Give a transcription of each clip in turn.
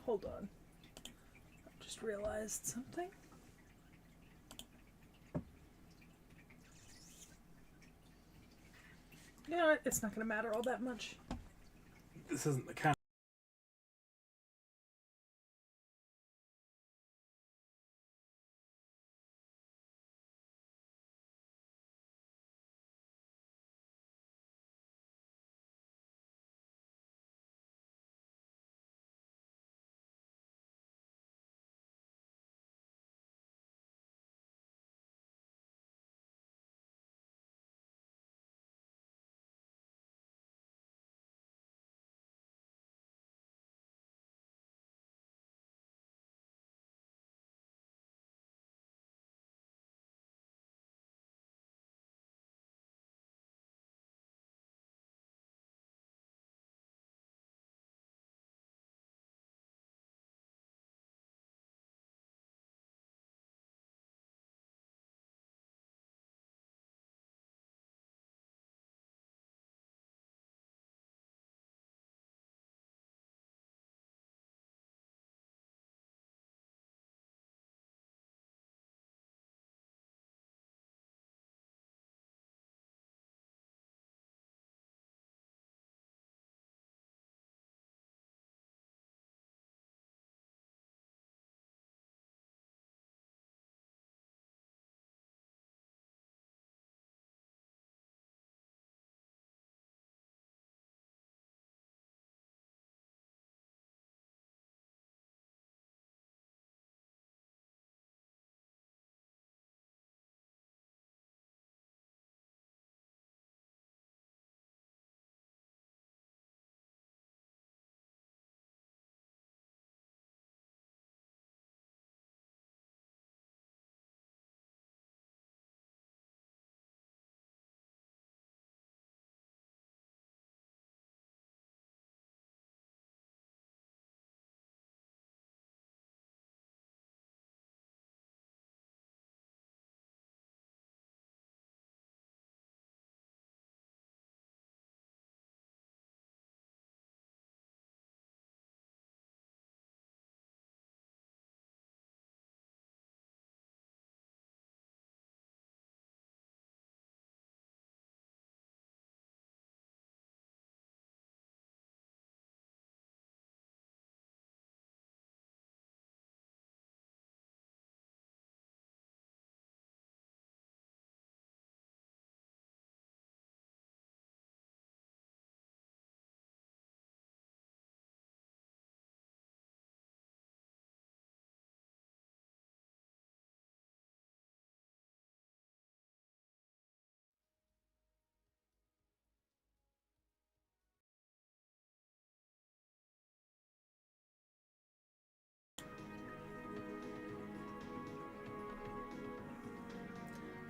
hold on. I just realized something. You know what? It's not going to matter all that much. This isn't the count.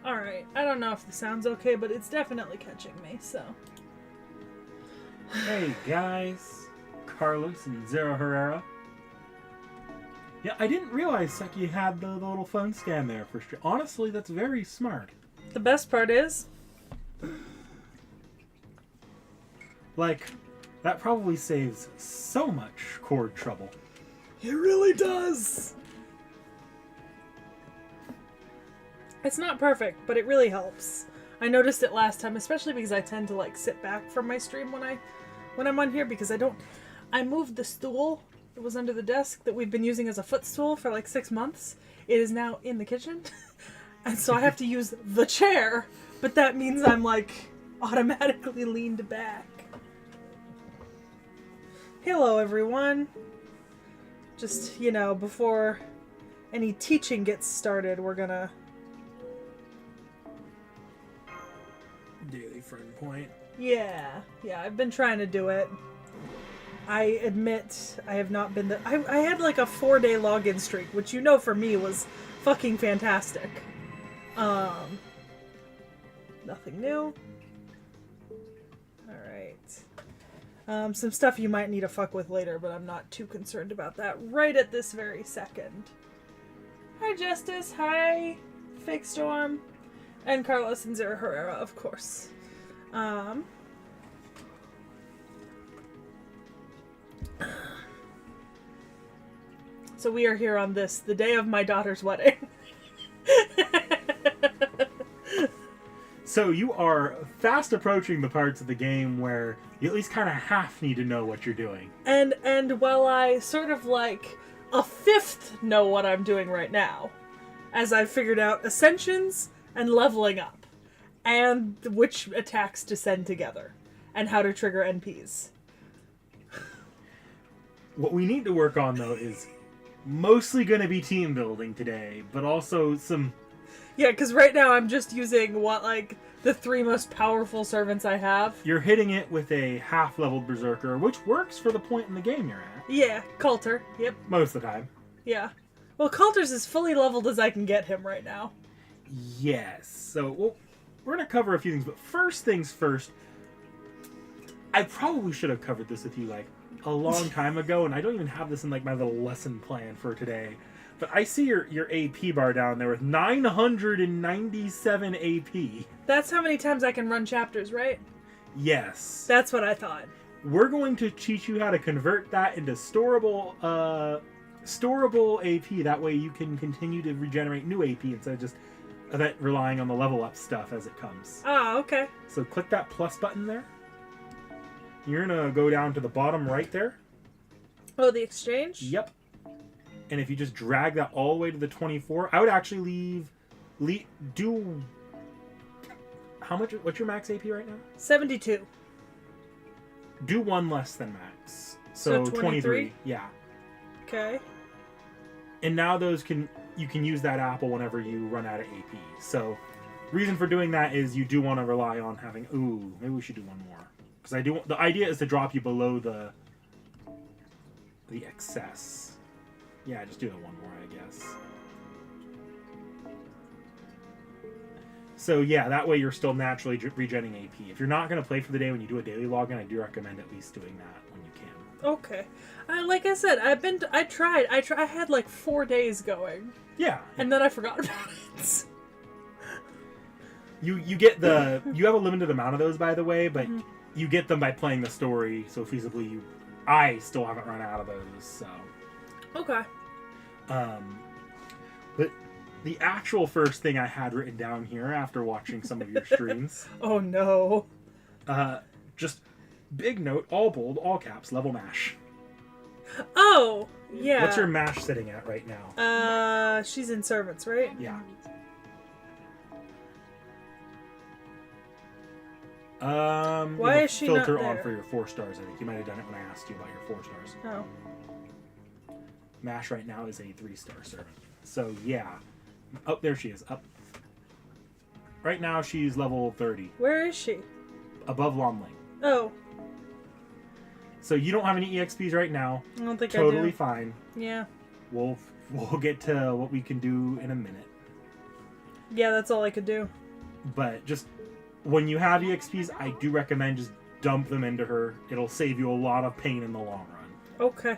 Alright, I don't know if the sound's okay, but it's definitely catching me, so. Hey guys, Carlos and Zero Herrera. Yeah, I didn't realize Sekhie had the little phone stand there for sure. Honestly, that's very smart. The best part is, like, that probably saves so much cord trouble. it really does! It's not perfect, but it really helps. I noticed it last time, especially because I tend to like sit back from my stream when I'm on here because I moved the stool that was under the desk that we've been using as a footstool for like 6 months. It is now in the kitchen. And so I have to use the chair, but that means I'm like automatically leaned back. Hello everyone. Just, you know, before any teaching gets started, we're gonna Daily friend point. Yeah, I've been trying to do it. I admit I have not been I had like a 4-day login streak, which you know for me was fucking fantastic. Nothing new. Alright. Some stuff you might need to fuck with later, but I'm not too concerned about that right at this very second. Hi Justice, hi Fake Storm, and Carlos and Zero Herrera, of course. So we are here on this, the day of my daughter's wedding. So you are fast approaching the parts of the game where you at least kind of half need to know what you're doing. And while I sort of like a fifth know what I'm doing right now, as I've figured out ascensions and leveling up, and which attacks to send together, and how to trigger NPs. What we need to work on, though, is mostly going to be team building today, but also some... Yeah, because right now I'm just using the 3 most powerful servants I have. You're hitting it with a half-leveled berserker, which works for the point in the game you're at. Yeah, Coulter. Yep. Most of the time. Yeah. Well, Coulter's as fully leveled as I can get him right now. Yes. So, well, we're going to cover a few things, but first things first, I probably should have covered this with you, like, a long time ago, and I don't even have this in, like, my little lesson plan for today. But I see your AP bar down there with 997 AP. That's how many times I can run chapters, right? Yes. That's what I thought. We're going to teach you how to convert that into storable AP. That way you can continue to regenerate new AP instead of just relying on the level up stuff as it comes. Oh, okay. So click that plus button there. You're going to go down to the bottom right there. Oh, the exchange? Yep. And if you just drag that all the way to the 24, I would actually do... How much? What's your max AP right now? 72. Do one less than max. So 23. Yeah. Okay. And now you can use that apple whenever you run out of AP. So reason for doing that is you do want to rely on having... Ooh, maybe we should do one more. Because the idea is to drop you below the excess. Yeah, just do it one more, I guess. So yeah, that way you're still naturally regenning AP. If you're not going to play for the day when you do a daily login, I do recommend at least doing that when you can. Okay. Like I said, I tried. I had like 4 days going. Yeah. And then I forgot about it. You have a limited amount of those, by the way, but you get them by playing the story, so feasibly I still haven't run out of those, so... Okay. But the actual first thing I had written down here after watching some of your streams... Oh, no. Just big note, all bold, all caps, level mash. Oh, yeah. What's your mash sitting at right now? She's in servants, right? Yeah. Why is she not filter there? on for your 4 stars, I think. You might have done it when I asked you about your 4 stars. Oh. Mash right now is a 3-star servant. So, yeah. Oh, there she is. Up. Right now, she's level 30. Where is she? Above Lomling. Oh. So, you don't have any EXPs right now. I don't think I Totally do. fine. Yeah. We'll get to what we can do in a minute. Yeah, that's all I could do. But just when you have EXPs, I do recommend just dump them into her. It'll save you a lot of pain in the long run. Okay.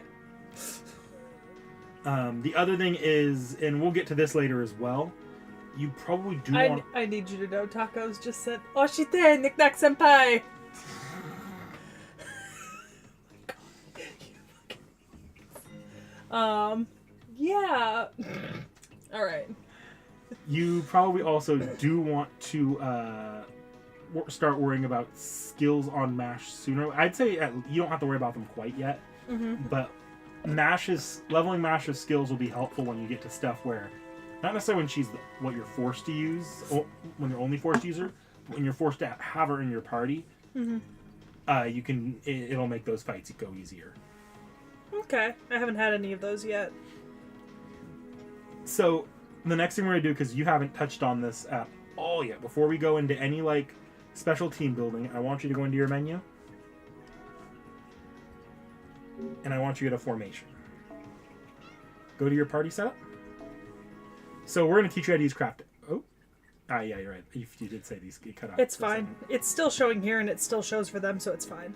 The other thing is, and we'll get to this later as well, you probably do want... I need you to know, Tacos just said, Oshite, NikNak Senpai! Yeah. Alright. You probably also do want to start worrying about skills on MASH sooner. I'd say you don't have to worry about them quite yet, but leveling MASH's skills will be helpful when you get to stuff where, not necessarily when she's what you're forced to use, or when you're only forced to use her, but when you're forced to have her in your party, it'll make those fights go easier. Okay. I haven't had any of those yet. So, the next thing we're going to do, because you haven't touched on this at all yet, before we go into any, special team building, I want you to go into your menu. And I want you to get a formation. Go to your party setup. So, we're going to teach you how to use craft. Oh. Yeah, you're right. You did say these get cut out. It's fine. It's still showing here, and it still shows for them, so it's fine.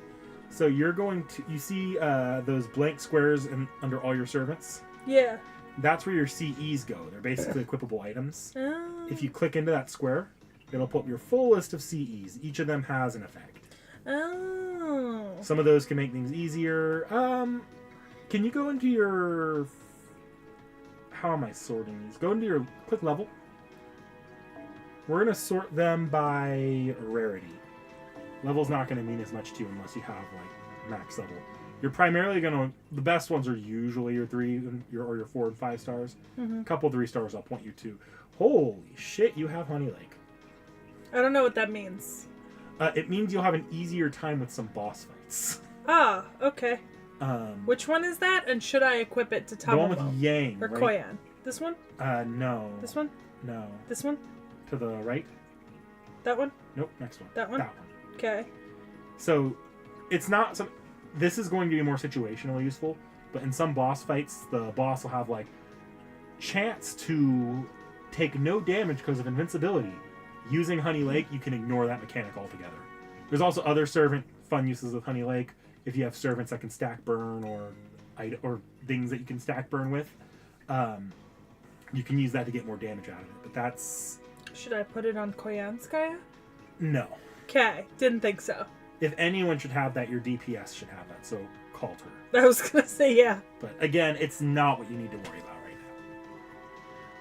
So, you're going to... You see those blank squares under all your servants? Yeah. That's where your CEs go. They're basically equipable items. If you click into that square, it'll pull up your full list of CEs. Each of them has an effect. Oh. Some of those can make things easier. Can you go into your how am I sorting these? Go into your quick level. We're going to sort them by rarity. Level's not going to mean as much to you unless you have like max level. You're primarily going to... The best ones are usually your 3 or your 4 and 5 stars. A couple 3 stars I'll point you to. Holy shit, you have Honey Lake. I don't know what that means. It means you'll have an easier time with some boss fights. Ah, okay. Which one is that? And should I equip it to Tamamo? The one with Yang, or right? Koyan? This one? No. This one? No. This one? To the right? That one? Nope, next one. That one? That one. Okay. So, it's not some... This is going to be more situationally useful, but in some boss fights, the boss will have, like, chance to take no damage because of invincibility. Using Honey Lake, you can ignore that mechanic altogether. There's also other servant fun uses of Honey Lake. If you have servants that can stack burn or things that you can stack burn with, you can use that to get more damage out of it. But that's... Should I put it on Koyanskaya? No. Okay, didn't think so. If anyone should have that, your DPS should have that, so Coulter. I was gonna say, yeah. But again, it's not what you need to worry about right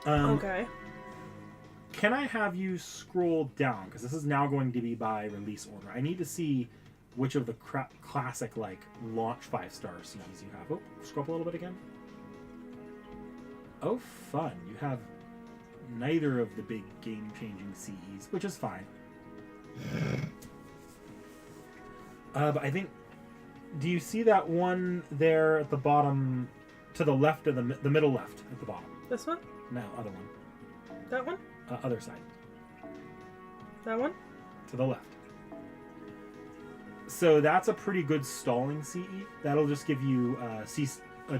now. Okay. Can I have you scroll down? Because this is now going to be by release order. I need to see which of the classic, like, launch 5-star CEs you have. Oh, scroll up a little bit again. Oh, fun. You have neither of the big game-changing CEs, which is fine. But I think... Do you see that one there at the bottom, to the left of the middle left at the bottom? This one? No, other one. That one? Other side. That one? To the left. So that's a pretty good stalling CE. That'll just give you a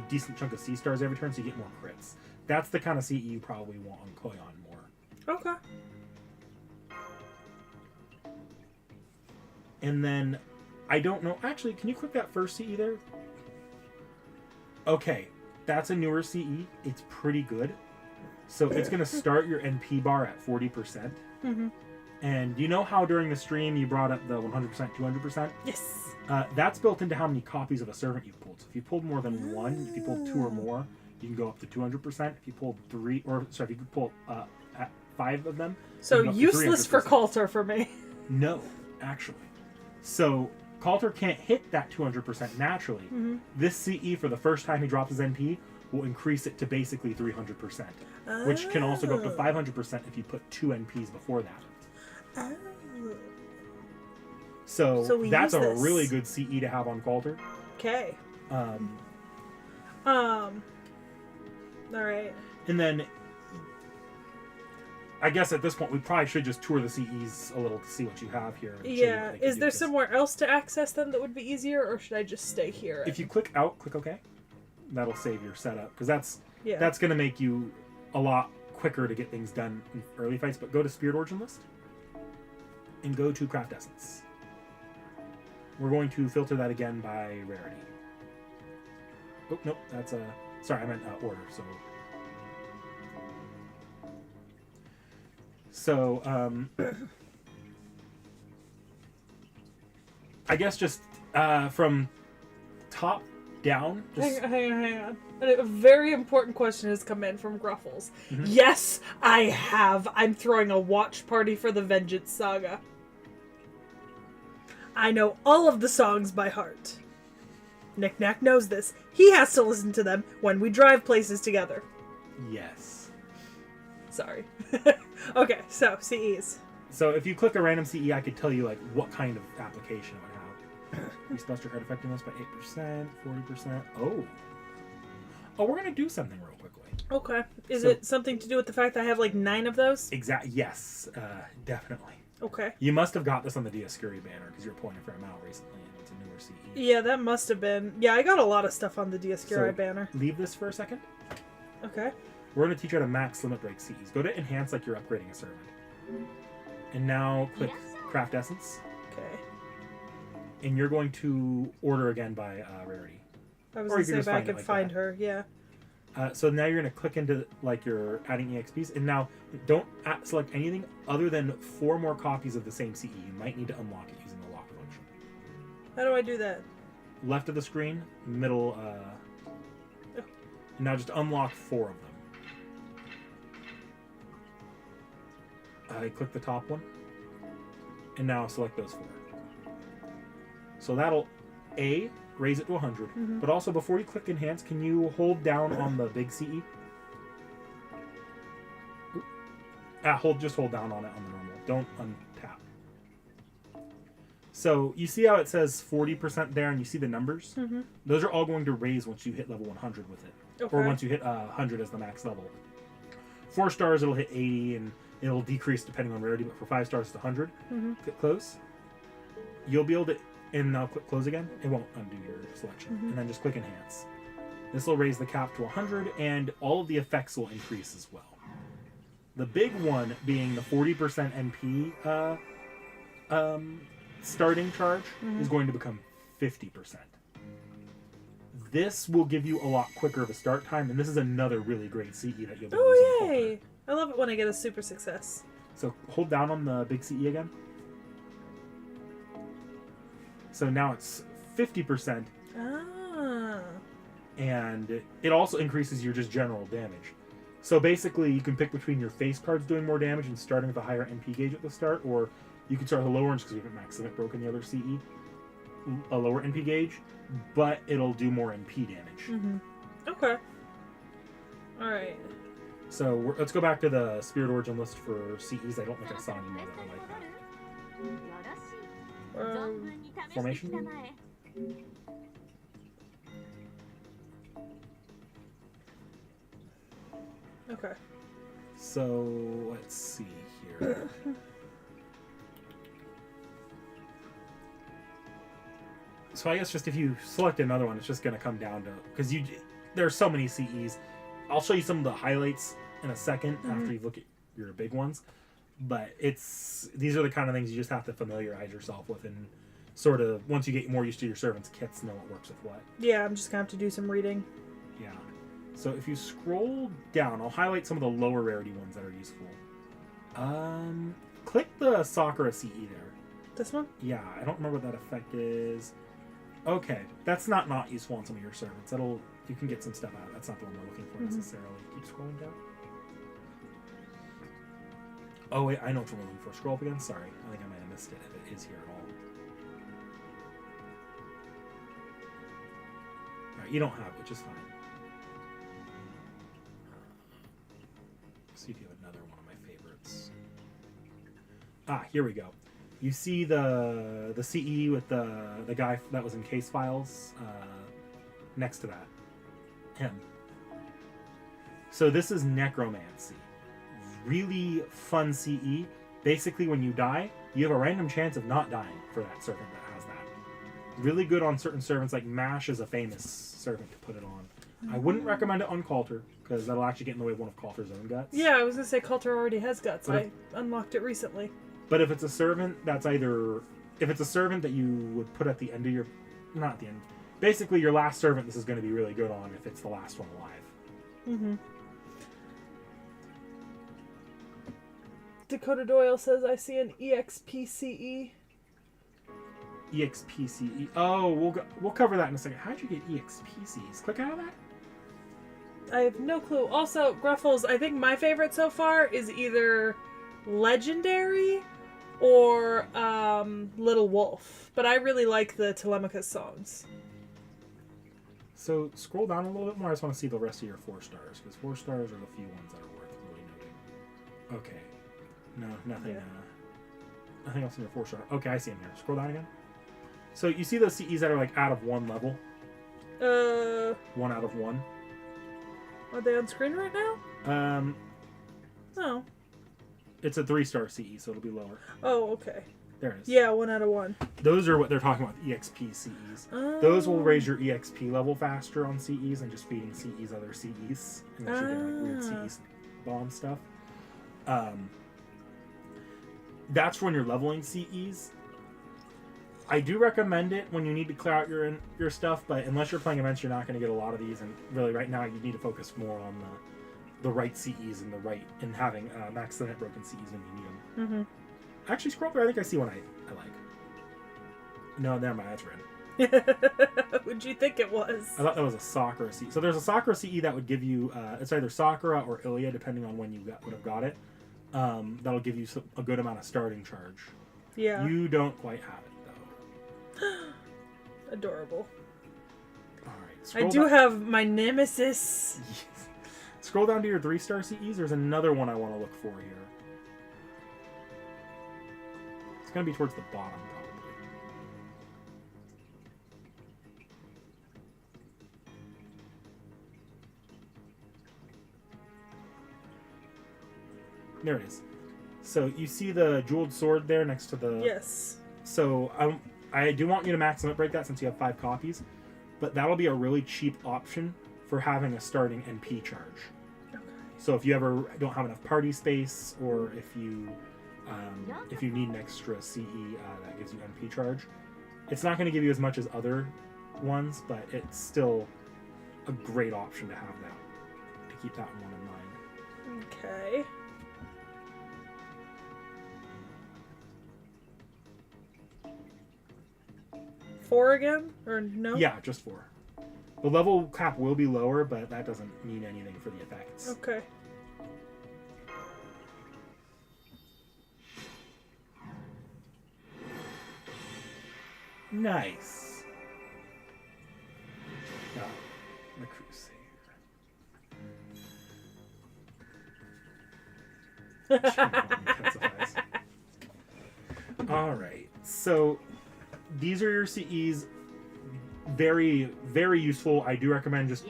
decent chunk of C stars every turn, so you get more crits. That's the kind of CE you probably want on Koyan more. Okay. And then, I don't know. Actually, can you click that first CE there? Okay, that's a newer CE. It's pretty good. So it's going to start your NP bar at 40%. And you know how during the stream you brought up the 100%, 200%? Yes. That's built into how many copies of a servant you've pulled. So if you pulled more than one, if you pulled 2 or more, you can go up to 200%. If you pulled 3, or sorry, if you pull 5 of them, so you can go up to useless for 300%. Coulter for me. No, actually. So Coulter can't hit that 200% naturally. This CE, for the first time he drops his NP, will increase it to basically 300%, which can also go up to 500% if you put 2 NPs before that. Oh. So that's a this. really good CE to have on Coulter. Okay. Alright. And then, I guess at this point we probably should just tour the CEs a little to see what you have here. And show you Yeah. what they can Is do, there 'cause somewhere else to access them that would be easier, or should I just stay here? if you click out, click OK. That'll save your setup, because that's Yeah. going to make you a lot quicker to get things done in early fights. But go to Spirit Origin list and go to Craft Essence. We're going to filter that again by rarity. Oh, nope, that's a... Sorry, I meant order, So, I guess just from top down... Just... Hang on. A very important question has come in from Gruffles. Yes, I have. I'm throwing a watch party for the Vengeance Saga. I know all of the songs by heart. NikNak knows this. He has to listen to them when we drive places together. Yes. Sorry. Okay, so CEs. So if you click a random CE, I could tell you like what kind of application it would have. Increase buster card effectiveness by 8%, 40%. Oh, we're gonna do something real quickly. Okay. Is it something to do with the fact that I have like 9 of those? Yes, definitely. Okay. You must have got this on the T.H.E banner because you were pulling it for a out recently, and it's a newer CE. Yeah, that must have been. Yeah, I got a lot of stuff on the T.H.E banner. Leave this for a second. Okay. We're going to teach you how to max limit break CEs. Go to enhance like you're upgrading a servant. And now click Craft Essence. Okay. And you're going to order again by rarity. I was going to say if I could find her, yeah. So now you're going to click into like you're adding EXPs, and now don't select anything other than 4 more copies of the same CE. You might need to unlock it using the lock function. How do I do that? Left of the screen, middle. And now just unlock 4 of them. Click the top one. And now select those 4. So that'll raise it to 100. But also, before you click enhance, can you hold down on the big CE? Just hold down on it on the normal. Don't untap. So you see how it says 40% there, and you see the numbers? Those are all going to raise once you hit level 100 with it. Okay. Or once you hit 100 as the max level. 4 stars, it'll hit 80, and it'll decrease depending on rarity, but for 5 stars, it's 100. Click close. You'll be able to, and now click close again. It won't undo your selection. And then just click enhance. This will raise the cap to 100, and all of the effects will increase as well. The big one being the 40% NP starting charge is going to become 50%. This will give you a lot quicker of a start time, and this is another really great CE that you'll be using. Oh, yay! I love it when I get a super success. So hold down on the big CE again. So now it's 50%. Ah. And it also increases your just general damage. So basically, you can pick between your face cards doing more damage and starting with a higher NP gauge at the start, or you can start with a lower one because you haven't max limit broken the other CE, a lower NP gauge, but it'll do more NP damage. Okay. All right. So let's go back to the Spirit Origin list for CEs. I don't think I saw any more that are like that. Formation? Okay. So let's see here. So I guess just if you select another one, it's just going to come down to, because there are so many CEs. I'll show you some of the highlights in a second after you look at your big ones. But these are the kind of things you just have to familiarize yourself with, and sort of once you get more used to your servants' kits, know what works with what. Yeah, I'm just gonna have to do some reading. Yeah. So if you scroll down, I'll highlight some of the lower rarity ones that are useful. Click the Sakura CE there. This one? Yeah, I don't remember what that effect is. Okay, that's not useful on some of your servants. You can get some stuff out of it. That's not the one we're looking for necessarily. Keep scrolling down. Oh wait, I know what we're looking for. Scroll up again. Sorry, I think I might have missed it if it is here at all. Alright, you don't have it, which is fine. See if you have another one of my favorites. Here we go. You see the CE with the guy that was in case files next to that. Him. So this is Necromancy. Really fun CE. Basically, when you die, you have a random chance of not dying for that servant that has that. Really good on certain servants, like Mash is a famous servant to put it on. I wouldn't recommend it on Coulter, because that'll actually get in the way of one of Coulter's own guts. Yeah, I was gonna say Coulter already has guts. I unlocked it recently. But if it's a servant that's if it's a servant that you would put at the end of your, not at the end, basically your last servant, this is going to be really good on if it's the last one alive. Dakota Doyle says, I see an EXPCE. EXPCE. Oh, we'll cover that in a second. How'd you get EXPCEs? Click out of that? I have no clue. Also, Gruffles, I think my favorite so far is either Legendary or Little Wolf. But I really like the Telemachus songs. So scroll down a little bit more. I just want to see the rest of your 4 stars, because 4 stars are the few ones that are worth really noting. Okay. No, nothing. Yeah. Nothing else in your 4 star. Okay, I see them here. Scroll down again. So you see those CEs that are like out of 1 level? 1 out of 1. Are they on screen right now? No. It's a 3-star CE, so it'll be lower. Oh, okay. There it is. Yeah, 1 out of 1. Those are what they're talking about, EXP CEs. Oh. Those will raise your EXP level faster on CEs and just feeding CEs other CEs. Unless you're doing like weird CEs bomb stuff. That's when you're leveling CEs. I do recommend it when you need to clear out your stuff, but unless you're playing events, you're not going to get a lot of these. And really, right now, you need to focus more on the right CEs and having max limit broken CEs when you need them. Actually, scroll through. I think I see one I like. No, never mind. That's red. What'd you think it was? I thought that was a Sakura CE. So there's a Sakura CE that would give you, it's either Sakura or Ilya, depending on when you would have got it. That'll give you a good amount of starting charge. Yeah. You don't quite have it, though. Adorable. Alright. I do have my nemesis. Yes. Scroll down to your 3-star CEs. There's another one I want to look for here. It's going to be towards the bottom, probably. There it is. So you see the jeweled sword there next to the... Yes. So I do want you to max limit break that since you have 5 copies. But that'll be a really cheap option for having a starting NP charge. Okay. So if you ever don't have enough party space, or if you need an extra CE that gives you NP charge, it's not going to give you as much as other ones, but it's still a great option to have that, to keep that one in mind. Okay. Four again? Or no? Yeah, just 4. The level cap will be lower, but that doesn't mean anything for the effects. Okay. Nice. Oh, the Crusader. Alright, so these are your CEs. Very, very useful. I do recommend just,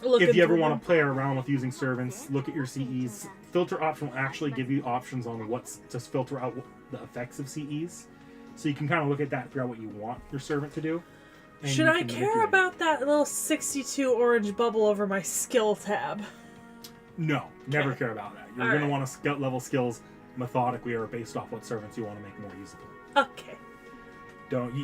if you ever want to play around with using servants, look at your CEs. Filter option will actually give you options on what's to filter out the effects of CEs. So you can kind of look at that and figure out what you want your servant to do. Should I care about that little 62 orange bubble over my skill tab? No, never care about that. You're going to want to level skills methodically or based off what servants you want to make more usable. Okay.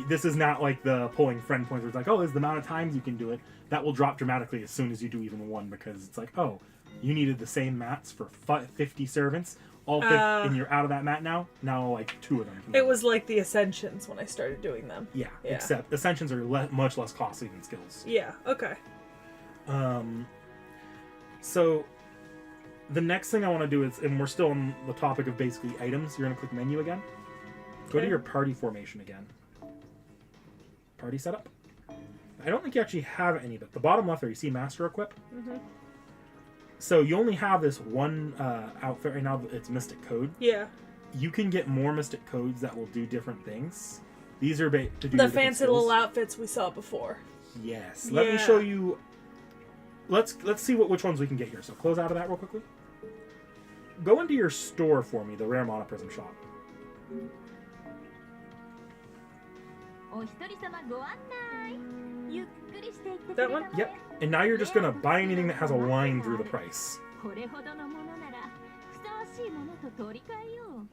This is not like the pulling friend points where it's like, oh, this is the amount of times you can do it. That will drop dramatically as soon as you do even one, because it's like, oh, you needed the same mats for 50 servants. All 50, and you're out of that mat now. Now, like 2 of them. It was like the ascensions when I started doing them. Yeah. Except ascensions are much less costly than skills. Yeah. Okay. So the next thing I want to do is, and we're still on the topic of basically items. You're gonna click menu again. Okay. Go to your party formation again. Party setup. I don't think you actually have any, but the bottom left there, you see Master Equip? Mm-hmm. So you only have this one outfit right now. It's Mystic Code. Yeah. You can get more Mystic Codes that will do different things. These are to do the fancy little outfits we saw before. Yes. Let me show you. Let's see which ones we can get here. So close out of that real quickly. Go into your store for me, the Rare Monoprism shop. That one? Yep. And now you're just going to buy anything that has a line through the price.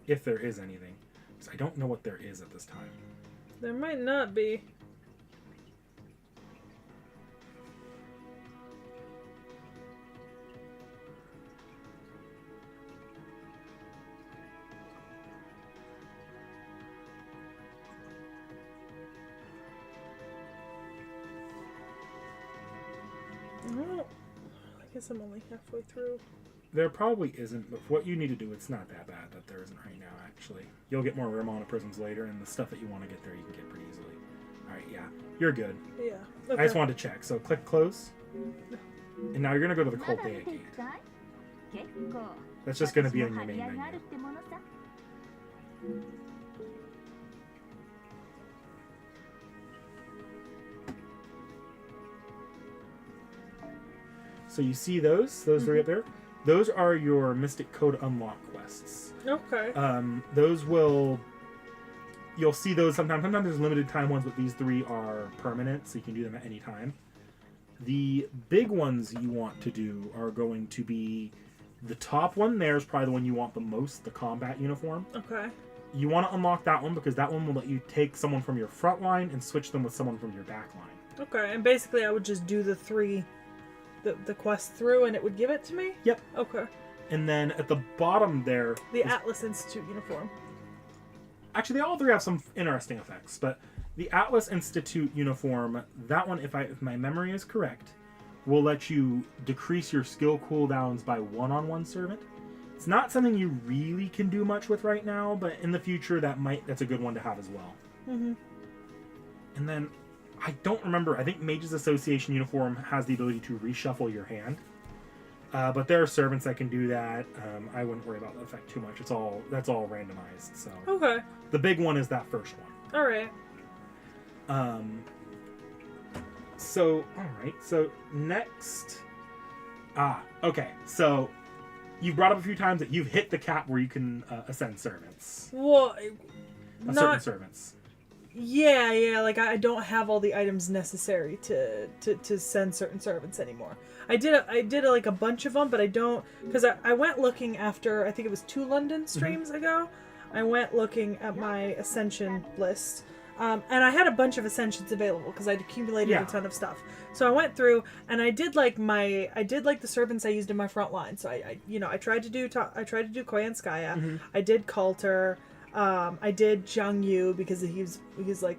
If there is anything. Because I don't know what there is at this time. There might not be. I guess I'm only halfway through. There probably isn't, but what you need to do, it's not that bad that there isn't right now, actually. You'll get more Rare Monoprisms later, and the stuff that you want to get there, you can get pretty easily. Alright, yeah. You're good. Yeah. Okay. I just wanted to check. So click close. And now you're going to go to the Coltea gate. That's just going to be on your main menu. So you see those three up there? Those are your Mystic Code unlock quests. Okay. You'll see those sometimes. Sometimes there's limited time ones, but these 3 are permanent, so you can do them at any time. The big ones you want to do are going to be the top one. There's probably the one you want the most, the combat uniform. Okay. You want to unlock that one because that one will let you take someone from your front line and switch them with someone from your back line. Okay, and basically I would just do the 3... The quest through and it would give it to me? Yep. Okay. And then at the bottom there... The Atlas Institute uniform. Actually, they all 3 have some interesting effects, but the Atlas Institute uniform, that one, if my memory is correct, will let you decrease your skill cooldowns by 1 on 1 servant. It's not something you really can do much with right now, but in the future that's a good one to have as well. Mm-hmm. And then I don't remember. I think Mage's Association uniform has the ability to reshuffle your hand. But there are servants that can do that. I wouldn't worry about the effect too much. That's all randomized. So Okay. the big one is that first one. All right. So all right. So next. Okay. So you've brought up a few times that you've hit the cap where you can ascend servants. Well, Certain servants. Yeah. Like I don't have all the items necessary to send certain servants anymore. I did like a bunch of them, but I don't, because I went looking after, I think it was 2 London streams ago. I went looking at my ascension list, and I had a bunch of ascensions available because I'd accumulated a ton of stuff. So I went through and I did like the servants I used in my front line. So I tried to do Koyanskaya. I did Coulter. I did Zhang Yu because he's like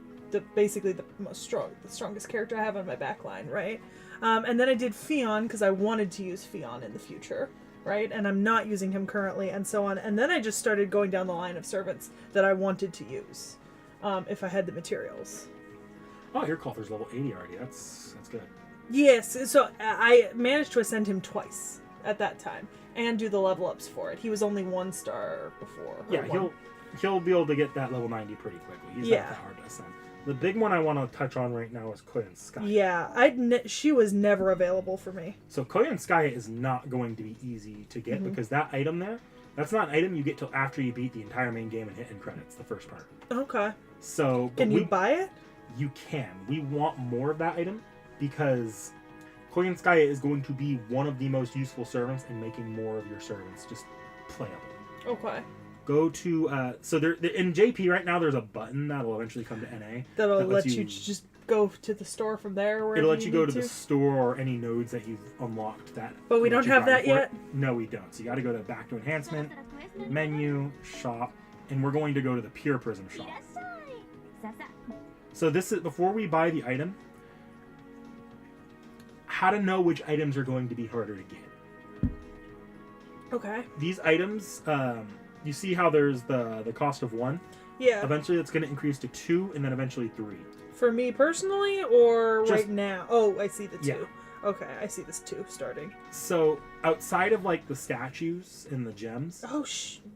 basically the strongest character I have on my back line, right? And then I did Fion because I wanted to use Fion in the future, right? And I'm not using him currently, and so on. And then I just started going down the line of servants that I wanted to use, if I had the materials. Oh, your Coulter's level 80 already. That's good. Yes, so I managed to ascend him twice at that time and do the level ups for it. He was only 1 star before. Yeah, he'll be able to get that level 90 pretty quickly. He's not that hard to ascend. The big one I want to touch on right now is Koyanskaya. Yeah, she was never available for me. So Koyanskaya is not going to be easy to get because that item there, that's not an item you get till after you beat the entire main game and hit end credits, the first part. Okay. So can you buy it? You can. We want more of that item because Koyanskaya is going to be one of the most useful servants in making more of your servants just playable. Okay. Go to so there in JP right now. There's a button that'll eventually come to NA that'll let you just go to the store from there. It'll let you go to the store or any nodes that you've unlocked. But we don't have that yet. No, we don't. So you got to go to back to enhancement, menu, shop, and we're going to go to the Pure Prism shop. So this is before we buy the item. How to know which items are going to be harder to get. Okay. These items. You see how there's the cost of 1? Yeah. Eventually it's going to increase to 2 and then eventually 3. For me personally or Just, right now? Oh, I see the 2. Yeah. Okay, I see this 2 starting. So outside of like the statues and the gems. Oh,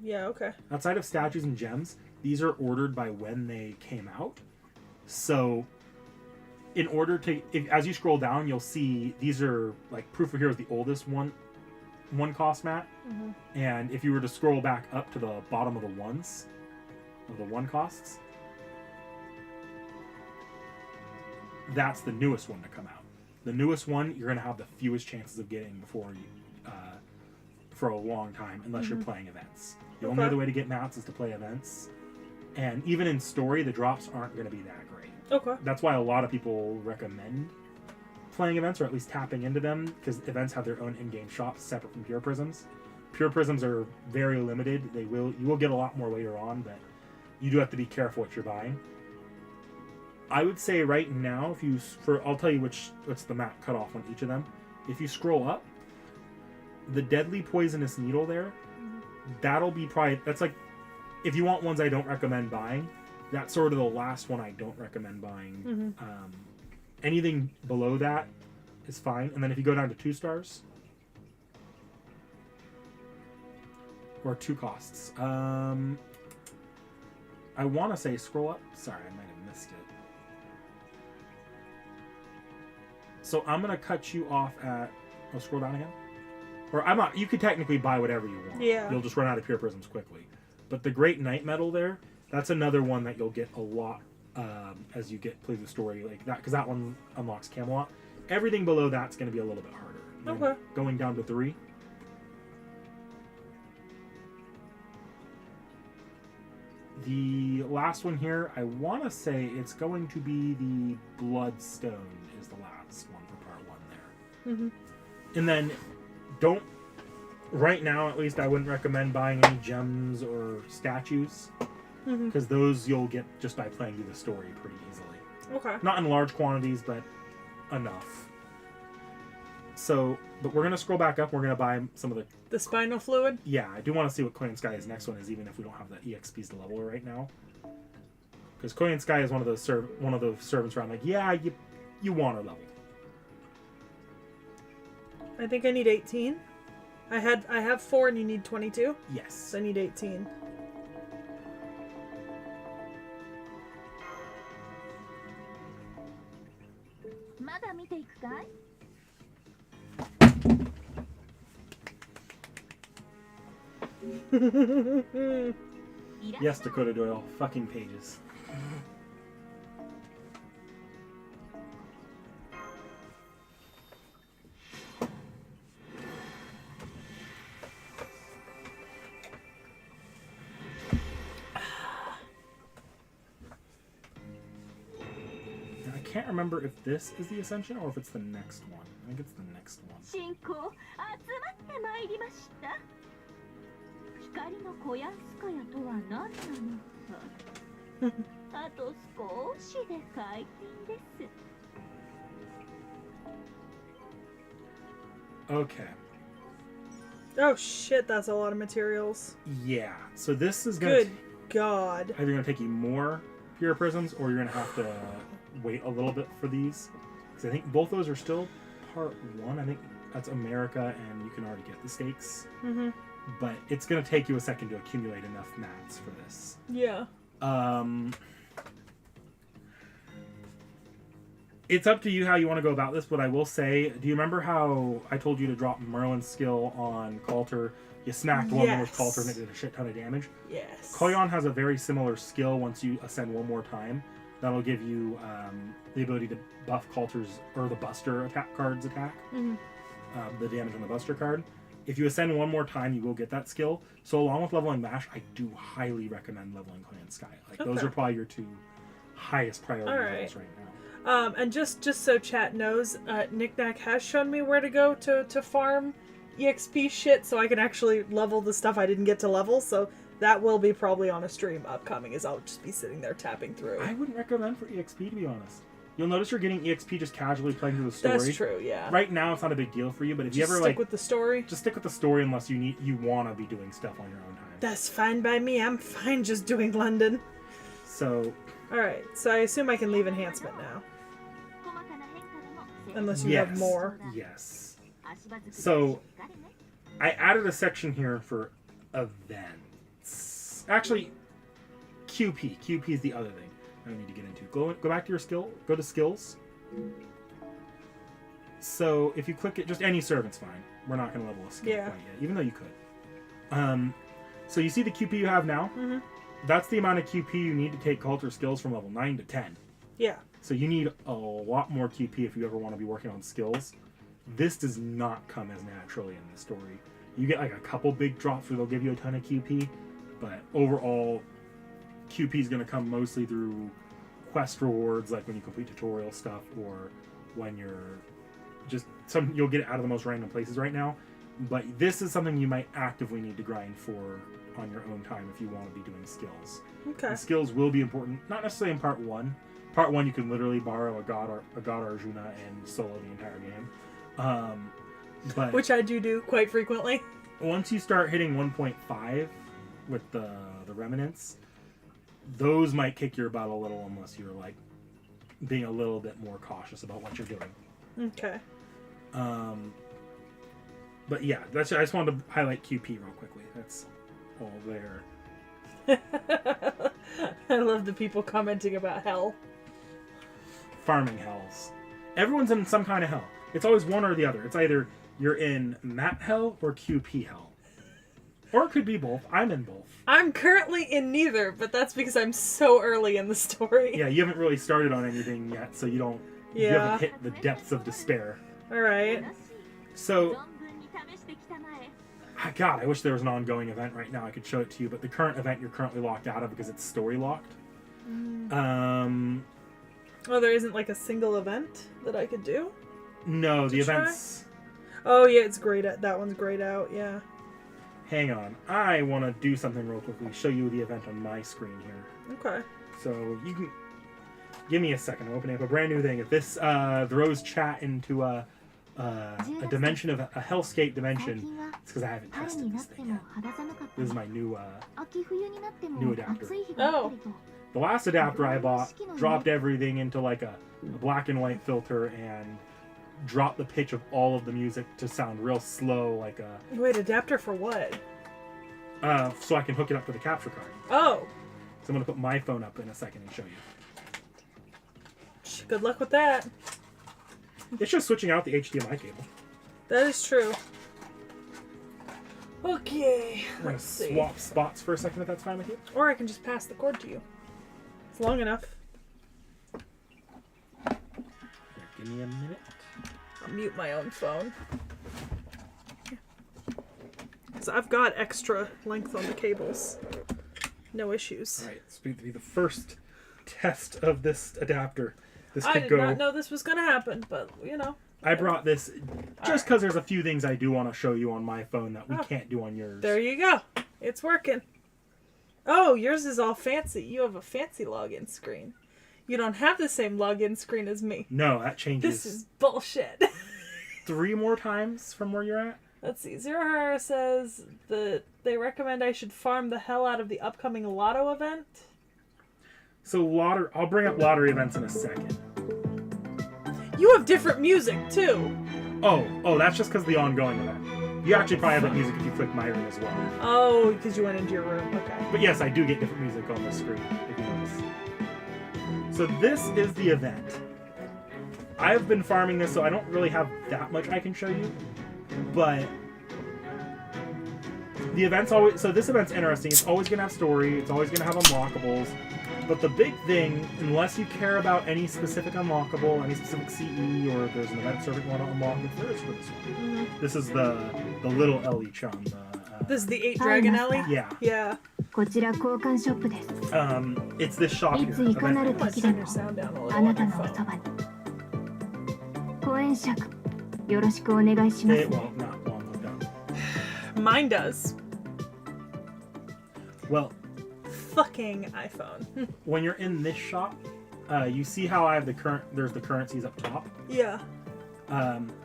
yeah, okay. Outside of statues and gems, these are ordered by when they came out. So in order to, as you scroll down, you'll see these are like Proof of Hero is the oldest one cost map, and if you were to scroll back up to the bottom of the ones of the 1 costs, that's the newest one to come out. The newest one you're going to have the fewest chances of getting before you for a long time unless you're playing events. The only other way to get mats is to play events, and even in story the drops aren't going to be that great. Okay. That's why a lot of people recommend playing events, or at least tapping into them, because events have their own in-game shops separate from Pure Prisms. Pure Prisms are very limited. You will get a lot more later on, but you do have to be careful what you're buying. I would say right now, I'll tell you what's the map cutoff on each of them. If you scroll up, the Deadly Poisonous Needle there, that'll be that's like, if you want ones I don't recommend buying, that's sort of the last one I don't recommend buying. Anything below that is fine. And then if you go down to 2 stars, or 2 costs, I want to say scroll up. Sorry, I might have missed it. So I'm going to cut you off at, scroll down again. Or I'm not, you could technically buy whatever you want. Yeah. You'll just run out of Pure Prisms quickly. But the Great Night Medal there, that's another one that you'll get a lot as you play the story like that, because that one unlocks Camelot. Everything below that's going to be a little bit harder. Okay. Going down to 3. The last one here, I want to say it's going to be the Bloodstone is the last one for part 1 there. And then right now at least, I wouldn't recommend buying any gems or statues. Because those you'll get just by playing through the story pretty easily. Okay. Not in large quantities, but enough. So, but we're gonna scroll back up. We're gonna buy some of the. The spinal fluid. Yeah, I do want to see what Koyan Sky's next one is, even if we don't have the EXPs to level right now. Because Koyan Sky is one of those servants where I'm like, yeah, you want her level. I think I need 18. I have 4 and you need 22? Yes. So I need 18. Yes, Dakota Doyle. Fucking pages. I can't remember if this is the Ascension or if it's the next one. I think it's the next one. 進行集まってまいりました。光の小屋すかやとは何なのか。あと少しで開店です。Okay. Oh shit, that's a lot of materials. Yeah. So this is gonna Good God. either gonna take you more pure prisms, or you're gonna have to wait a little bit for these. Because I think both those are still part 1. I think that's America, and you can already get the stakes. Mm-hmm. But it's gonna take you a second to accumulate enough mats for this. Yeah. It's up to you how you want to go about this, but I will say, do you remember how I told you to drop Merlin's skill on Coulter? You smacked one with Coulter and it did a shit ton of damage. Yes. Koyan has a very similar skill once you ascend one more time. That'll give you the ability to buff Coulter's, or the Buster card's attack. Mm-hmm. The damage on the Buster card. If you ascend one more time, you will get that skill. So along with leveling Mash, I do highly recommend leveling Koyan Sky. Like, those are probably your 2 highest priority levels right now. And just so chat knows, NikNak has shown me where to go to farm EXP shit, so I can actually level the stuff I didn't get to level. So that will be probably on a stream upcoming, as I'll just be sitting there tapping through. I wouldn't recommend for EXP, to be honest. You'll notice you're getting EXP just casually playing through the story. That's true, yeah. Right now, it's not a big deal for you, but if you ever stick with the story. just stick with the story unless you want to be doing stuff on your own time. That's fine by me. I'm fine just doing London. So. All right, so I assume I can leave enhancement now. Unless you have more. Yes. So, I added a section here for events. Actually, QP. QP is the other thing I need to get into. Go back to your skill. Go to skills. So, if you click it, just any servant's fine. We're not going to level a skill quite yet, even though you could. So you see the QP you have now? Mm-hmm. That's the amount of QP you need to take Culture skills from level 9 to 10. Yeah. So you need a lot more QP if you ever want to be working on skills. This does not come as naturally in the story. You get like a couple big drops where they'll give you a ton of QP, but overall, QP is going to come mostly through quest rewards, like when you complete tutorial stuff, or when you're just you'll get it out of the most random places right now. But this is something you might actively need to grind for on your own time if you want to be doing skills. Okay. And skills will be important, not necessarily in part 1. Part 1, you can literally borrow a God Arjuna and solo the entire game. But which I do quite frequently. Once you start hitting 1.5 with the remnants, those might kick your butt a little unless you're like being a little bit more cautious about what you're doing. Okay. But yeah, I just wanted to highlight QP real quickly. That's all there. I love the people commenting about hell. Farming hells. Everyone's in some kind of hell. It's always one or the other. It's either you're in mat hell or QP hell. Or it could be both. I'm in both. I'm currently in neither, but that's because I'm so early in the story. Yeah, you haven't really started on anything yet, so you haven't hit the depths of despair. Alright. So, God, I wish there was an ongoing event right now. I could show it to you, but the current event you're currently locked out of because it's story locked. Oh, there isn't like a single event that I could do? No, the events... Oh, yeah, it's grayed out. That one's grayed out, yeah. Hang on. I want to do something real quickly. Show you the event on my screen here. Okay. So, you can... Give me a second. I'm opening up a brand new thing. If this throws chat into a dimension of a hellscape dimension. It's because I haven't tested this thing yet. This is my new adapter. Oh. The last adapter I bought dropped everything into like a black and white filter and dropped the pitch of all of the music to sound real slow, like a. Wait, adapter for what? So I can hook it up to the capture card. Oh. So I'm gonna put my phone up in a second and show you. Good luck with that. It's just switching out the HDMI cable. That is true. Okay, I'm gonna let's see. swap spots for a second if that's fine with you. Or I can just pass the cord to you. It's long enough. Here, give me a minute. I'll mute my own phone. So I've got extra length on the cables. No issues. Alright, this will be the first test of this adapter. This I could did go. not know this was going to happen, but, you know. I brought this just because there's a few things I do want to show you on my phone that we can't do on yours. There you go. It's working. Oh, yours is all fancy. You have a fancy login screen. You don't have the same login screen as me. No, that changes. This is bullshit. 3 more times from where you're at. Let's see. Zero Hara says that they recommend I should farm the hell out of the upcoming lotto event. So I'll bring up lottery events in a second. You have different music too. Oh, that's just because of the ongoing event. You actually probably have that music if you click my room as well. Oh, because you went into your room. Okay. But yes, I do get different music on the screen, if you notice. So this is the event. I've been farming this, so I don't really have that much I can show you. But the event's always... So this event's interesting. It's always going to have story. It's always going to have unlockables. But the big thing, unless you care about any specific unlockable, any specific CE, or if there's an event serving you want to unlock, there is for this one. Mm-hmm. This is the little Ellie Chum. This is the 8 Dragon Ellie? Yeah. Yeah. It's this shop here. Turn your sound down a little on your phone. It won't not long ago. Mine does. Well, fucking iPhone. when you're in this shop, you see how I have there's the currencies up top. Yeah.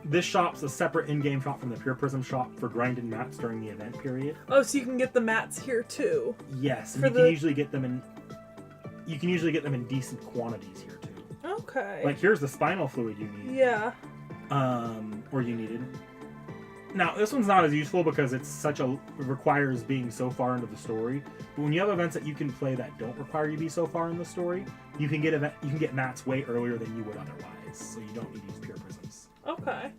This shop's a separate in-game shop from the Pure Prism shop for grinding mats during the event period. Oh, so you can get the mats here too. Yes, and you can usually get them in decent quantities here too. Okay. Like here's the spinal fluid you need. Yeah. Or you needed. Now, this one's not as useful because it requires being so far into the story. But when you have events that you can play that don't require you to be so far in the story, you can get mats way earlier than you would otherwise. So you don't need to use Pure Prisms. Okay.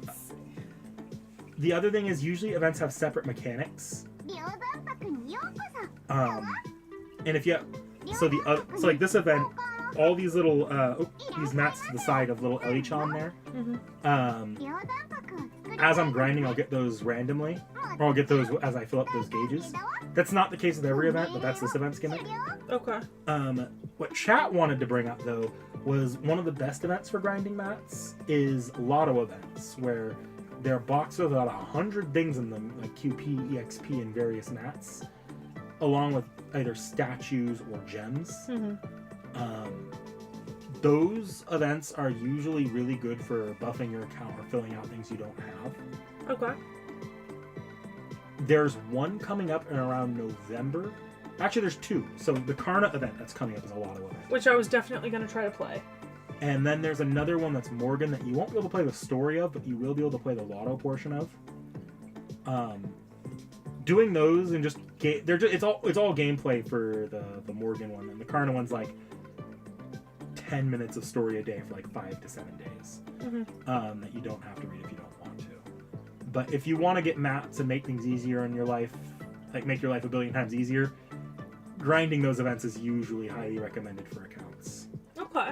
Let's see. The other thing is usually events have separate mechanics. And if you have, so like this event, all these little these mats to the side of little Ellie-chan there. Mm-hmm. As I'm grinding, I'll get those randomly, or I'll get those as I fill up those gauges. That's not the case with every event, but that's this event's gimmick. Okay. What chat wanted to bring up though was one of the best events for grinding mats is lotto events, where there are boxes with about 100 things in them, like QP, EXP, and various mats, along with either statues or gems. Mm-hmm. Those events are usually really good for buffing your account or filling out things you don't have. Okay. There's one coming up in around November. Actually, there's 2. So the Karna event that's coming up is a lotto event. Which I was definitely going to try to play. And then there's another one that's Morgan that you won't be able to play the story of, but you will be able to play the lotto portion of. Doing those and it's all gameplay for the Morgan one, and the Karna one's like 10 minutes of story a day for like 5 to 7 days. Mm-hmm. That you don't have to read if you don't want to. But if you want to get mats and make things easier in your life, like make your life a billion times easier, grinding those events is usually highly recommended for accounts. Okay.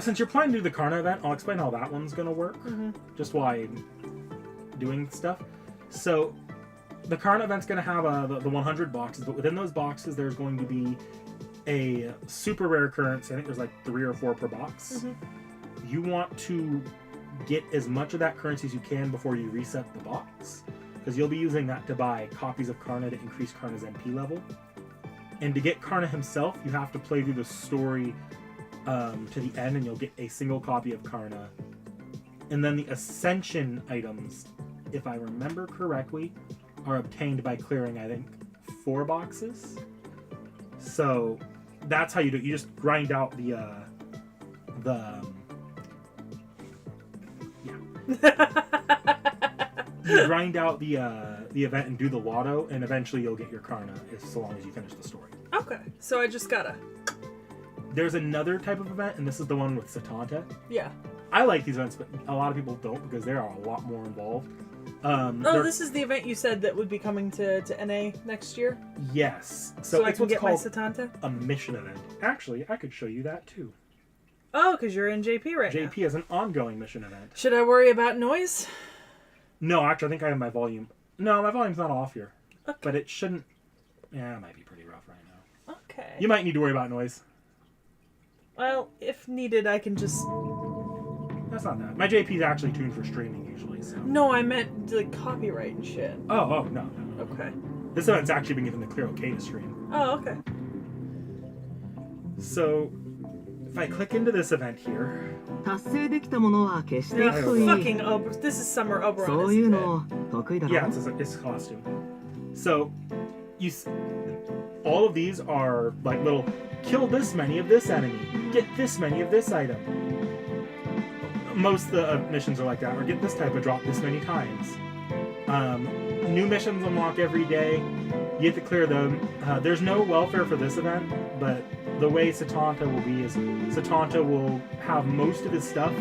Since you're planning to do the Karna event, I'll explain how that one's going to work, just while I'm doing stuff. So, the Karna event's going to have the 100 boxes, but within those boxes there's going to be a super rare currency. I think there's like 3 or 4 per box. Mm-hmm. You want to get as much of that currency as you can before you reset the box, because you'll be using that to buy copies of Karna to increase Karna's MP level. And to get Karna himself, you have to play through the story to the end, and you'll get a single copy of Karna. And then the ascension items, if I remember correctly, are obtained by clearing, I think, 4 boxes. So that's how you do it. You just grind out the you grind out the event and do the lotto, and eventually you'll get your Karna, so long as you finish the story. Okay, so I just gotta... There's another type of event, and this is the one with Satanta. Yeah. I like these events, but a lot of people don't because there are a lot more involved. This is the event you said that would be coming to NA next year? Yes. So I it's can what's get my called Satanta? a mission event. Actually, I could show you that too. Oh, because you're in JP right now. JP is an ongoing mission event. Should I worry about noise? No, actually, I think I have my volume. No, my volume's not off here. Okay. But it shouldn't... Yeah, it might be pretty rough right now. Okay. You might need to worry about noise. Well, if needed, I can just... That's not that. My JP's actually tuned for streaming usually, so... No, I meant, like, copyright and shit. Oh, no. Okay. This event's actually been given the clear okay to stream. Oh, okay. So, if I click into this event here... 達成できたものは決していくといい。 Fucking This is Summer Oberon, そういう isn't の it? 得意だろ。 Yeah, it's costume. So, all of these are like little, kill this many of this enemy, get this many of this item. Most of the missions are like that, or get this type of drop this many times. New missions unlock every day. You have to clear them. There's no welfare for this event, but the way Satanta will be is Satanta will have most of his stuff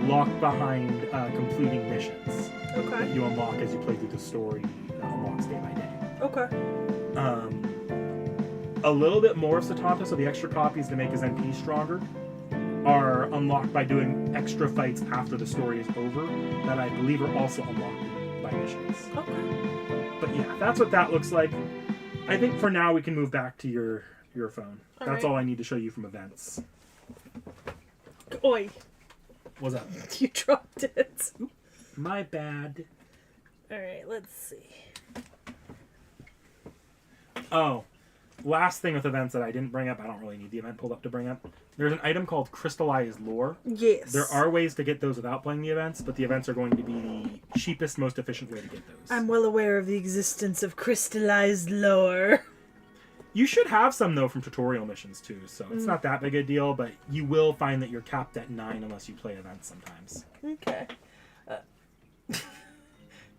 locked behind completing missions. Okay. You unlock as you play through the story, unlocks day by day. Okay. A little bit more of Satanta, so the extra copies to make his MP stronger, are unlocked by doing extra fights after the story is over, that I believe are also unlocked by missions. Okay. But yeah, that's what that looks like. I think for now we can move back to your phone. That's all I need to show you from events. Oi. What's up? You dropped it. My bad. Alright, let's see. Oh, last thing with events that I didn't bring up, I don't really need the event pulled up to bring up. There's an item called Crystallized Lore. Yes. There are ways to get those without playing the events, but the events are going to be the cheapest, most efficient way to get those. I'm well aware of the existence of crystallized lore. You should have some, though, from tutorial missions, too, so it's not that big a deal, but you will find that you're capped at 9 unless you play events sometimes. Okay.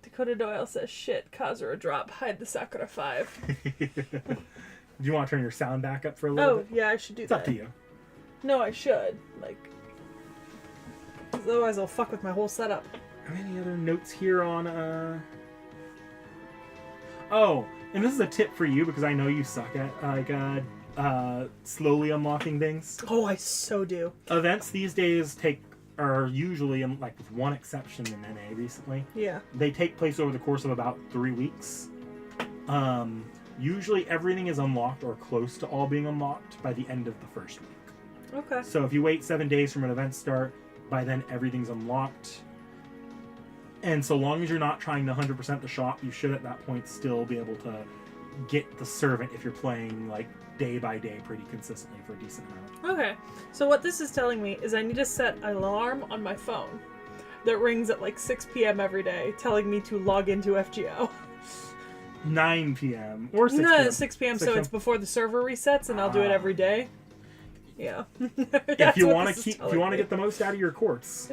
Dakota Doyle says, shit, Kazura drop, hide the Sakura 5. Do you want to turn your sound back up for a little bit? Oh, yeah, I should do It's that. up to you. No, I should. Like, 'cause otherwise I'll fuck with my whole setup. Any other notes here on, Oh, and this is a tip for you, because I know you suck at, slowly unlocking things. Oh, I so do. Events these days are usually, like with one exception in NA recently, Yeah. they take place over the course of about 3 weeks. Usually everything is unlocked or close to all being unlocked by the end of the first week. Okay. So if you wait 7 days from an event start, by then everything's unlocked. And so long as you're not trying to 100% the shop, you should at that point still be able to get the servant if you're playing like day by day pretty consistently for a decent amount. Okay. So what this is telling me is I need to set an alarm on my phone that rings at like 6 p.m. every day telling me to log into FGO. 9 p.m. or 6 No, p.m. 6 p.m. 6 so p.m. it's before the server resets, and I'll do it every day. Yeah. If you want to get the most out of your quartz.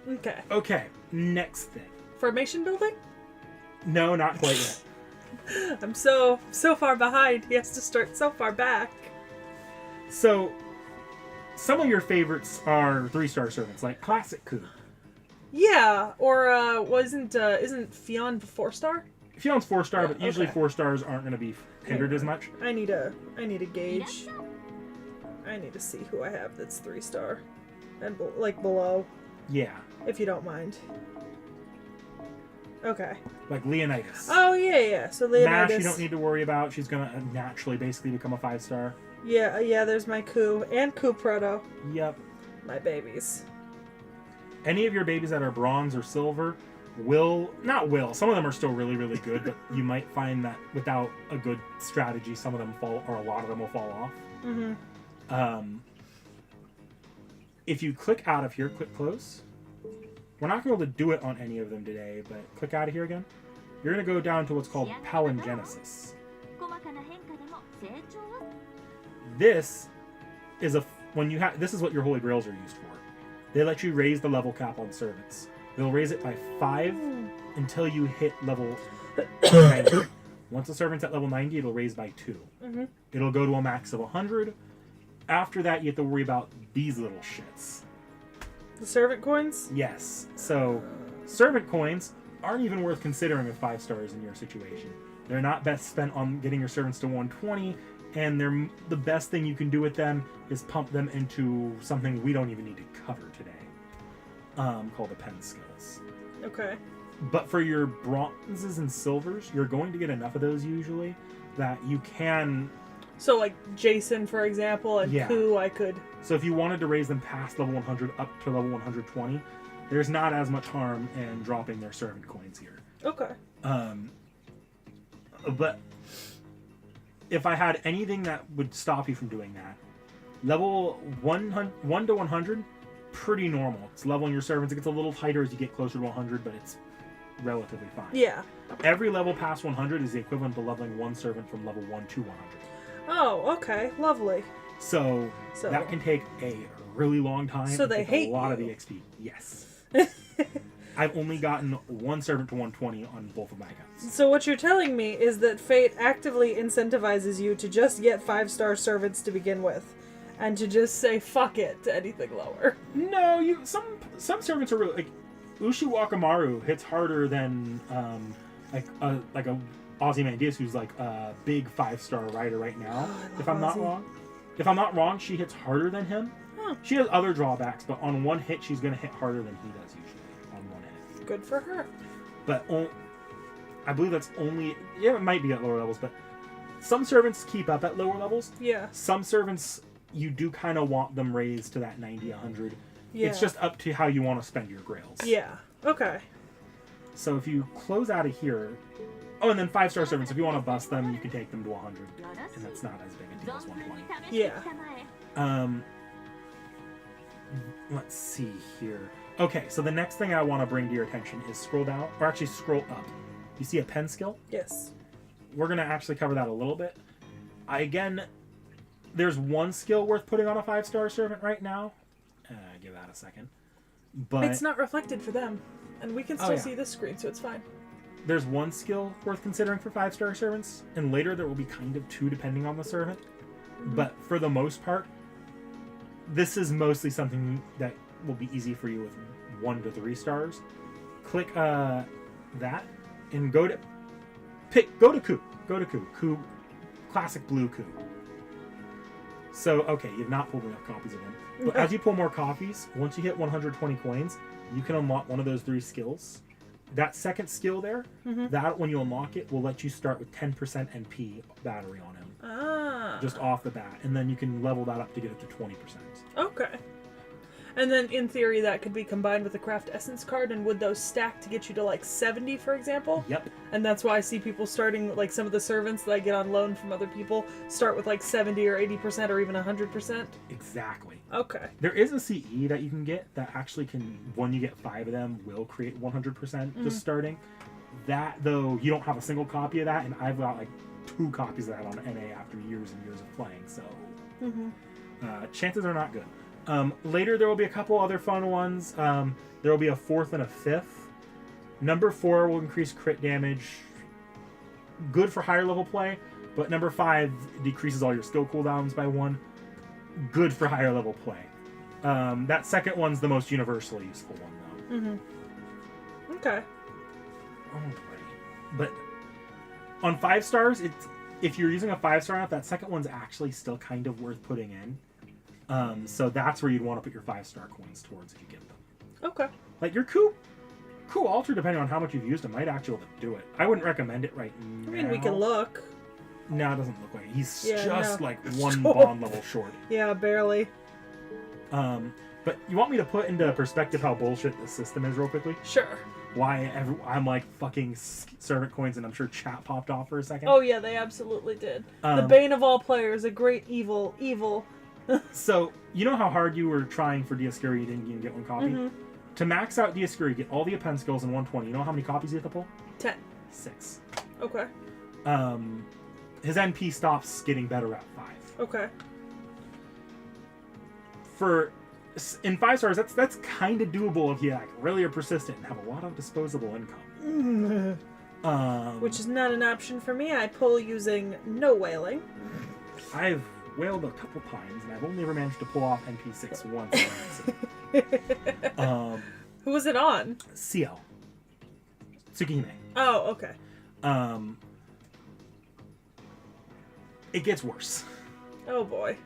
Okay. Okay, next thing. Formation building? No, not quite yet. I'm so far behind. He has to start so far back. So, some of your favorites are 3-star servants, like Classic Coup. Yeah, or isn't Fionn 4-star? Fion's 4-star, Yeah, but usually okay. 4-stars aren't going to be hindered as much. I need a gauge. I need to see who I have that's 3-star, and like below, Yeah, if you don't mind. Okay. like Leonidas. Oh yeah. So Leonidas. Mash, you don't need to worry about. She's going to naturally basically become a 5-star. Yeah. There's my Coup and Coup Proto. Yep. My babies. Any of your babies that are bronze or silver Some of them are still really, really good, but you might find that without a good strategy, some of them a lot of them will fall off. Mm-hmm. If you click out of here, click close. We're not going to be able to do it on any of them today, but click out of here again. You're going to go down to what's called Palingenesis. This is this is what your Holy Grails are used for. They let you raise the level cap on servants. They'll raise it by 5 until you hit level 90. Once the servant's at level 90, it'll raise by 2. Mm-hmm. It'll go to a max of 100. After that, you have to worry about these little shits. The servant coins? Yes. So, servant coins aren't even worth considering with 5 stars in your situation. They're not best spent on getting your servants to 120, and the best thing you can do with them is pump them into something we don't even need to cover today, called Append skills. Okay. But for your bronzes and silvers, you're going to get enough of those usually that you can... So, like, Jason, for example, and Ku, I could... So if you wanted to raise them past level 100 up to level 120, there's not as much harm in dropping their servant coins here. Okay. But if I had anything that would stop you from doing that, level 1 to 100, pretty normal. It's leveling your servants. It gets a little tighter as you get closer to 100, but it's relatively fine. Yeah. Every level past 100 is the equivalent to leveling one servant from level 1 to 100. Oh, okay. Lovely. So that can take a really long time. So they hate a lot you. of the XP. Yes. I've only gotten one servant to 120 on both of my accounts. So what you're telling me is that Fate actively incentivizes you to just get 5-star servants to begin with, and to just say fuck it to anything lower. No, some servants are really like Ushiwakamaru hits harder than like a Ozymandias, who's like a big 5-star rider right now. If I'm not wrong, she hits harder than him. Huh. She has other drawbacks, but on one hit, she's going to hit harder than he does usually on one hit. Good for her. But I believe that's only... Yeah, it might be at lower levels, but some servants keep up at lower levels. Yeah. Some servants, you do kind of want them raised to that 90, 100. Yeah. It's just up to how you want to spend your grails. Yeah. Okay. So if you close out of here... Oh, and then 5-star servants, if you want to bust them, you can take them to 100. And that's not as big a deal as 120. Yeah. Let's see here. Okay, so the next thing I want to bring to your attention is scroll down, or actually scroll up. You see a pen skill? Yes. We're going to actually cover that a little bit. Again, there's one skill worth putting on a 5-star servant right now. Give that a second. But it's not reflected for them, and we can still see this screen, so it's fine. There's one skill worth considering for 5-star servants, and later there will be kind of 2 depending on the servant. Mm-hmm. But for the most part, this is mostly something that will be easy for you with 1 to 3 stars. Click that and go to Ku. Go to Ku. Ku, classic blue Ku. So, okay, you've not pulled enough copies of him. But as you pull more copies, once you hit 120 coins, you can unlock one of those 3 skills. That second skill there, that when you unlock it, will let you start with 10% NP battery on him. Ah. Just off the bat. And then you can level that up to get it to 20%. Okay. And then, in theory, that could be combined with the Craft Essence card, and would those stack to get you to, like, 70, for example? Yep. And that's why I see people starting, like, some of the servants that I get on loan from other people start with, like, 70 or 80% or even 100%? Exactly. Okay. There is a CE that you can get that actually can, when you get 5 of them, will create 100% just starting. That, though, you don't have a single copy of that, and I've got, like, 2 copies of that on NA after years and years of playing, so... chances are not good. Later there will be a couple other fun ones. There will be a 4th and a 5th. Number 4 will increase crit damage. Good for higher level play, but number 5 decreases all your skill cooldowns by 1. Good for higher level play. That second one's the most universally useful one, though. Okay. Alrighty. But on 5 stars, if you're using a 5-star enough, that second one's actually still kind of worth putting in. So that's where you'd want to put your 5-star coins towards if you get them. Okay. Like your Ku Alter, depending on how much you've used him, might actually be able to do it. I wouldn't recommend it right now. I mean, we can look. No, it doesn't look like it. He's like 1 Short. bond level short. Yeah, barely. But you want me to put into perspective how bullshit this system is real quickly? Sure. why I'm like fucking servant coins, and I'm sure chat popped off for a second. Oh yeah, they absolutely did. The bane of all players, a great evil. So, you know how hard you were trying for Dioscuri, you didn't even get one copy? Mm-hmm. To max out Dioscuri, get all the Append skills in 120, you know how many copies you have to pull? 10. 6. Okay. His NP stops getting better at 5. Okay. In 5 stars, that's kind of doable if you like, really are persistent and have a lot of disposable income. Which is not an option for me. I pull using no whaling. I've whaled a couple times, and I've only ever managed to pull off NP6 once. Who was it on? CL. Tsukihime. Oh, okay. It gets worse. Oh boy.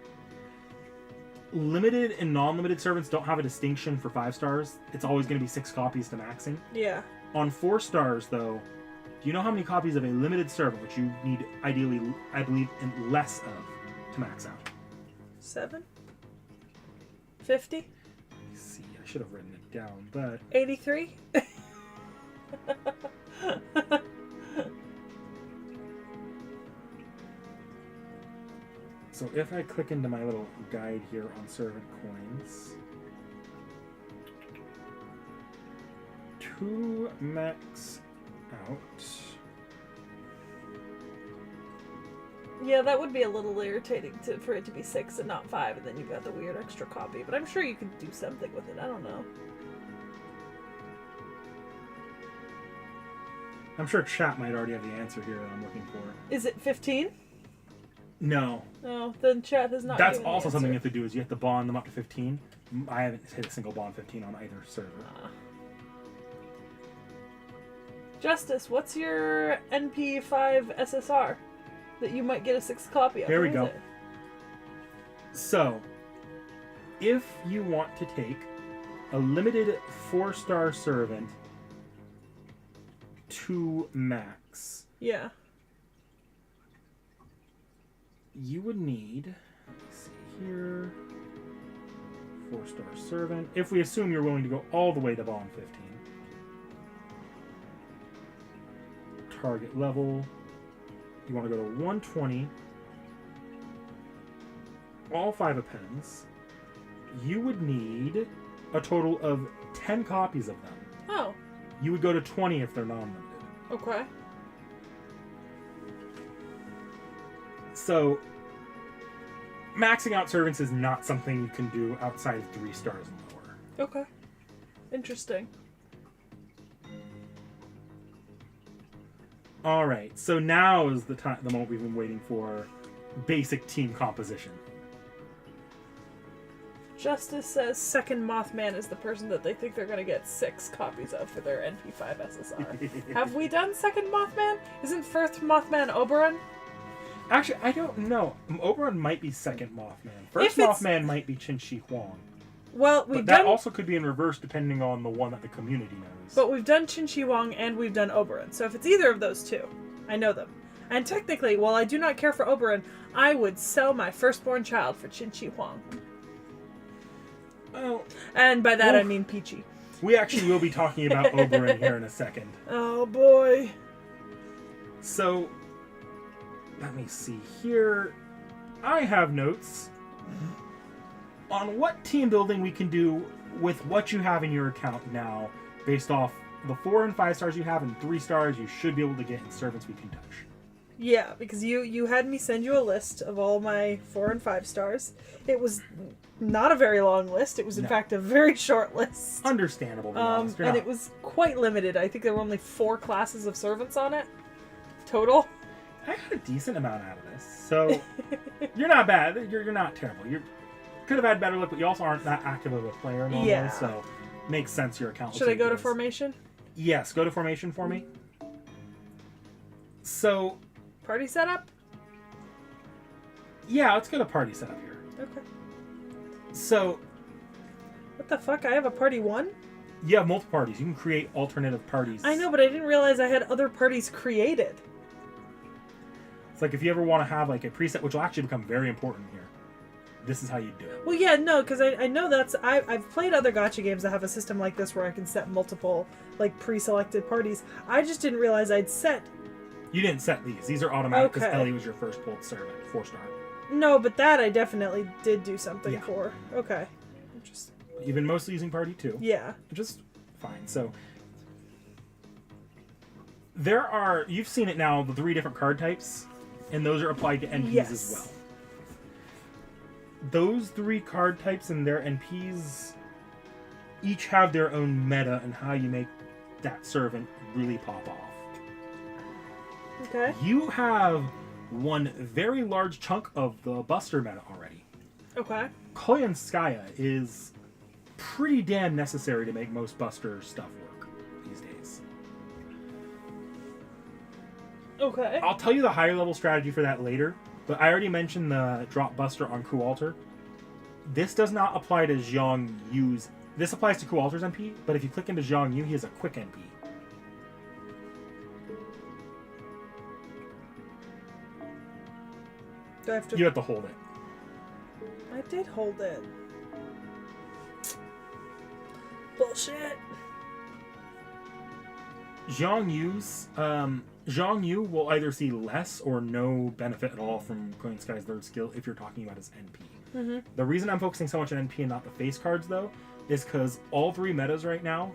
Limited and non-limited servants don't have a distinction for 5 stars. It's always going to be 6 copies to maxing. Yeah. On 4 stars, though, do you know how many copies of a limited servant, which you need ideally, I believe, in less of to max out? 7? 50? Let me see. I should have written it down, but 83? so if I click into my little guide here on servant coins, to max out. Yeah, that would be a little irritating for it to be 6 and not 5, and then you've got the weird extra copy. But I'm sure you could do something with it. I don't know. I'm sure chat might already have the answer here that I'm looking for. Is it 15? No. No, then chat has not. That's given the also something you answer. have to do, is you have to bond them up to 15. I haven't hit a single bond 15 on either server. Justice, what's your NP5 SSR that you might get a 6th copy of? Here we What go. is it? So, if you want to take a limited 4-star servant to max, Yeah. you would need, let me see here, 4-star servant. If we assume you're willing to go all the way to bond 15, target level, you want to go to 120, all 5 appends, you would need a total of 10 copies of them. Oh, You would go to 20 if they're non-limited. okay. So, maxing out servants is not something you can do outside of 3 stars and lower. Okay. Interesting. Alright, so now is the moment we've been waiting for. Basic team composition. Justice says second Mothman is the person that they think they're going to get 6 copies of for their NP5 SSR. Have we done second Mothman? Isn't first Mothman Oberon? Actually, I don't know. Oberon might be second Mothman. First If it's- Mothman might be Qin-Shi Huang. Well, But we've that done also could be in reverse depending on the one that the community knows. but we've done Qin-Shi Huang and we've done Oberon. So if it's either of those two, I know them. And technically, while I do not care for Oberon, I would sell my firstborn child for Qin-Shi Huang. Well, And by that I Oof. mean Peachy. we actually will be talking about Oberon here in a second. Oh boy. So, let me see here. I have notes on what team building we can do with what you have in your account now, based off the 4 and 5 stars you have and 3 stars you should be able to get in servants we can touch. Yeah, because you had me send you a list of all my 4 and 5 stars. It was not a very long list. It was in No. fact a very short list. Understandable, to be honest. You're And not- it was quite limited. I think there were only 4 classes of servants on it total. I got a decent amount out of this, so you're not bad. You're not terrible. You could have had better luck, but you also aren't that active of a player normally, Yeah. so makes sense your account. Should I go to formation? Yes, go to formation for me. So, Party setup? yeah, let's go to party setup here. Okay. So, What the fuck? I have a party 1? you have multiple parties. You can create alternative parties. I know, but I didn't realize I had other parties created. It's like if you ever want to have like a preset, which will actually become very important here. this is how you do it. Well, yeah, no, because I know I've played other gacha games that have a system like this where I can set multiple, like, pre-selected parties. I just didn't realize I'd set... You didn't set these. These are automatic because Okay. Ellie was your first pulled servant, 4-star. No, but that I definitely did do something Yeah. for. Okay. Interesting. You've been mostly using party 2. Yeah. Which is fine. So, you've seen it now, the 3 different card types, and those are applied to NPs Yes. as well. Those 3 card types and their NPs each have their own meta and how you make that servant really pop off. Okay. You have one very large chunk of the Buster meta already. Okay. Koyanskaya is pretty damn necessary to make most Buster stuff work these days. Okay. I'll tell you the higher level strategy for that later, but I already mentioned the drop Buster on Kualter. This does not apply to Zhang Yu's. This applies to Kualter's MP, but if you click into Zhang Yu, he has a quick MP. Do I have to... You have to hold it. I did hold it. Bullshit. Zhang Yu will either see less or no benefit at all from Koyanskaya's third skill if you're talking about his NP. Mm-hmm. The reason I'm focusing so much on NP and not the face cards, though, is because all 3 metas right now,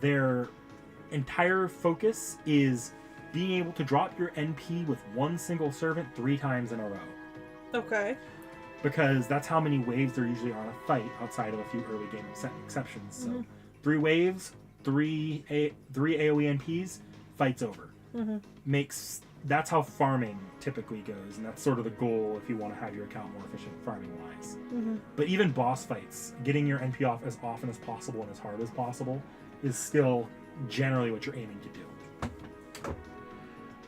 their entire focus is being able to drop your NP with one single servant 3 times in a row. Okay. Because that's how many waves there usually are on a fight, outside of a few early game exceptions. So 3 waves, 3 AoE NPs, fight's over. That's how farming typically goes, and that's sort of the goal if you want to have your account more efficient farming wise. But even boss fights, getting your NP off as often as possible and as hard as possible is still generally what you're aiming to do.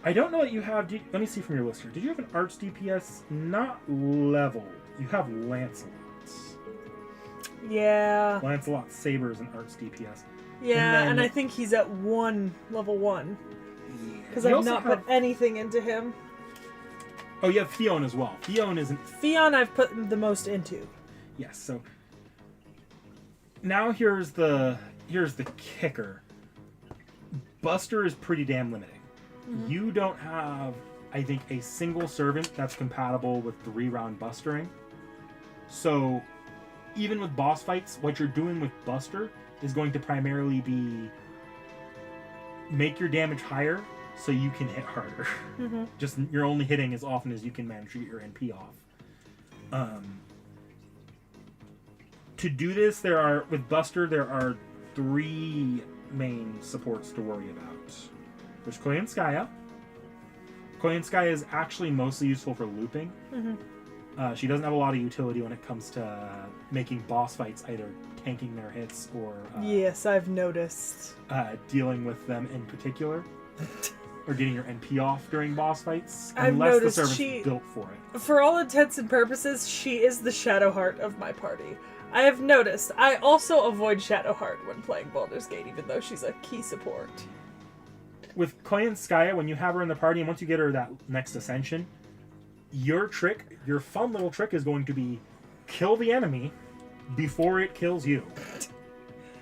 I don't know what you have. Let me see from your list here. Did you have an Arts DPS? Not level. You have Lancelot's. Yeah. Lancelot Sabers and Arts DPS. Yeah, And and then- I think he's at level 1. Because You I've also not have- put anything into him. Oh, you have Fion as well. Fion isn't... Fion I've put the most into. Yes, so... Now here's the kicker. Buster is pretty damn limiting. You don't have, I think, a single servant that's compatible with 3-round bustering. So, even with boss fights, what you're doing with Buster is going to primarily be make your damage higher so you can hit harder. Just you're only hitting as often as you can manage to get your NP off. To do this, with Buster, there are 3 main supports to worry about. There's Koyanskaya. Koyanskaya is actually mostly useful for looping. She doesn't have a lot of utility when it comes to making boss fights, either tanking their hits or Yes, I've noticed. dealing with them in particular. Or getting your NP off during boss fights. I've Unless the noticed servant's built for it. For all intents and purposes, she is the Shadowheart of my party. I have noticed. I also avoid Shadowheart when playing Baldur's Gate, even though she's a key support. With Koyanskaya, when you have her in the party, and once you get her that next ascension, your fun little trick is going to be kill the enemy before it kills you.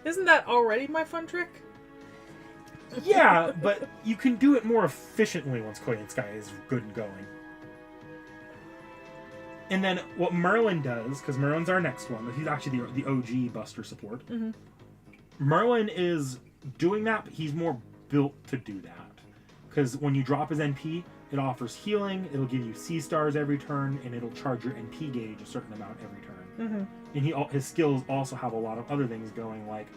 Isn't that already my fun trick? Yeah, but you can do it more efficiently once Koyanskaya is good and going. And then what Merlin does, because Merlin's our next one, he's actually the OG Buster support. Merlin is doing that, but he's more built to do that. Because when you drop his NP, it offers healing, it'll give you C-stars every turn, and it'll charge your NP gauge a certain amount every turn. And his skills also have a lot of other things going, like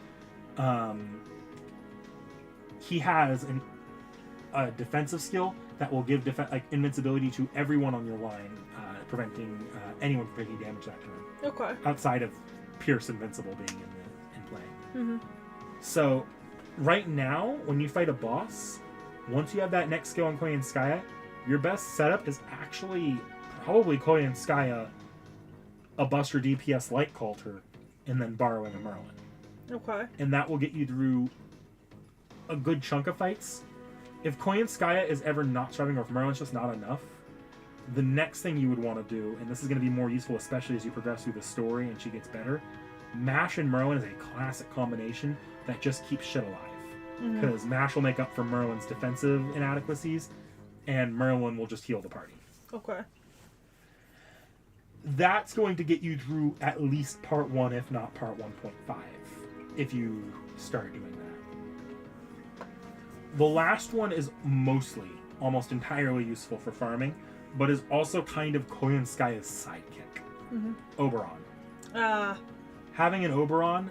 he has a defensive skill that will give invincibility to everyone on your line, preventing anyone from taking damage that turn. Okay. Outside of Pierce Invincible being in play. So, right now, when you fight a boss, once you have that next skill on Koyanskaya, your best setup is actually probably Koyanskaya, a Buster DPS like Coulter, and then borrowing a Merlin. Okay. And that will get you through a good chunk of fights. If Koyanskaya is ever not struggling, or if Merlin's just not enough, the next thing you would want to do, and this is going to be more useful especially as you progress through the story and she gets better, Mash and Merlin is a classic combination that just keeps shit alive. Because Mash will make up for Merlin's defensive inadequacies, and Merlin will just heal the party. Okay. That's going to get you through at least part 1, if not part 1.5, if you start doing that. The last one is mostly, almost entirely useful for farming, but is also kind of Koyanskaya's sidekick. Oberon. Having an Oberon,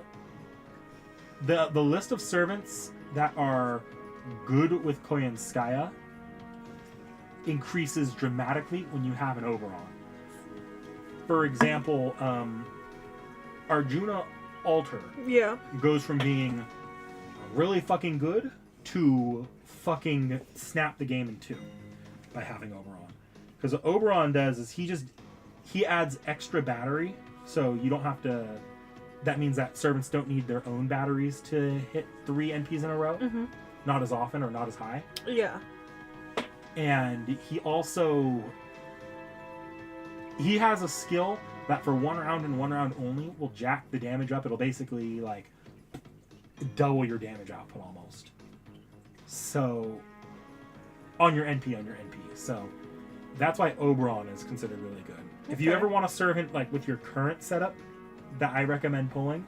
the list of servants that are good with Koyanskaya increases dramatically when you have an Oberon. For example, Arjuna Alter goes from being really fucking good to fucking snap the game in two by having Oberon. Because what Oberon does is he adds extra battery, so you don't have to. That means that servants don't need their own batteries to hit 3 NPs in a row. Not as often or not as high. Yeah. And he also... He has a skill that for 1 round and 1 round only will jack the damage up. It'll basically, like, double your damage output almost. So... On your NP. So... That's why Oberon is considered really good. Okay. If you ever want a servant, like, with your current setup that I recommend pulling,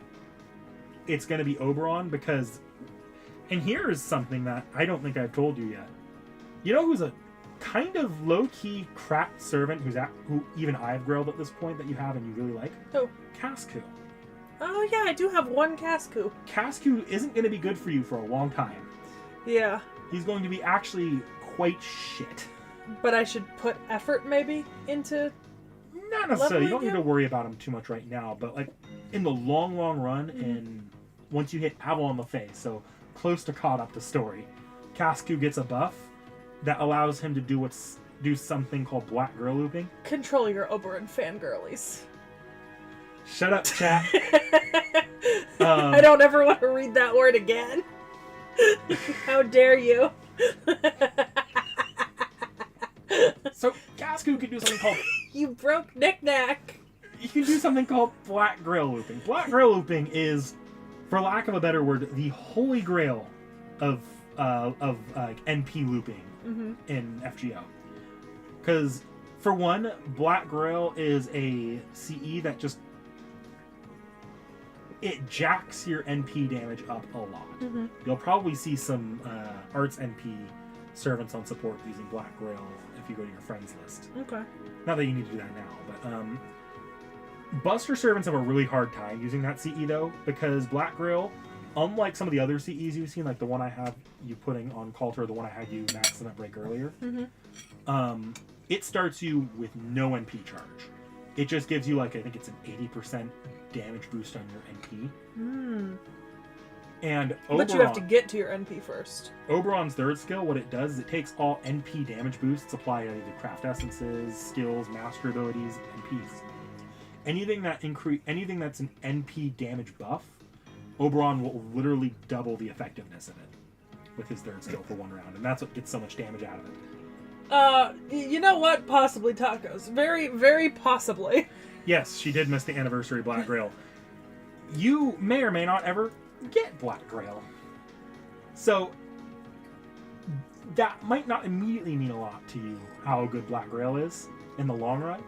it's going to be Oberon because... And here is something that I don't think I've told you yet. You know who's a kind of low-key cracked servant who even I've grailed at this point that you have and you really like? Who? Cascu. Oh yeah, I do have one Cascu. Cascu isn't going to be good for you for a long time. Yeah. He's going to be actually quite shit. But I should put effort maybe into... Not necessarily. You don't need to worry about him too much right now, but like in the long run, and once you hit Avalon Lefay, so close to caught up to story, Cascu gets a buff that allows him to do something called black girl looping. Control your Oberon fangirlies. Shut up, chat. I don't ever want to read that word again. How dare you? So Cascu can do something called... You broke NikNak. You can do something called black grail looping. Black grail looping is, for lack of a better word, the holy grail of NP looping in FGO. Because, for one, black grail is a CE that just... It jacks your NP damage up a lot. You'll probably see some Arts NP servants on support using black grail if you go to your friends list. Okay. Not that you need to do that now, but Buster servants have a really hard time using that CE though, because Black Grail, unlike some of the other CEs you've seen, like the one I have you putting on Coulter, the one I had you maxing at break earlier, it starts you with no NP charge. It just gives you, like, I think it's an 80% damage boost on your NP. And Oberon, but you have to get to your NP first. Oberon's third skill, what it does is it takes all NP damage boosts applied to either craft essences, skills, master abilities, NPs. Anything that's an NP damage buff, Oberon will literally double the effectiveness of it with his third skill for 1 round, and that's what gets so much damage out of it. You know what? Possibly tacos. Very, very possibly. Yes, she did miss the anniversary Black Grail. You may or may not ever get Black Grail. So, that might not immediately mean a lot to you, how good Black Grail is in the long run,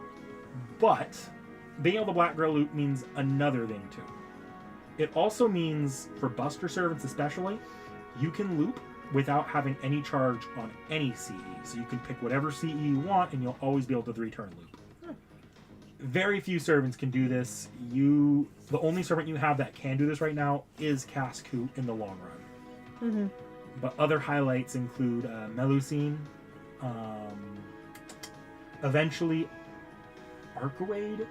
but being able to Black Grail loop means another thing too. It also means, for Buster servants especially, you can loop without having any charge on any CE. So you can pick whatever CE you want and you'll always be able to 3-turn loop. Very few servants can do this. The only servant you have that can do this right now is Cascu in the long run. But other highlights include Melusine, eventually Archwade.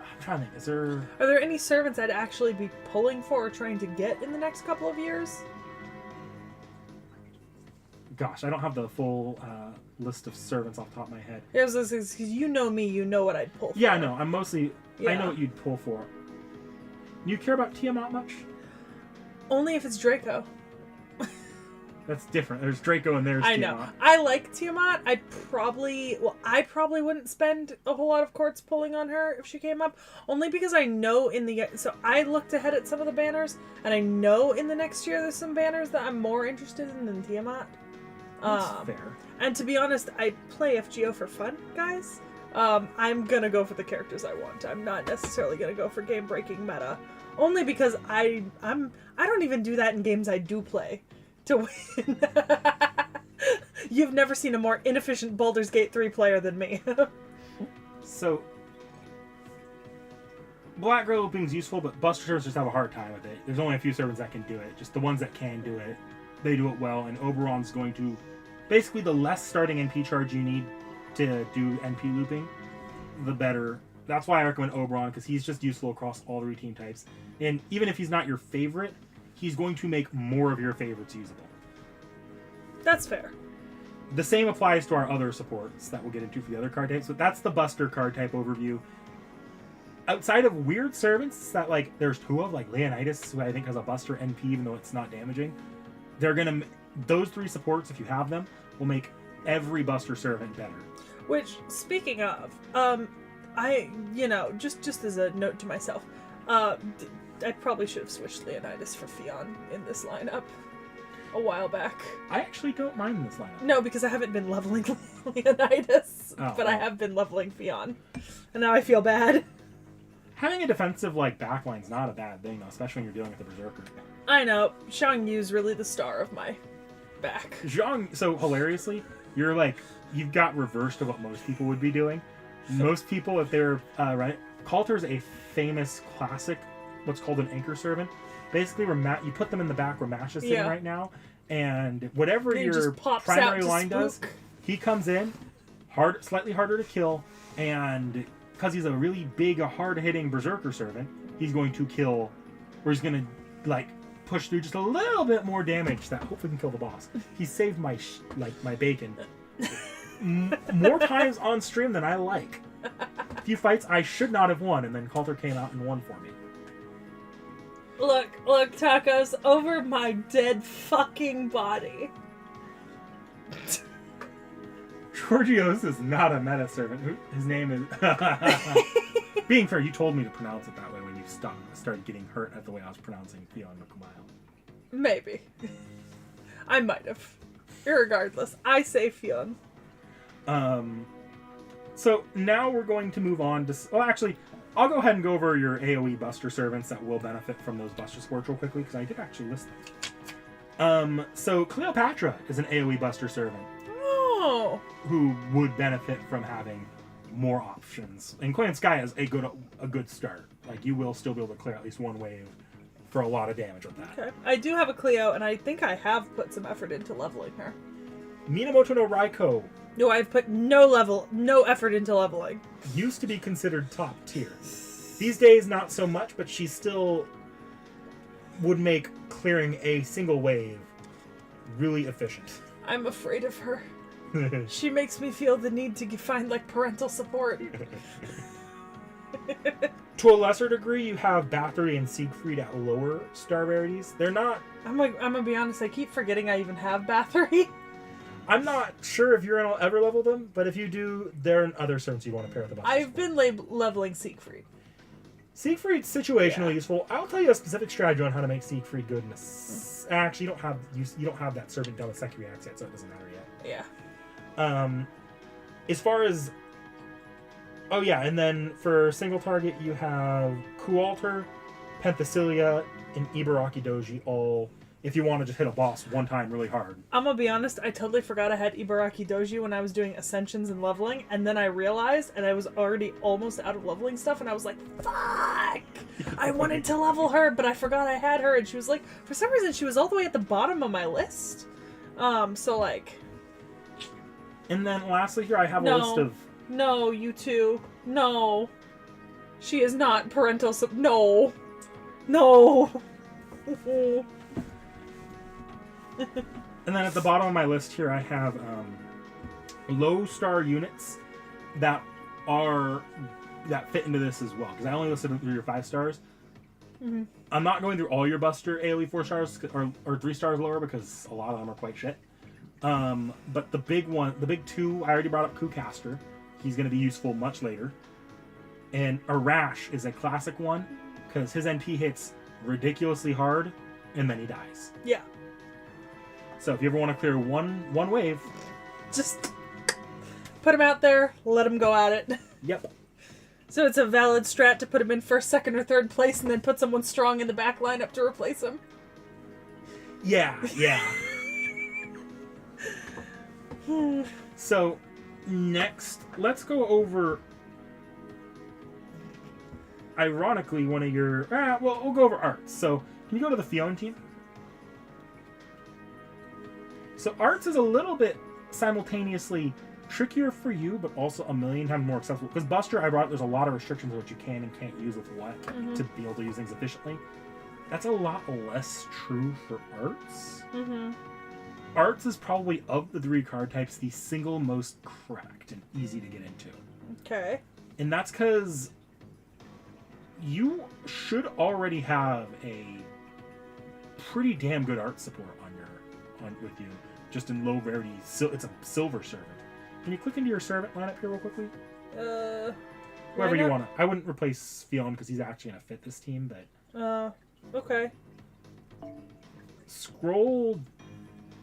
I'm trying to think, Are there any servants I'd actually be pulling for or trying to get in the next couple of years? Gosh, I don't have the full list of servants off the top of my head. Yeah, because you know me, you know what I'd pull for. Yeah, no, I know what you'd pull for. You care about Tiamat much? Only if it's Draco. That's different. There's Draco and there's I Tiamat. know. I like Tiamat. I probably wouldn't spend a whole lot of courts pulling on her if she came up. Only because I know so I looked ahead at some of the banners, and I know in the next year there's some banners that I'm more interested in than Tiamat. That's fair. And to be honest, I play FGO for fun, guys. I'm gonna go for the characters I want. I'm not necessarily gonna go for game-breaking meta. Only because I don't even do that in games I do play to win. You've never seen a more inefficient Baldur's Gate 3 player than me. So, Black Grail looping's useful, but Buster servants just have a hard time with it. There's only a few servants that can do it. Just the ones that can do it, they do it well, and Oberon's going to... Basically, the less starting NP charge you need to do NP looping, the better. That's why I recommend Oberon, because he's just useful across all 3 team types. And even if he's not your favorite, he's going to make more of your favorites usable. That's fair. The same applies to our other supports that we'll get into for the other card types, but that's the Buster card type overview. Outside of weird servants that, like, there's 2 of, like Leonidas, who I think has a Buster NP even though it's not damaging, they're gonna... Those 3 supports, if you have them, will make every Buster servant better. Which, speaking of, just as a note to myself, I probably should have switched Leonidas for Fionn in this lineup a while back. I actually don't mind this lineup. No, because I haven't been leveling Leonidas, but I have been leveling Fionn. And now I feel bad. Having a defensive, like, backline's not a bad thing, though, especially when you're dealing with the Berserker. I know. Xiang Yu's really the star of my back. Zhang, so hilariously, you're like, you've got reversed of what most people would be doing. Most people, if they're, right, Coulter's a famous classic, what's called an anchor servant. Basically, where you put them in the back where Mash is sitting right now, and whatever your primary line does, he comes in, slightly harder to kill, and because he's a really big, hard-hitting Berserker servant, he's going to kill, or he's going to, like, push through just a little bit more damage that hopefully can kill the boss. He saved my my bacon more times on stream than I like. A few fights I should not have won, and then Coulter came out and won for me. Look, tacos over my dead fucking body. Georgios is not a meta servant. His name is... Being fair, you told me to pronounce it that way when you started getting hurt at the way I was pronouncing Fionn McMile. Maybe. I might have. Irregardless, I say Fionn. So now we're going to move on to... Well, actually, I'll go ahead and go over your AoE Buster servants that will benefit from those Buster Sports real quickly, because I did actually list them. So Cleopatra is an AoE Buster servant. Oh! Who would benefit from having more options. And Clan Sky has a good start. Like, you will still be able to clear at least one wave for a lot of damage with that. Okay. I do have a Cleo, and I think I have put some effort into leveling her. Minamoto no Raiko. No, I've put no effort into leveling. Used to be considered top tier. These days, not so much, but she still would make clearing a single wave really efficient. I'm afraid of her. She makes me feel the need to find, like, parental support. To a lesser degree, you have Bathory and Siegfried at lower star rarities. They're not... I'm gonna be honest, I keep forgetting I even have Bathory. I'm not sure if you're going to ever level them, but if you do, they're in other servants you want to pair with the Buster I've been leveling Siegfried. Siegfried's situationally useful. I'll tell you a specific strategy on how to make Siegfried good. Actually, you don't have that servant done with Sekhie reacts yet, so it doesn't matter yet. Yeah. As far as... Oh yeah, and then for single target, you have Kualter, Penthesilea, and Ibaraki Doji, all if you want to just hit a boss one time really hard. I'm gonna be honest, I totally forgot I had Ibaraki Doji when I was doing Ascensions and leveling, and then I realized, and I was already almost out of leveling stuff, and I was like, fuck! I wanted to level her, but I forgot I had her, and she was like, for some reason, she was all the way at the bottom of my list. So like... And then lastly here, I have a list of... No, you two. No. She is not parental No. No. And then at the bottom of my list here, I have low star units that fit into this as well. Because I only listed 3 or 5 stars. Mm-hmm. I'm not going through all your Buster AoE 4 stars or 3 stars lower because a lot of them are quite shit. But the big two, I already brought up Kucaster. He's going to be useful much later. And Arash is a classic one because his NP hits ridiculously hard and then he dies. Yeah. So if you ever want to clear one wave, just put him out there, let him go at it. Yep. So it's a valid strat to put him in first, second, or third place and then put someone strong in the back lineup to replace him. Yeah. So next, let's go over, ironically, one of your... we'll go over arts. So can you go to the Fion team? So arts is a little bit simultaneously trickier for you, but also a million times more accessible. Because Buster, I brought, there's a lot of restrictions on what you can and can't use with what to be able to use things efficiently. That's a lot less true for arts. Mm-hmm. Arts is probably, of the 3 card types, the single most cracked and easy to get into. Okay. And that's because you should already have a pretty damn good art support with you, just in low rarity. It's a silver servant. Can you click into your servant lineup here real quickly? Whoever you want to. I wouldn't replace Fion because he's actually going to fit this team, but... okay. Scroll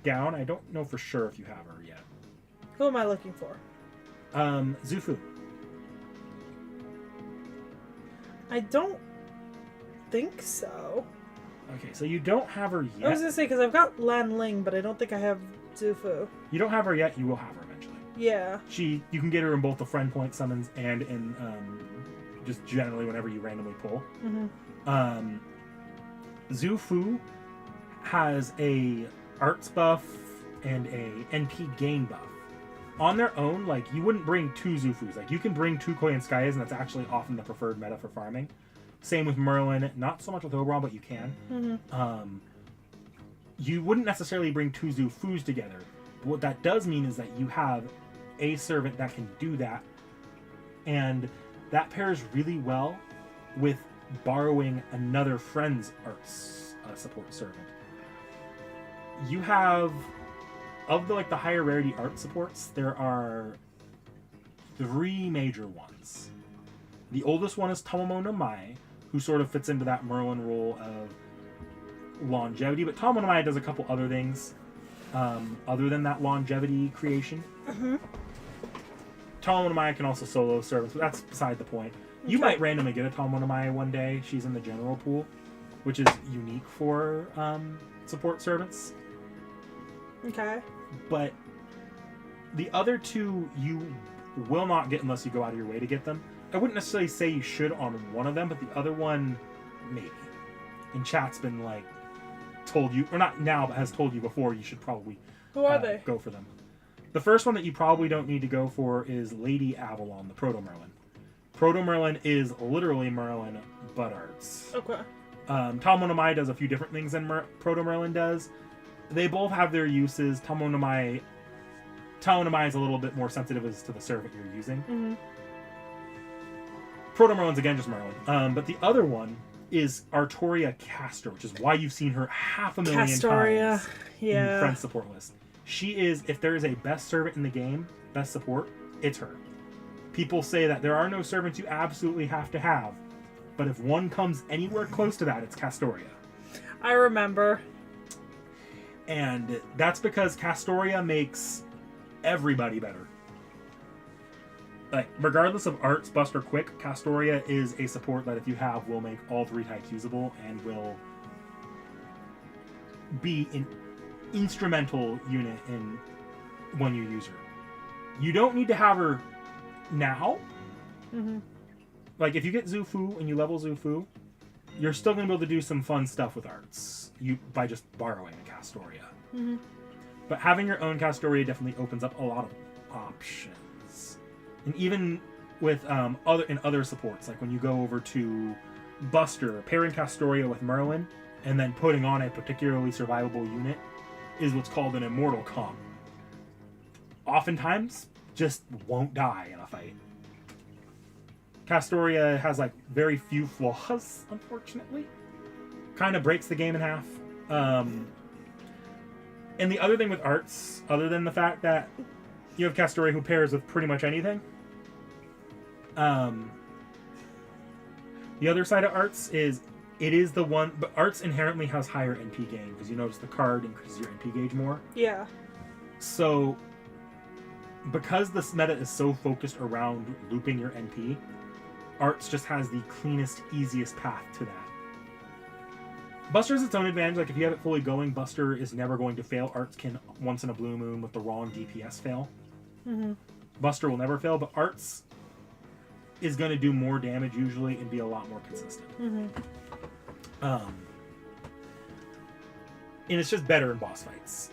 down. I don't know for sure if you have her yet. Who am I looking for? Zufu. I don't think so. Okay, so you don't have her yet. I was going to say, because I've got Lan Ling, but I don't think I have Zufu. You don't have her yet. You will have her eventually. Yeah. You can get her in both the friend point summons and in just generally whenever you randomly pull. Mm-hmm. Zufu has a arts buff and a NP gain buff. On their own, like, you wouldn't bring 2 Zufus. Like, you can bring 2 Koi and Skias, and that's actually often the preferred meta for farming. Same with Merlin. Not so much with Oberon, but you can. Mm-hmm. You wouldn't necessarily bring 2 Zufus together. But what that does mean is that you have a servant that can do that, and that pairs really well with borrowing another friend's arts support servant. You have, of the higher rarity art supports, there are 3 major ones. The oldest one is Tomomo no Mai, who sort of fits into that Merlin role of longevity, but Tomomo no Mai does a couple other things other than that longevity creation. Mm-hmm. Tomomo no Mai can also solo servants, but that's beside the point. Okay. You might randomly get a Tomomo no Mai one day. She's in the general pool, which is unique for support servants. Okay. But the other 2 you will not get unless you go out of your way to get them. I wouldn't necessarily say you should on one of them, but the other one, maybe. And chat's been told you, or not now, but has told you before, you should probably Who are they? Go for them. The first one that you probably don't need to go for is Lady Avalon, the Proto Merlin. Proto Merlin is literally Merlin, but arts. Okay. Tomomo no Mai does a few different things than Proto Merlin does. They both have their uses. Tomomo no Mai is a little bit more sensitive as to the servant you're using. Mm-hmm. Proto Merlin's again just Merlin. But the other one is Artoria Castor, which is why you've seen her 500,000 Castoria. times Yeah. in friend support list. She is, if there is a best servant in the game, best support, it's her. People say that there are no servants you absolutely have to have, but if one comes anywhere close to that, it's Castoria. I remember. And that's because Castoria makes everybody better. Regardless of arts, bust, or quick, Castoria is a support that if you have will make all 3 types usable and will be an instrumental unit in when you use her. You don't need to have her now. Mm-hmm. If you get Zufu and you level Zufu, you're still going to be able to do some fun stuff with arts by just borrowing a Castoria. Mm-hmm. But having your own Castoria definitely opens up a lot of options. And even with other supports, like when you go over to Buster, pairing Castoria with Merlin, and then putting on a particularly survivable unit is what's called an immortal comp. Oftentimes, just won't die in a fight. Castoria has very few flaws, unfortunately. kind of breaks the game in half. And the other thing with arts, other than the fact that you have Castoria who pairs with pretty much anything, the other side of arts is it is the one, but arts inherently has higher NP gain because you notice the card increases your NP gauge more. Yeah. So, because this meta is so focused around looping your NP, arts just has the cleanest, easiest path to that. Buster has its own advantage. Like, if you have it fully going, Buster is never going to fail. Arts can, once in a blue moon with the wrong DPS, fail. Mm-hmm. Buster will never fail, but arts is going to do more damage usually and be a lot more consistent. Mm-hmm. And it's just better in boss fights.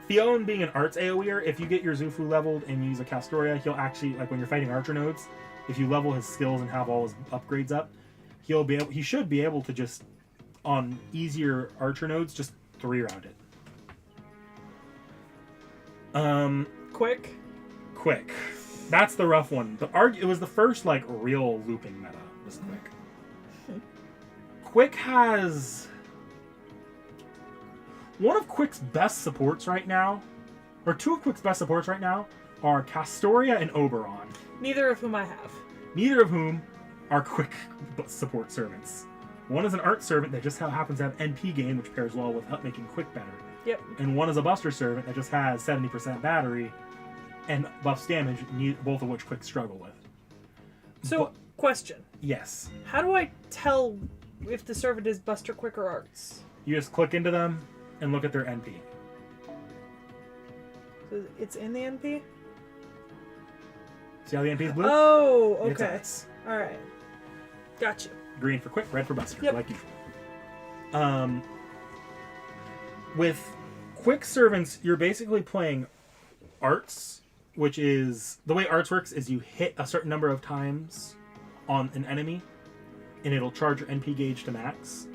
Theon being an arts AoEer, if you get your Zufu leveled and you use a Castoria, he'll actually, like when you're fighting archer nodes, if you level his skills and have all his upgrades up, he should be able to just, on easier archer nodes, just 3-round it. Quick. That's the rough one. It was the first, like, real looping meta, was Quick. Quick has... One of Quick's best supports right now, or two of Quick's best supports right now, are Castoria and Oberon. Neither of whom I have. Neither of whom are Quick support servants. One is an art servant that just happens to have NP gain, which pairs well with making Quick better. Yep. And one is a Buster servant that just has 70% battery and buffs damage, both of which Quick struggle with. So, question. Yes. How do I tell if the servant is Buster, Quick, or Arts? You just click into them and look at their NP. So it's in the NP? See how the NP is blue? Oh, It's okay. Arts. Alright. Gotcha. Green for Quick, red for Buster, Yep. like usual. With Quick servants, you're basically playing arts, which is... The way arts works is you hit a certain number of times on an enemy, and it'll charge your NP gauge to max.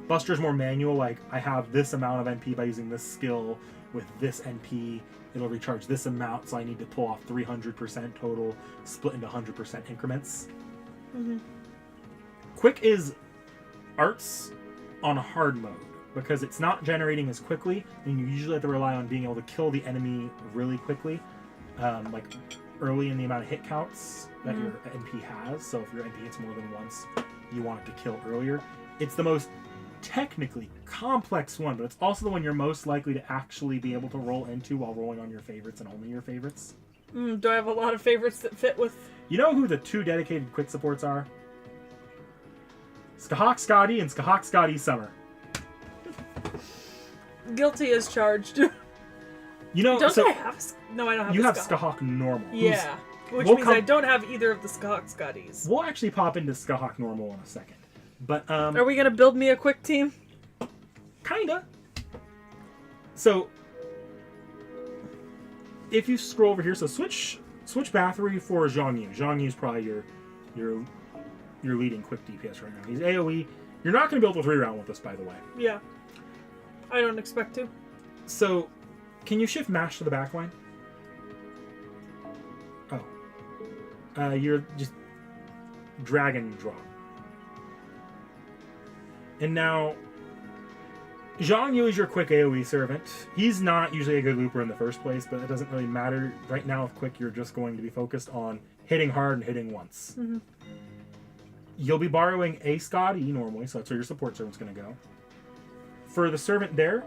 Buster's more manual, like, I have this amount of NP by using this skill with this NP. It'll recharge this amount, so I need to pull off 300% total, split into 100% increments. Mm-hmm. Quick is arts on a hard mode, because it's not generating as quickly, and you usually have to rely on being able to kill the enemy really quickly, like early in the amount of hit counts that your NP has. So if your NP hits more than once, you want it to kill earlier. It's the most technically complex one, but it's also the one you're most likely to actually be able to roll into while rolling on your favorites and only your favorites. Do I have a lot of favorites that fit with... You know who the two dedicated Quick supports are? Skahak Scotty and Skahak Scotty Summer. Guilty as charged. You know, Don't I have... No, I don't have you the have Skahak. Skahak normal. Yeah. Which We'll means come- I don't have either of the Skahak Scotties. We'll actually pop into Skahak normal in a second. But, Are we gonna build me a Quick team? kinda. So, if you scroll over here, so switch Bathory for Zhang Yu. Zhang Yu's probably your leading Quick DPS right now. He's AoE. You're not going to be able to 3-round with this, by the way. Yeah. I don't expect to. So, can you shift mash to the back line? Oh. You're just drag and drop. And now, Zhang Yu is your Quick AoE servant. He's not usually a good looper in the first place, but it doesn't really matter. Right now with Quick, you're just going to be focused on hitting hard and hitting once. Mm-hmm. You'll be borrowing a Scotty normally, so that's where your support servant's going to go. For the servant there,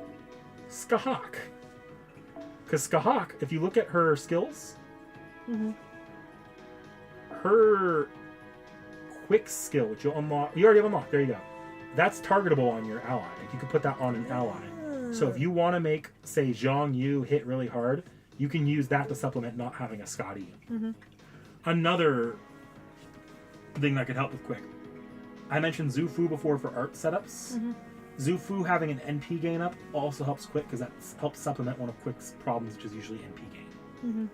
Skahak. Because Skahak, if you look at her skills, her Quick skill, which you'll unlock, you already have unlocked, there you go. That's targetable on your ally. Like, you can put that on an ally. So if you want to make, say, Zhang Yu hit really hard, you can use that to supplement not having a Scotty. Another thing that could help with Quick. I mentioned Zufu before for art setups. Zufu having an NP gain up also helps Quick because that helps supplement one of Quick's problems, which is usually NP gain.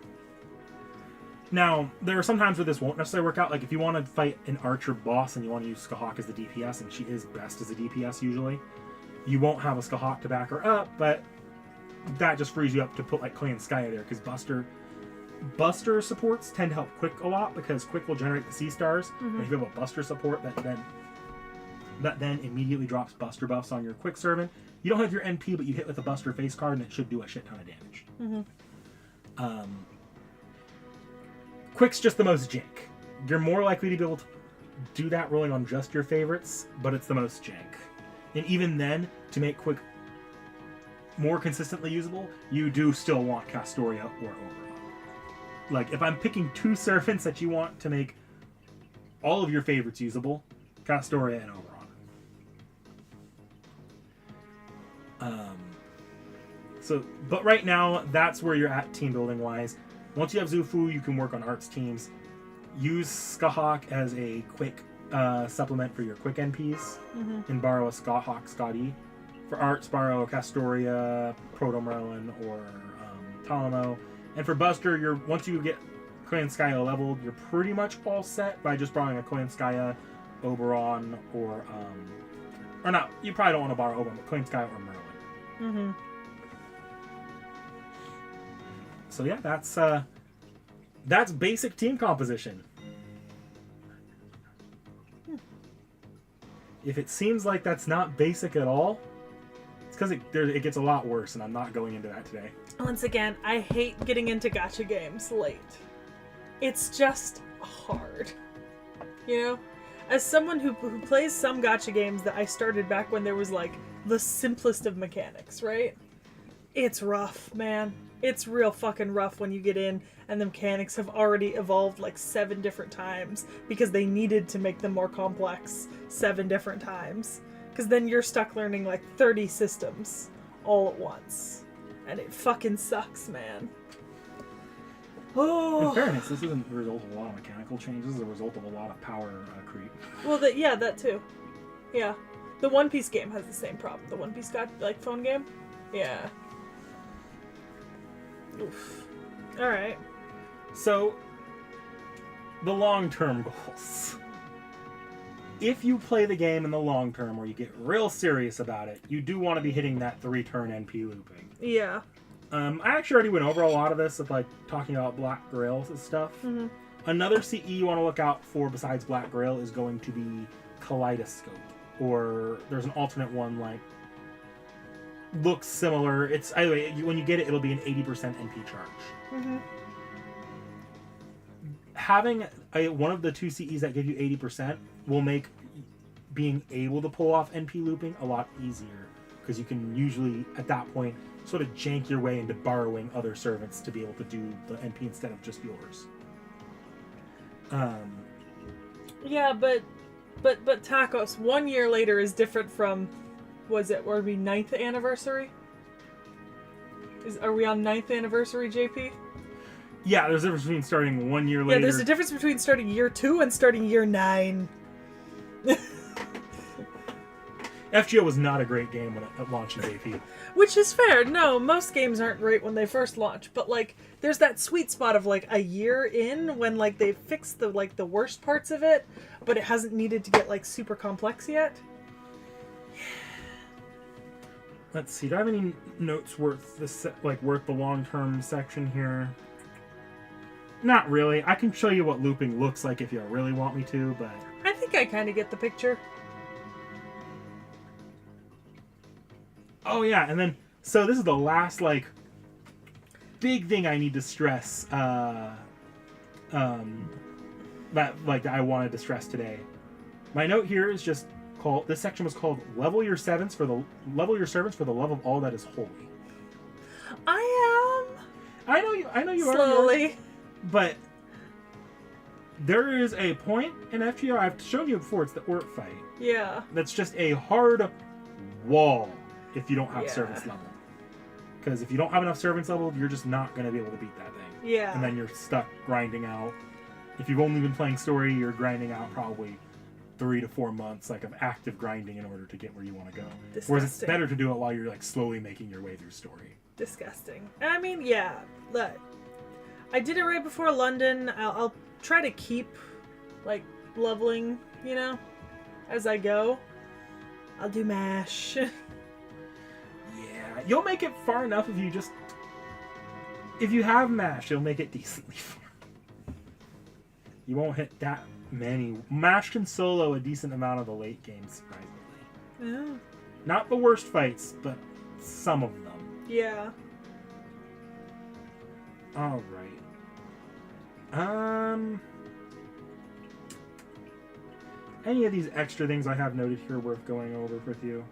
Now, there are some times where this won't necessarily work out. Like, if you want to fight an archer boss and you want to use Skahak as the DPS, and she is best as a DPS usually, you won't have a Skahak to back her up, but that just frees you up to put, like, Clay and Skya there, because Buster supports tend to help Quick a lot, because Quick will generate the C-stars, and if you have a Buster support that then that then immediately drops Buster buffs on your Quick Servant. You don't have your NP, but you hit with a Buster face card, and it should do a shit ton of damage. Quick's just the most jank. You're more likely to be able to do that rolling on just your favorites, but it's the most jank. And even then, to make Quick more consistently usable, you do still want Castoria or Oberon. Like, if I'm picking two servants that you want to make all of your favorites usable, Castoria and Oberon. But right now, that's where you're at team building wise. Once you have Zufu, you can work on arts teams. Use Skahawk as a quick supplement for your quick NPs, and borrow a Skahawk Scotty. For arts, borrow Castoria, Proto-Merlin, or Talamo. And for Buster, once you get Koyanskaya leveled, you're pretty much all set by just borrowing a Koyanskaya, Oberon, or not. You probably don't want to borrow Oberon, but Koyanskaya or Merlin. So yeah, that's basic team composition. If it seems like that's not basic at all, it's because it gets a lot worse, and I'm not going into that today. Once again, I hate getting into gacha games late. It's just hard. You know? As someone who plays some gacha games that I started back when there was, like, the simplest of mechanics, right? It's rough, man. It's real fucking rough when you get in and the mechanics have already evolved like 7 different times because they needed to make them more complex 7 different times. Because then you're stuck learning like 30 systems all at once. And it fucking sucks, man. Oh. In fairness, this isn't the result of a lot of mechanical changes. It's a result of a lot of power creep. Well, that too. Yeah. The One Piece game has the same problem. The One Piece phone game? Yeah. Oof. Alright. So, the long-term goals. If you play the game in the long term, or you get real serious about it, you do want to be hitting that 3-turn NP looping. Yeah. I actually already went over a lot of this of like talking about Black Grails and stuff. Another CE you want to look out for besides Black Grail is going to be Kaleidoscope. Or there's an alternate one like looks similar. It's anyway, when you get it, it'll be an 80% NP charge. Having one of the 2 CEs that give you 80% will make being able to pull off NP looping a lot easier, because you can usually at that point sort of jank your way into borrowing other servants to be able to do the NP instead of just yours. Yeah, but Tacos 1 year later is different from, are we 9th anniversary? Are we on 9th anniversary, JP? Yeah, there's a difference between starting 1 year later. Yeah, there's a difference between starting year 2 and starting year 9. FGO was not a great game when it launched in JP. Which is fair. No, most games aren't great when they first launch, but like there's that sweet spot of like a year in when like they fixed the worst parts of it, but it hasn't needed to get like super complex yet. Let's see. Do I have any notes worth the long-term section here? Not really. I can show you what looping looks like if you really want me to, but I think I kind of get the picture. Oh yeah, and then so this is the last big thing I need to stress that I wanted to stress today. My note here is just called, this section was called level your servants for the love of all that is holy. I know you slowly. are, but there is a point in FGO, I've shown you before, it's the Orc fight. Yeah. That's just a hard wall if you don't have servants level. Because if you don't have enough servants level, you're just not going to be able to beat that thing. Yeah. And then you're stuck grinding out. If you've only been playing story, you're grinding out probably 3 to 4 months of active grinding in order to get where you want to go. Disgusting. Whereas it's better to do it while you're slowly making your way through story. Disgusting. I mean, yeah. Look, I did it right before London. I'll try to keep leveling, as I go. I'll do MASH. Yeah, you'll make it far enough if you have MASH, you'll make it decently far. You won't hit that many. Mash can solo a decent amount of the late game, surprisingly. Yeah. Not the worst fights, but some of them. Yeah. All right. Any of these extra things I have noted here worth going over with you?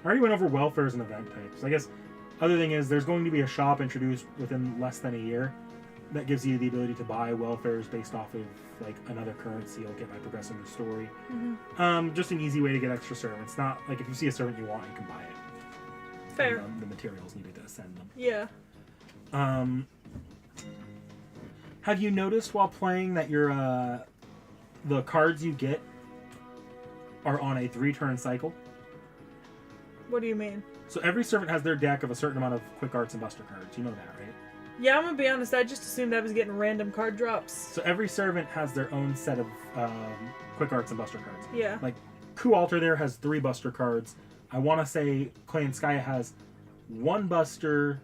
I already went over welfares and event types. I guess other thing is there's going to be a shop introduced within less than a year that gives you the ability to buy welfares based off of like another currency you'll get by progressing the story. Mm-hmm. Just an easy way to get extra servants. Not like if you see a servant you want, you can buy it. Fair. And, the materials needed to ascend them. Yeah. Have you noticed while playing that your the cards you get are on a 3-turn cycle? What do you mean? So every servant has their deck of a certain amount of quick arts and buster cards. You know that, right? Yeah, I'm gonna be honest. I just assumed I was getting random card drops. So every servant has their own set of quick arts and buster cards. Yeah. Like Ku Alter there has 3 buster cards. I want to say Klanskaya has 1 buster,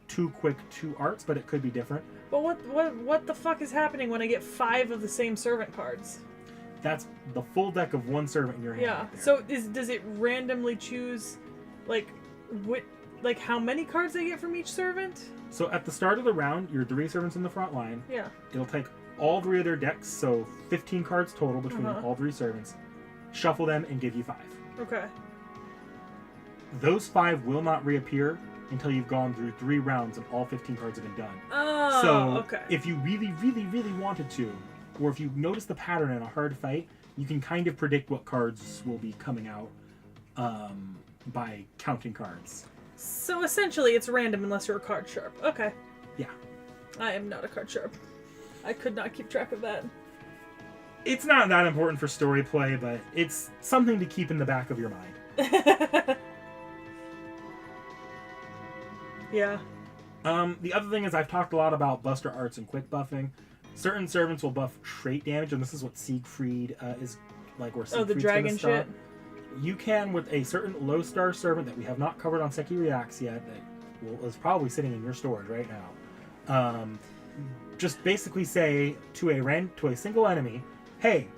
2 quick, 2 arts, but it could be different. But what the fuck is happening when I get 5 of the same servant cards? That's the full deck of 1 servant in your hand. Yeah. Right there. So does it randomly choose, like how many cards they get from each servant? So at the start of the round, your 3 servants in the front line. Yeah. It'll take all 3 of their decks, so 15 cards total between all 3 servants. Shuffle them and give you 5. Okay. Those 5 will not reappear until you've gone through 3 rounds and all 15 cards have been done. Oh, so okay. if you really, really, really wanted to, or if you notice the pattern in a hard fight, you can kind of predict what cards will be coming out by counting cards. So essentially it's random unless you're a card sharp. Okay. Yeah. I am not a card sharp. I could not keep track of that. It's not that important for story play, but it's something to keep in the back of your mind. Yeah. The other thing is I've talked a lot about buster arts and quick buffing. Certain servants will buff trait damage, and this is what Siegfried is like. Where Siegfried's the dragon shit. You can with a certain low star servant that we have not covered on Sekhie Reacts yet, that is probably sitting in your storage right now. Just basically say to a single enemy, "Hey,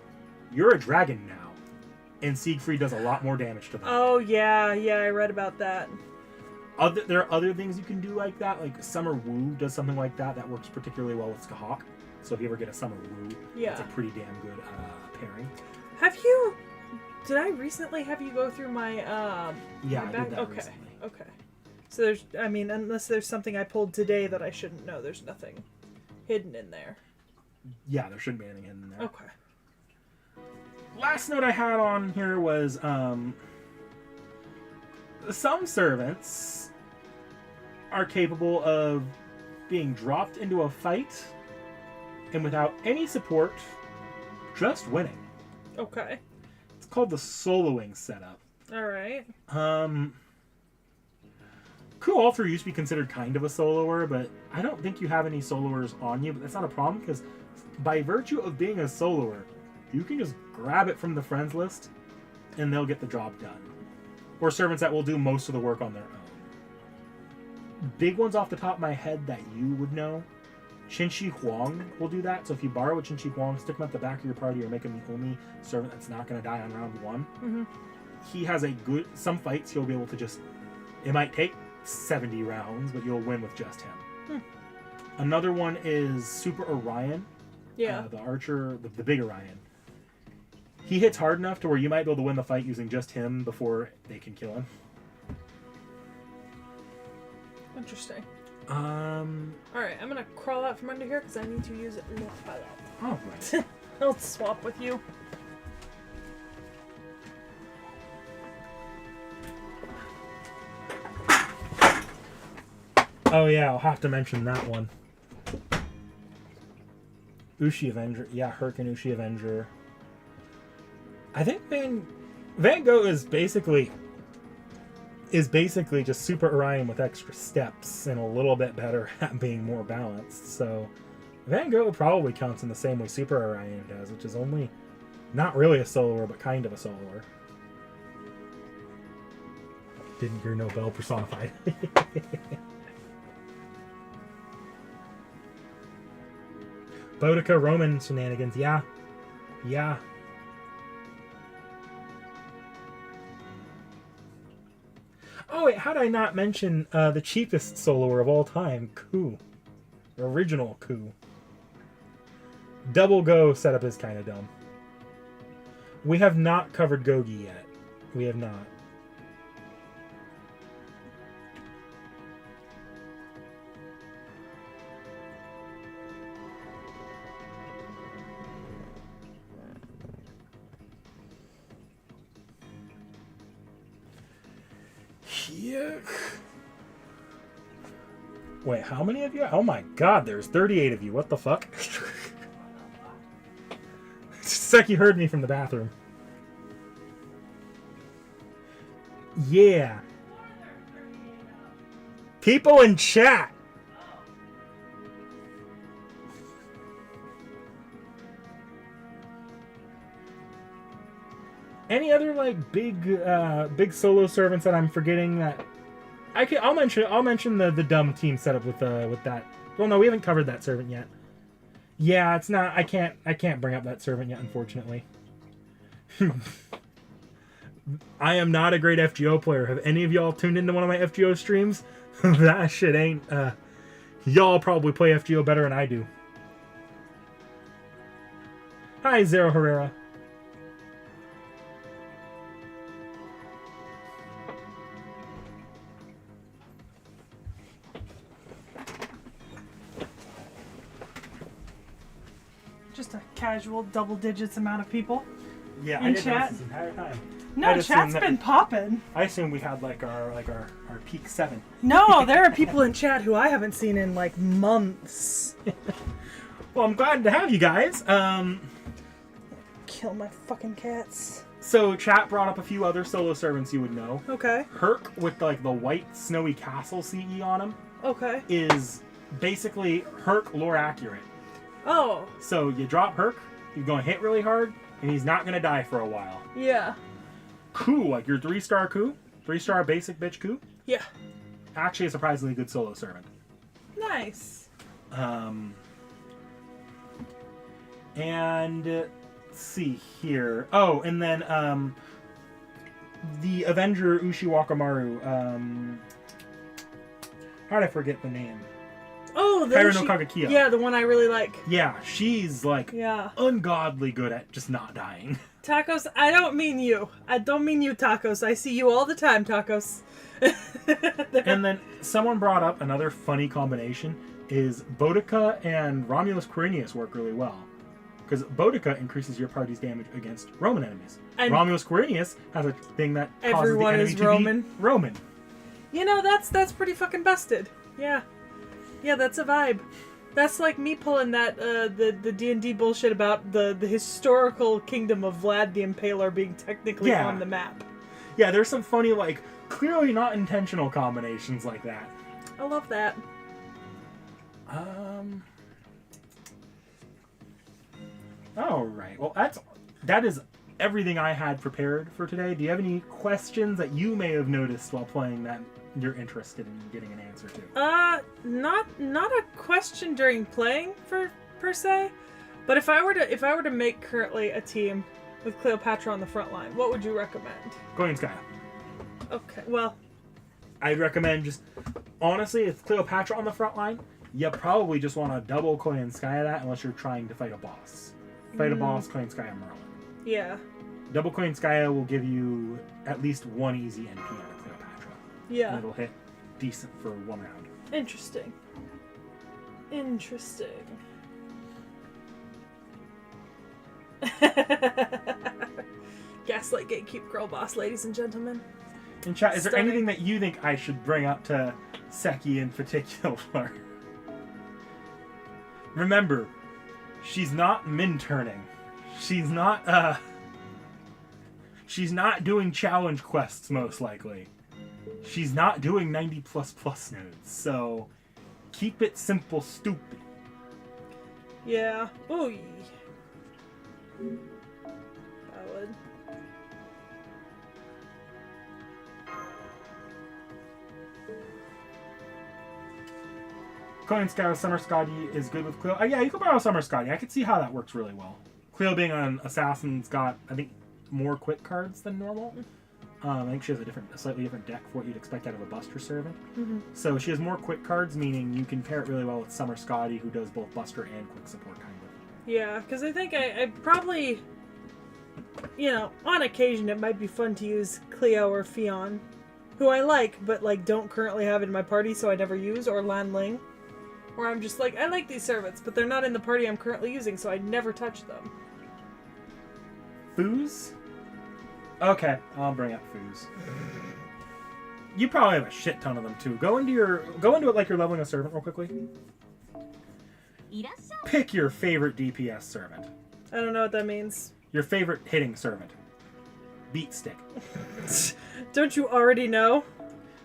you're a dragon now," and Siegfried does a lot more damage to them. Oh yeah, I read about that. There are other things you can do like that, like Summer Woo does something like that that works particularly well with Skahawk. So if you ever get a Summer Woo, it's a pretty damn good pairing. Did I recently have you go through my Yeah, my I did that recently. Okay. So unless there's something I pulled today that I shouldn't know, there's nothing hidden in there. Yeah, there shouldn't be anything in there. Okay. Last note I had on here was some servants are capable of being dropped into a fight and without any support, just winning. Okay. It's called the soloing setup. Alright. Ku Alter used to be considered kind of a soloer, but I don't think you have any soloers on you, but that's not a problem because by virtue of being a soloer, you can just grab it from the friends list and they'll get the job done. Or servants that will do most of the work on their own. Big ones off the top of my head that you would know. Qinshi Huang will do that. So if you borrow a Qinshi Huang, stick him at the back of your party or make him the only servant that's not going to die on round 1. Mm-hmm. He has some fights he'll be able to just, it might take 70 rounds, but you'll win with just him. Another one is Super Orion. Yeah. The archer, the big Orion. He hits hard enough to where you might be able to win the fight using just him before they can kill him. Interesting. Alright, I'm gonna crawl out from under here because I need to use it. Oh, right. I'll swap with you. Oh yeah, I'll have to mention that one. Ushi Avenger. Yeah, Herc and Ushi Avenger. I think Van Gogh is basically just Super Orion with extra steps and a little bit better at being more balanced. So Van Gogh probably counts in the same way Super Orion does, which is only not really a soloer, but kind of a soloer. Didn't hear Nobel personified. Boudica Roman shenanigans. Yeah. Yeah. Oh, wait, how did I not mention the cheapest soloer of all time, Ku. Original Ku. Double Go setup is kind of dumb. We have not covered Gogi yet. We have not. Yuck. Wait, how many of you? Oh my god, there's 38 of you. What the fuck? Sekhie heard me from the bathroom. Yeah. People in chat. Any other like big solo servants that I'm forgetting that I'll mention the dumb team setup with that. Well, no, we haven't covered that servant yet. Yeah, it's not. I can't bring up that servant yet, unfortunately. I am not a great FGO player. Have any of y'all tuned into one of my FGO streams? That shit ain't. Y'all probably play FGO better than I do. Hi, Zero Herrera. Just a casual double digits amount of people. Yeah, in I didn't chat. notice this entire time. No, chat's been popping. I assume we had like our peak 7. No, there are people in chat who I haven't seen in like months. Well, I'm glad to have you guys. Kill my fucking cats. So chat brought up a few other solo servants you would know. Okay. Herc with like the white snowy castle CE on him Okay. is basically Herc lore accurate. Oh. So you drop Herc, he's going to hit really hard, and he's not going to die for a while. Yeah. Ku, like your 3-star Ku, 3-star basic bitch Ku, Yeah. actually a surprisingly good solo servant. Nice. And let's see here. Oh, and then the Avenger Ushiwakamaru. How did I forget the name? Oh, Kairo no Kagakia. Yeah, the one I really like. Yeah, she's like ungodly good at just not dying. Tacos, I don't mean you. I don't mean you, Tacos. I see you all the time, Tacos. And then someone brought up another funny combination is Boudica and Romulus Quirinius work really well. Because Boudica increases your party's damage against Roman enemies. And Romulus Quirinius has a thing that causes everyone the enemy is to Roman. be Roman. You know, that's pretty fucking busted. Yeah. Yeah, that's a vibe. That's like me pulling that the D&D bullshit about the historical kingdom of Vlad the Impaler being technically on the map. Yeah, there's some funny, like, clearly not intentional combinations like that. I love that. Alright, well that is everything I had prepared for today. Do you have any questions that you may have noticed while playing that you're interested in getting an answer to? Not a question during playing per se, but if I were to make currently a team with Cleopatra on the front line, what would you recommend? Koyanskaya. Okay, well, I'd recommend just honestly, if Cleopatra on the front line, you probably just want to double Koyanskaya that unless you're trying to fight a boss. Fight a boss, Koyanskaya Merlin. Yeah. Double Koyanskaya will give you at least one easy NP out of Cleopatra. Yeah. And it'll hit decent for one round. Interesting. Gaslight Gatekeep Girl Boss, ladies and gentlemen. In chat, is there anything that you think I should bring up to Sekhie in particular? Remember, she's not min-turning. She's not doing challenge quests, most likely. She's not doing 90++ nodes, so keep it simple, stupid. Yeah. Ooh. Valid. Coin Scout Summer Scotty is good with Cleo. Yeah, you can borrow Summer Scotty. I could see how that works really well. Cleo being an assassin's got, I think, more quick cards than normal. I think she has a slightly different deck for what you'd expect out of a Buster Servant. So she has more quick cards, meaning you can pair it really well with Summer Scotty, who does both Buster and quick support, kind of. Yeah, because I think I probably, you know, on occasion it might be fun to use Cleo or Fionn, who I like, but like don't currently have in my party, so I never use, or Lan Ling, where I'm just like, I like these servants, but they're not in the party I'm currently using, so I never touch them. Foos? Okay, I'll bring up Foos. You probably have a shit ton of them too. Go into it like you're leveling a servant real quickly. Pick your favorite DPS servant. I don't know what that means. Your favorite hitting servant. Beat stick. Don't you already know?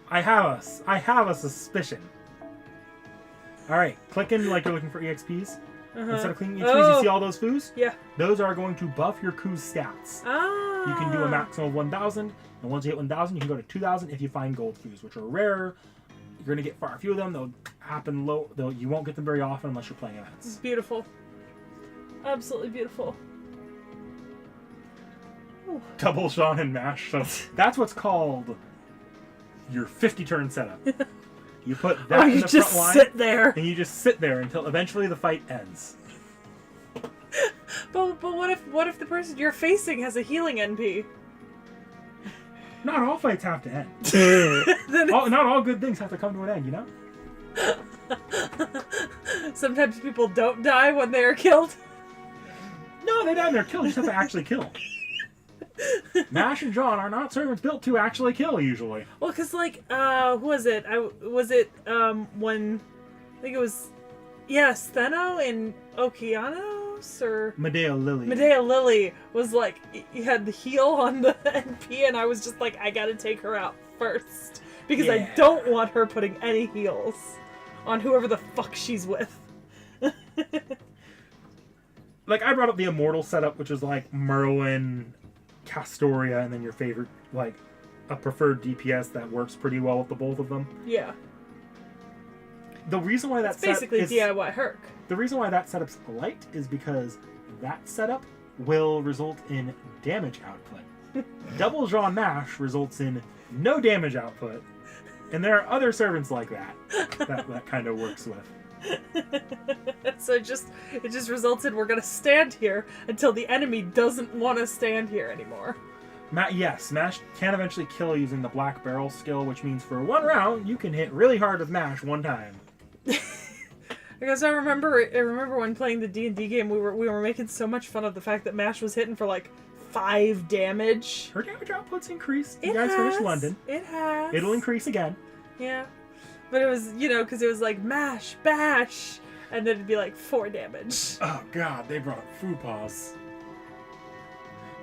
I have a suspicion. Alright, click in like you're looking for EXPs. Instead of clicking EXPs, you see all those foos? Yeah. Those are going to buff your coup stats. Ah. You can do a maximum of 1,000, and once you hit 1,000, you can go to 2,000 if you find gold foos, which are rare. You're going to get far few of them. They'll happen low. You won't get them very often unless you're playing events. Beautiful. Absolutely beautiful. Ooh. Double Sean and Mash. So that's what's called your 50-turn setup. You put that in the front line. Sit there. And you just sit there until eventually the fight ends. But what if the person you're facing has a healing NP? Not all fights have to end. Not all good things have to come to an end, you know? Sometimes people don't die when they are killed. No, they die and they're killed. You just have to actually kill. Mash and John are not servants built to actually kill, usually. Well, because, like, who was it? When, I think it was, Stheno in Okeanos, or... Medea Lily was, like, you had the heal on the NP, and I was just like, I gotta take her out first. Because I don't want her putting any heals on whoever the fuck she's with. Like, I brought up the Immortal setup, which is, like, Merlin, Castoria, and then your favorite, like, a preferred DPS that works pretty well with the both of them. Yeah. The reason why that's basically DIY Herc. The reason why that setup's light is because that setup will result in damage output. Double Jean Mash results in no damage output, and there are other servants like that kind of works with. So it just results in we're gonna stand here until the enemy doesn't want to stand here anymore. Yes, Mash can eventually kill using the Black Barrel skill, which means for one round you can hit really hard with Mash one time. Because I remember when playing the D&D game, we were making so much fun of the fact that Mash was hitting for like 5 damage. Her damage output's increased. You guys finished London. It has. It'll increase again. Yeah. But it was, because it was like mash, bash, and then it'd be like 4 damage. Oh god, they brought up faux-pas.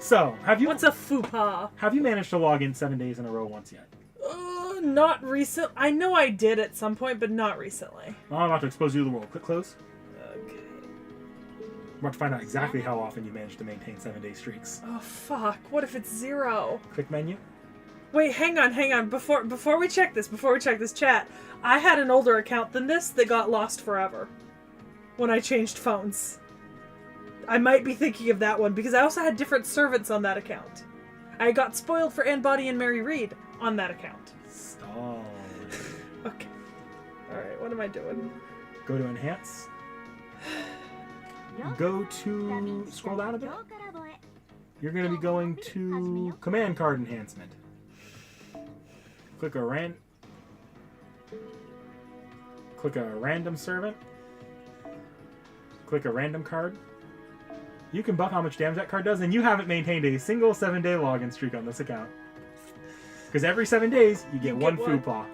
So, What's a faux pas? Have you managed to log in 7 days in a row once yet? Not recent. I know I did at some point, but not recently. Well, I'm about to expose you to the world. Click close. Okay. We're about to find out exactly how often you manage to maintain 7-day streaks. Oh fuck! What if it's 0? Click menu. Wait, hang on. Before we check this chat, I had an older account than this that got lost forever when I changed phones. I might be thinking of that one because I also had different servants on that account. I got spoiled for Anne Boddy and Mary Read on that account. Stall. Okay. Alright, what am I doing? Go to enhance. Go to... Scroll down a bit. You're going to be going to command card enhancement. Click a random servant. Click a random card. You can buff how much damage that card does, and you haven't maintained a single 7-day login streak on this account. Because every 7 days, you get one faux pas.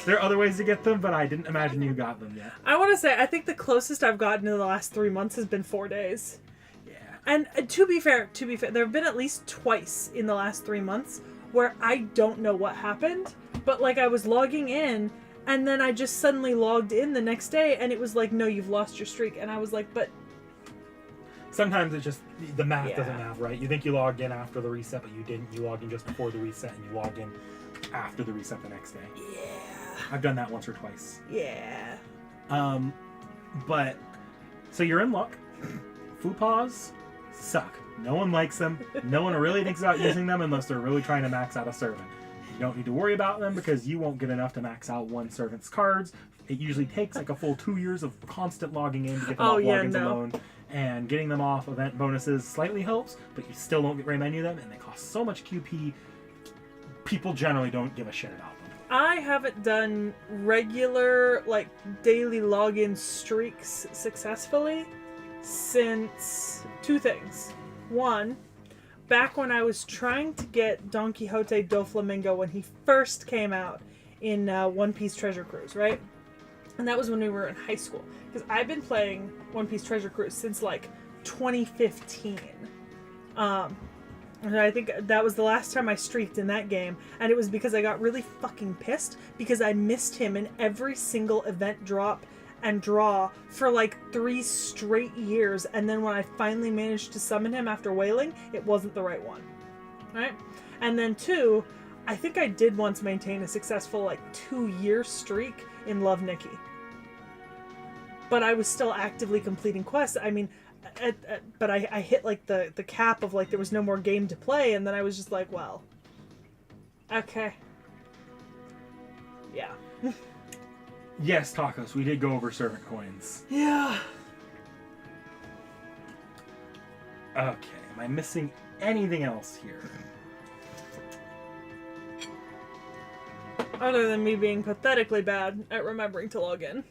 There are other ways to get them, but I didn't imagine you got them yet. I want to say, I think the closest I've gotten in the last 3 months has been 4 days. Yeah. And to be fair, there have been at least twice in the last 3 months where I don't know what happened, but like I was logging in, and then I just suddenly logged in the next day, and it was like, no, you've lost your streak. And I was like, but... Sometimes it's just, the math doesn't math, right? You think you logged in after the reset, but you didn't. You logged in just before the reset, and you logged in after the reset the next day. Yeah. I've done that once or twice. Yeah. But so you're in luck. Fupas suck. No one likes them. No one really thinks about using them unless they're really trying to max out a servant. You don't need to worry about them because you won't get enough to max out one servant's cards. It usually takes like a full 2 years of constant logging in to get them off logins alone. And getting them off event bonuses slightly helps, but you still don't get very many of them, and they cost so much QP, people generally don't give a shit about them. I haven't done regular, like, daily login streaks successfully since 2 things. One, back when I was trying to get Don Quixote do Flamingo when he first came out in One Piece Treasure Cruise, right? And that was when we were in high school. Because I've been playing One Piece Treasure Cruise since, like, 2015. And I think that was the last time I streaked in that game. And it was because I got really fucking pissed because I missed him in every single event drop and draw for like 3 straight years. And then when I finally managed to summon him after whaling, it wasn't the right one. Right? And then 2, I think I did once maintain a successful like 2-year streak in Love Nikki. But I was still actively completing quests. I mean, but I hit like the cap of like there was no more game to play, and then I was just like, well, okay, yeah. Yes, Tacos, we did go over servant coins. Yeah. Okay, am I missing anything else here? Other than me being pathetically bad at remembering to log in.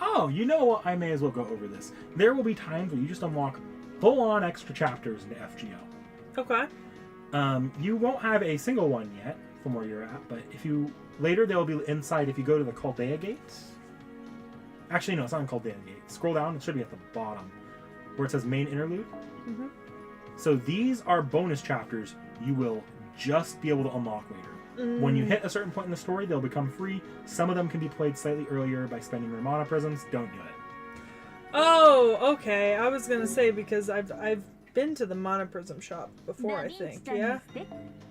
Oh, you know what? I may as well go over this. There will be times where you just unlock full-on extra chapters into FGO. Okay. You won't have a single one yet from where you're at, but if you later they'll be inside if you go to the Chaldea Gate. Actually, no, it's not in Chaldea Gate. Scroll down; it should be at the bottom where it says Main Interlude. Mm-hmm. So these are bonus chapters you will just be able to unlock later. When you hit a certain point in the story, they'll become free. Some of them can be played slightly earlier by spending your mana prisms. Don't do it. Oh, okay. I was gonna say because I've been to the Mana Prism shop before, I think. Yeah.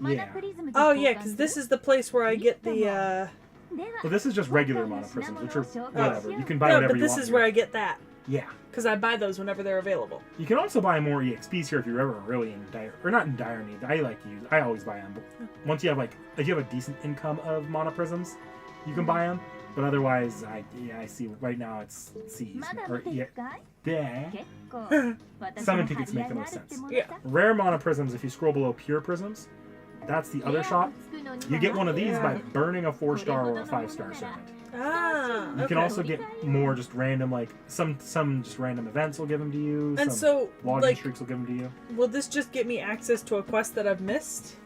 Yeah. Oh yeah, because this is the place where I get the. Well, this is just regular mana prisms, which are whatever. You can buy No, whatever but you this want. is here. where I get that. Yeah. Because I buy those whenever they're available. You can also buy more EXPs here if you're ever really in dire, or not in dire need. I always buy them. But once you have if you have a decent income of mana prisms, you can buy them. But otherwise, I see right now it's C's or summon tickets make the most sense. Yeah. Rare mana prisms. If you scroll below pure prisms, that's the other shop. You get one of these by burning a 4-star or a 5-star servant. Ah. You can also get more just random, like some just random events will give them to you. And some so, login like, streaks will give them to you. will this just get me access to a quest that I've missed?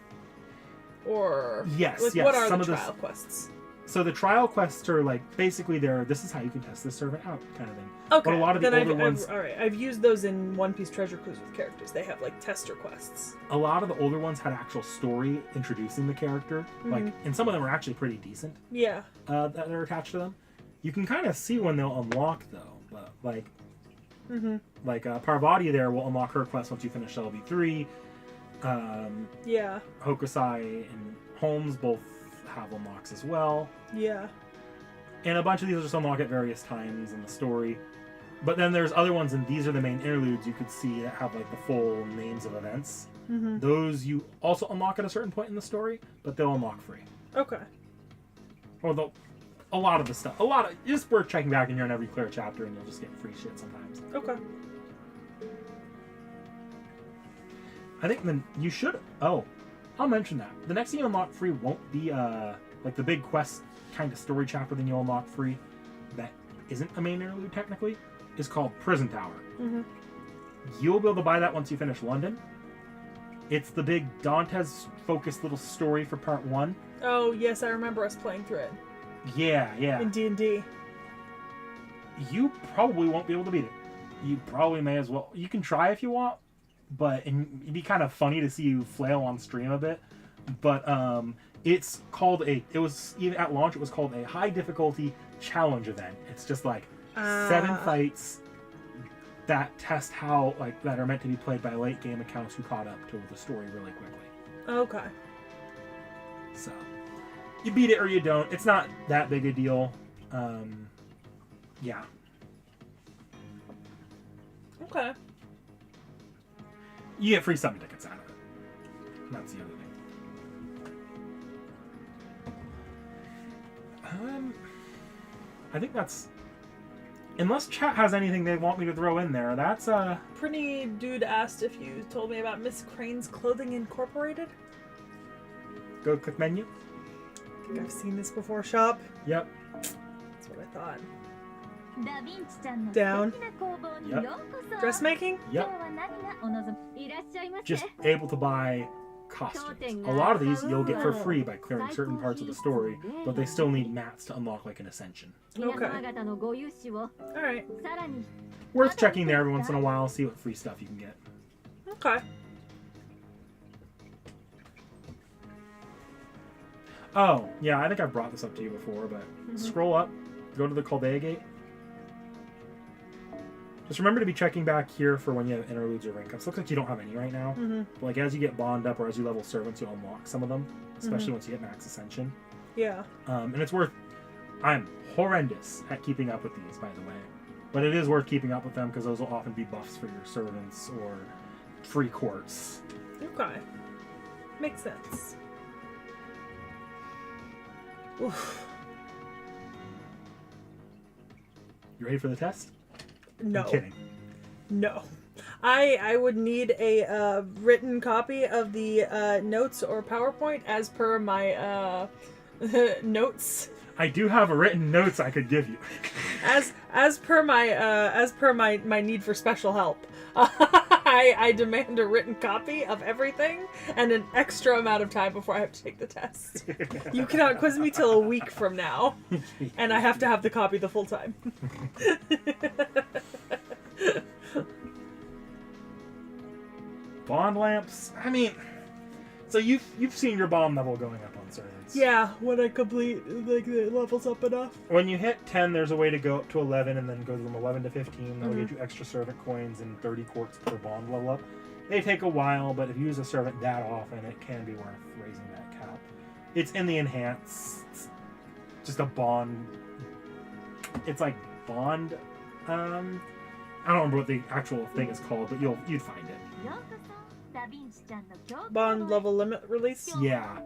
Or Yes, like, yes. what are Some the of trial quests? So the trial quests are like basically this is how you can test this servant out kind of thing. Okay. But a lot of the then older ones, I've used those in One Piece Treasure Cruise with characters. They have like tester quests. a lot of the older ones had actual story introducing the character. Like, and some of them are actually pretty decent. Yeah. That are attached to them. You can kind of see when they'll unlock though. But like Parvati there will unlock her quest once you finish LB3. Yeah. Hokusai and Holmes both have unlocks as well. Yeah. And a bunch of these will just unlock at various times in the story. But then there's other ones, and these are the main interludes you could see that have like the full names of events. Those you also unlock at a certain point in the story, but they'll unlock free. Okay. Or a lot of the stuff. Just worth checking back in here on every clear chapter, and you'll just get free shit sometimes. Okay. I think then you should. Oh, I'll mention that. The next thing you unlock free won't be like the big quest kind of story chapter that you'll unlock free. That isn't a main interlude technically. Is called Prison Tower. You'll be able to buy that once you finish London. It's the big Dante's focused little story for part 1. Oh yes, I remember us playing through it Yeah. in D&D. You probably won't be able to beat it. You probably may as well. You can try if you want, but it'd be kind of funny to see you flail on stream a bit. But it's called it was even at launch. It was called a high difficulty challenge event. It's just like 7 fights that test how that are meant to be played by late game accounts who caught up to the story really quickly. Okay. So, you beat it or you don't. It's not that big a deal. Yeah. Okay. You get free summon tickets out of it. That's the other thing. I think that's... Unless chat has anything they want me to throw in there, that's Pretty dude asked if you told me about Miss Crane's Clothing Incorporated. Go click menu. I think I've seen this before. Shop. Yep. That's what I thought. Down. Yep. Dressmaking? Yep. Just able to buy costumes. A lot of these you'll get for free by clearing certain parts of the story, but they still need mats to unlock like an ascension. Okay. Alright. Worth checking there every once in a while, see what free stuff you can get. Okay. Oh, yeah, I think I've brought this up to you before, but scroll up, go to the Chaldea Gate. Just remember to be checking back here for when you have interludes or rank ups. Looks like you don't have any right now. But like as you get bond up or as you level servants, you'll unlock some of them, especially once you get max ascension. Yeah. And it's worth... I'm horrendous at keeping up with these, by the way. But it is worth keeping up with them because those will often be buffs for your servants or free courts. Okay. Makes sense. Oof. You ready for the test? No. I'm kidding. No. I would need a written copy of the notes or PowerPoint as per my notes. I do have a written notes I could give you. As per my need for special help. I demand a written copy of everything and an extra amount of time before I have to take the test. You cannot quiz me till a week from now, and I have to have the copy the full time. Bond lamps? I mean, so you've seen your bond level going up on servants. Yeah, when I complete like the levels up enough. When you hit 10, there's a way to go up to 11 and then go from 11 to 15. That'll get you extra servant coins and 30 quartz per bond level up. They take a while, but if you use a servant that often, it can be worth raising that cap. It's in the enhance. It's just a bond. It's like bond. I don't remember what the actual thing is called, but you'd find it. Bond level limit release? Yeah.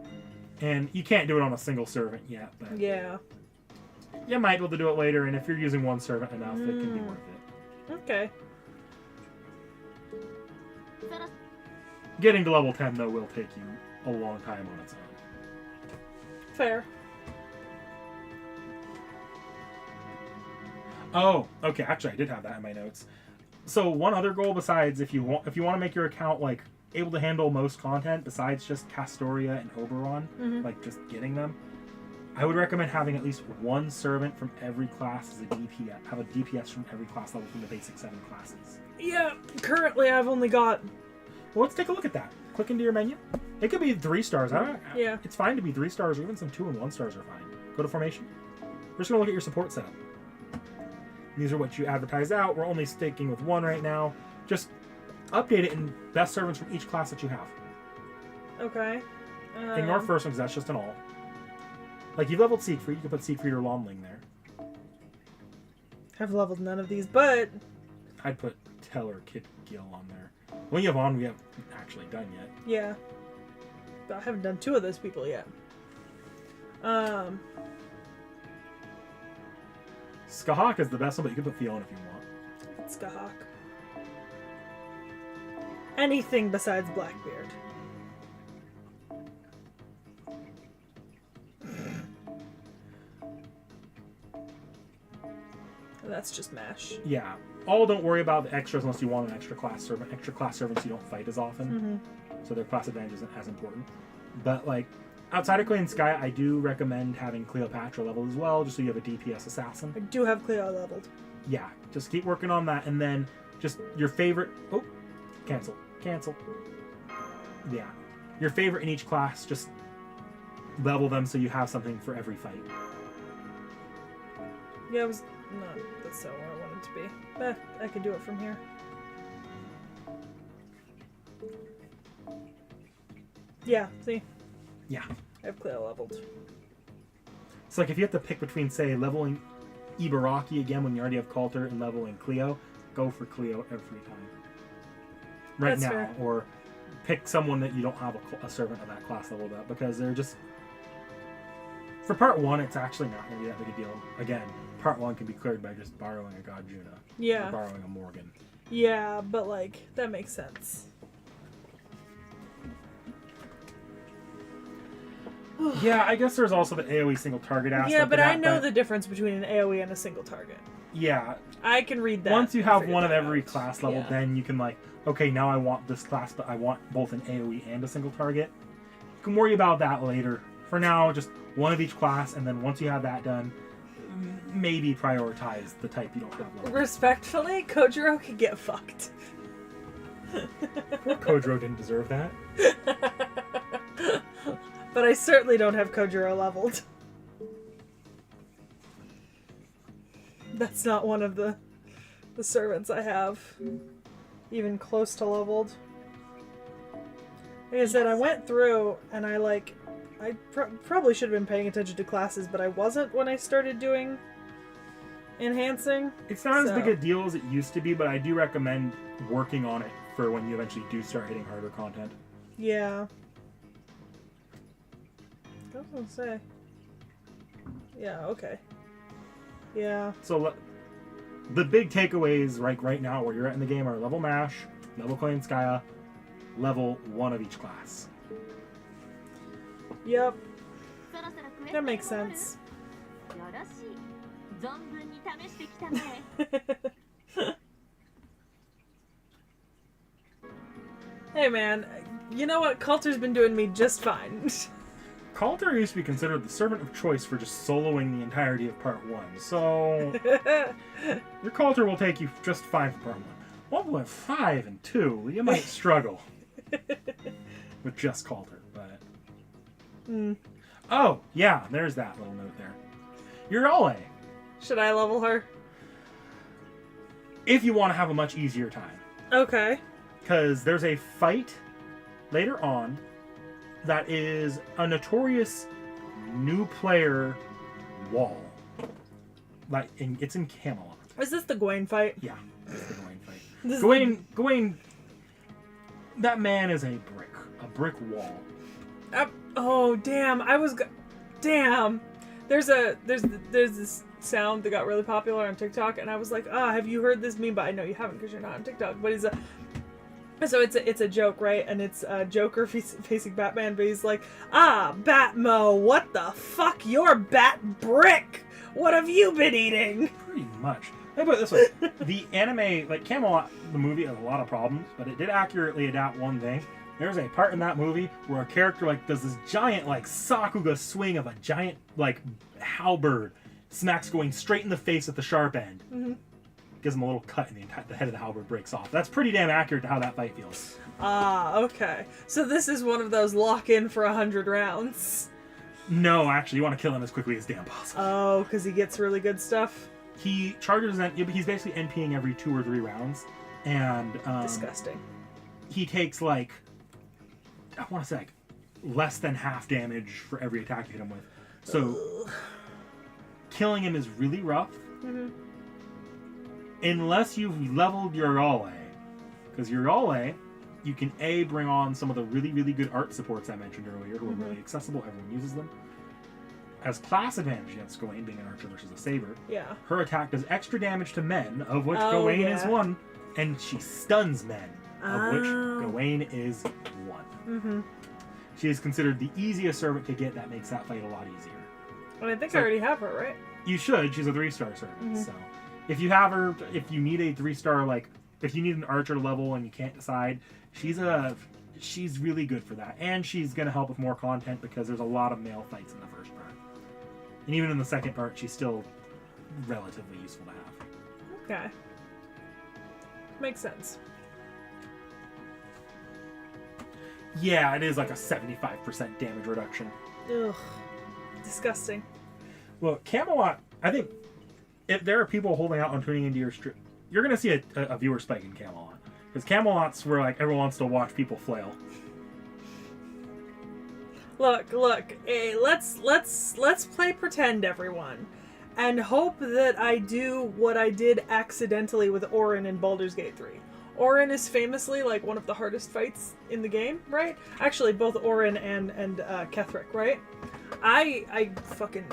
And you can't do it on a single servant yet, but Yeah. you might be able to do it later, and if you're using one servant enough, it can be worth it. Okay. Getting to level 10, though, will take you a long time on its own. Fair. Oh, okay. Actually, I did have that in my notes. So one other goal besides if you want to make your account like able to handle most content besides just Castoria and Oberon, like just getting them, I would recommend having at least one servant from every class as a DPS. Have a DPS from every class level from the basic 7 classes. Yeah, currently I've only got... Well, let's take a look at that. Click into your menu. It could be 3 stars. Yeah. It's fine to be 3 stars, or even some 2 and 1 stars are fine. Go to formation. We're just going to look at your support setup. These are what you advertise out. We're only sticking with 1 right now. Just update it in best servants from each class that you have. Okay. Ignore first one because that's just an all. Like you've leveled Siegfried, you can put Siegfried or Lonling there. I've leveled none of these, but... I'd put Tell or Kid Gil on there. When you have on, we haven't actually done yet. Yeah. But I haven't done 2 of those people yet. Skahak is the best one, but you can put Fiona if you want. Skahak. Anything besides Blackbeard. That's just MASH. Yeah. All don't worry about the extras unless you want an extra class servant. Extra class servants you don't fight as often. So their class advantage isn't as important. But like outside of Queen Sky, I do recommend having Cleopatra leveled as well, just so you have a DPS assassin. I do have Cleo leveled. Yeah, just keep working on that, and then just your favorite... Oh, cancel. Yeah. Your favorite in each class, just level them so you have something for every fight. Yeah, that's not where I wanted to be. I could do it from here. Yeah, see? Yeah. I have Cleo leveled. It's like if you have to pick between, say, leveling Ibaraki again when you already have Coulter and leveling Cleo, go for Cleo every time. Right That's now. fair. Or pick someone that you don't have a servant of that class leveled up, because they're just... For part 1, it's actually not going to be that big a deal. Again, part 1 can be cleared by just borrowing a God Juna. Yeah. Or borrowing a Morgan. Yeah, but like, that makes sense. Yeah, I guess there's also the AoE single target aspect. Yeah, but of I that, know the difference between an AoE and a single target. Yeah. I can read that. Once you and have figure one of that every out. class level, Yeah. then you can like, okay, now I want this class, but I want both an AoE and a single target. You can worry about that later. For now, just one of each class, and then once you have that done, maybe prioritize the type you don't have leveled. Respectfully, Kojiro can get fucked. Poor Kojiro didn't deserve that. But I certainly don't have Kojiro leveled. That's not one of the servants I have even close to leveled. Like I said, I went through and I probably should have been paying attention to classes, but I wasn't when I started doing enhancing. It's not as So- big a deal as it used to be, but I do recommend working on it for when you eventually do start hitting harder content. Yeah. I was gonna say. Yeah, okay. Yeah. So the big takeaways right now where you're at in the game are level Mash, level Clay and Skya, level 1 of each class. Yep. そろそろクエスト That に makes 戻る sense. よろしい存分に試してきたね Hey man, you know what? Coulter's been doing me just fine. Coulter used to be considered the servant of choice for just soloing the entirety of part 1, so your Coulter will take you just fine for part 1. 1.5 and 2, you might struggle with just Coulter, but... Oh, yeah, there's that little note there. Your Ole, Should I level her? if you want to have a much easier time. Okay. Because there's a fight later on that is a notorious new player wall. Like, it's in Camelot. Is this the Gwaine fight? Yeah, it's the Gawain fight. This is Gawain, that man is a brick wall. Oh damn! Damn. There's this sound that got really popular on TikTok, and I was like, have you heard this meme? But I know you haven't because you're not on TikTok. But so it's a joke, right? And it's Joker facing Batman, but he's like, Batmo, what the fuck? You're Bat Brick. What have you been eating? Pretty much. Let me put it this way. The anime, like Camelot, the movie has a lot of problems, but it did accurately adapt one thing. There's a part in that movie where a character like does this giant like Sakuga swing of a giant like halberd, smacks going straight in the face at the sharp end. Mm-hmm. Gives him a little cut and the head of the halberd breaks off. That's pretty damn accurate to how that fight feels. Okay. So this is one of those lock in for 100 rounds. No, actually, you want to kill him as quickly as damn possible. Oh, because he gets really good stuff? He charges, he's basically NPing every 2 or 3 rounds. And Disgusting. he takes like, I want to say like less than half damage for every attack you hit him with. So killing him is really rough. Mm-hmm. Unless you've leveled your Ole. Because your Ole, you can bring on some of the really, really good art supports I mentioned earlier, who are really accessible, everyone uses them. As class advantage against Gawain, being an archer versus a saber, Yeah. her attack does extra damage to men, of which Oh, Gawain yeah. is one, and she stuns men, of which Oh. Gawain is one. Mm-hmm. She is considered the easiest servant to get. That makes that fight a lot easier. And I think So- I already have her, right? You should. She's a 3-star servant. Mhm. So if you have her, if you need a 3-star, like if you need an archer level and you can't decide, she's really good for that, and she's gonna help with more content because there's a lot of male fights in the first part, and even in the second part, she's still relatively useful to have. Okay. Makes sense. Yeah, it is like a 75% damage reduction. Ugh. Disgusting. Well, Camelot, I think if there are people holding out on tuning into your stream, you're going to see a viewer spike in Camelot. Because Camelot's where like everyone wants to watch people flail. Look. Hey, let's play pretend, everyone, and hope that I do what I did accidentally with Orin in Baldur's Gate 3. Orin is famously like one of the hardest fights in the game, right? Actually, both Orin and Ketheric, right? I fucking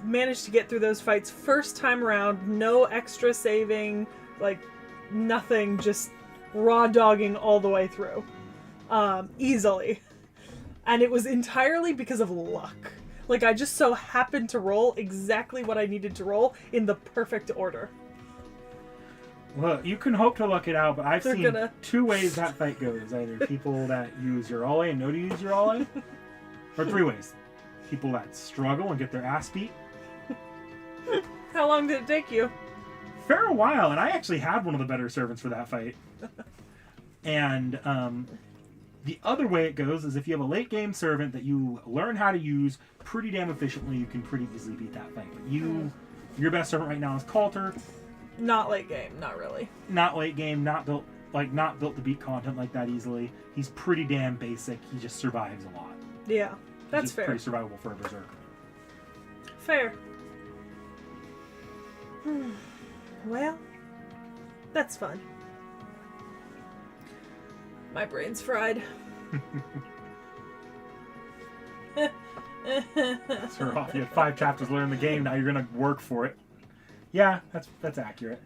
managed to get through those fights first time around, no extra saving, like nothing, just raw dogging all the way through, easily, and it was entirely because of luck. Like, I just so happened to roll exactly what I needed to roll in the perfect order. Well, you can hope to luck it out, but I've seen two ways that fight goes. Either people that use your Ole and know to use your Ole, or three ways. People that struggle and get their ass beat. How long did it take you? Fair while, and I actually had one of the better servants for that fight. And the other way it goes is if you have a late game servant that you learn how to use pretty damn efficiently, you can pretty easily beat that fight. But your best servant right now is Coulter. Not late game, not really. Not late game, not built to beat content like that easily. He's pretty damn basic. He just survives a lot. Yeah, that's fair. Pretty survivable for a berserker. Fair. Well, that's fun. My brain's fried. Sure off. You had 5 chapters to learn the game. Now you're gonna work for it. Yeah, that's accurate.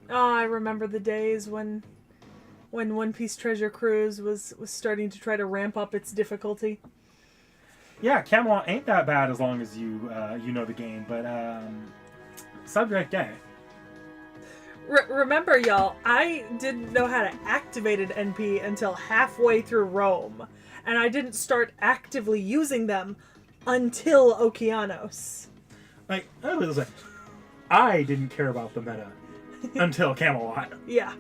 Oh, I remember the days when One Piece Treasure Cruise was starting to try to ramp up its difficulty. Yeah, Camelot ain't that bad as long as you know the game, but subject A. Remember, y'all, I didn't know how to activate an NP until halfway through Rome, and I didn't start actively using them until Okeanos. Like, I didn't care about the meta until Camelot. Yeah.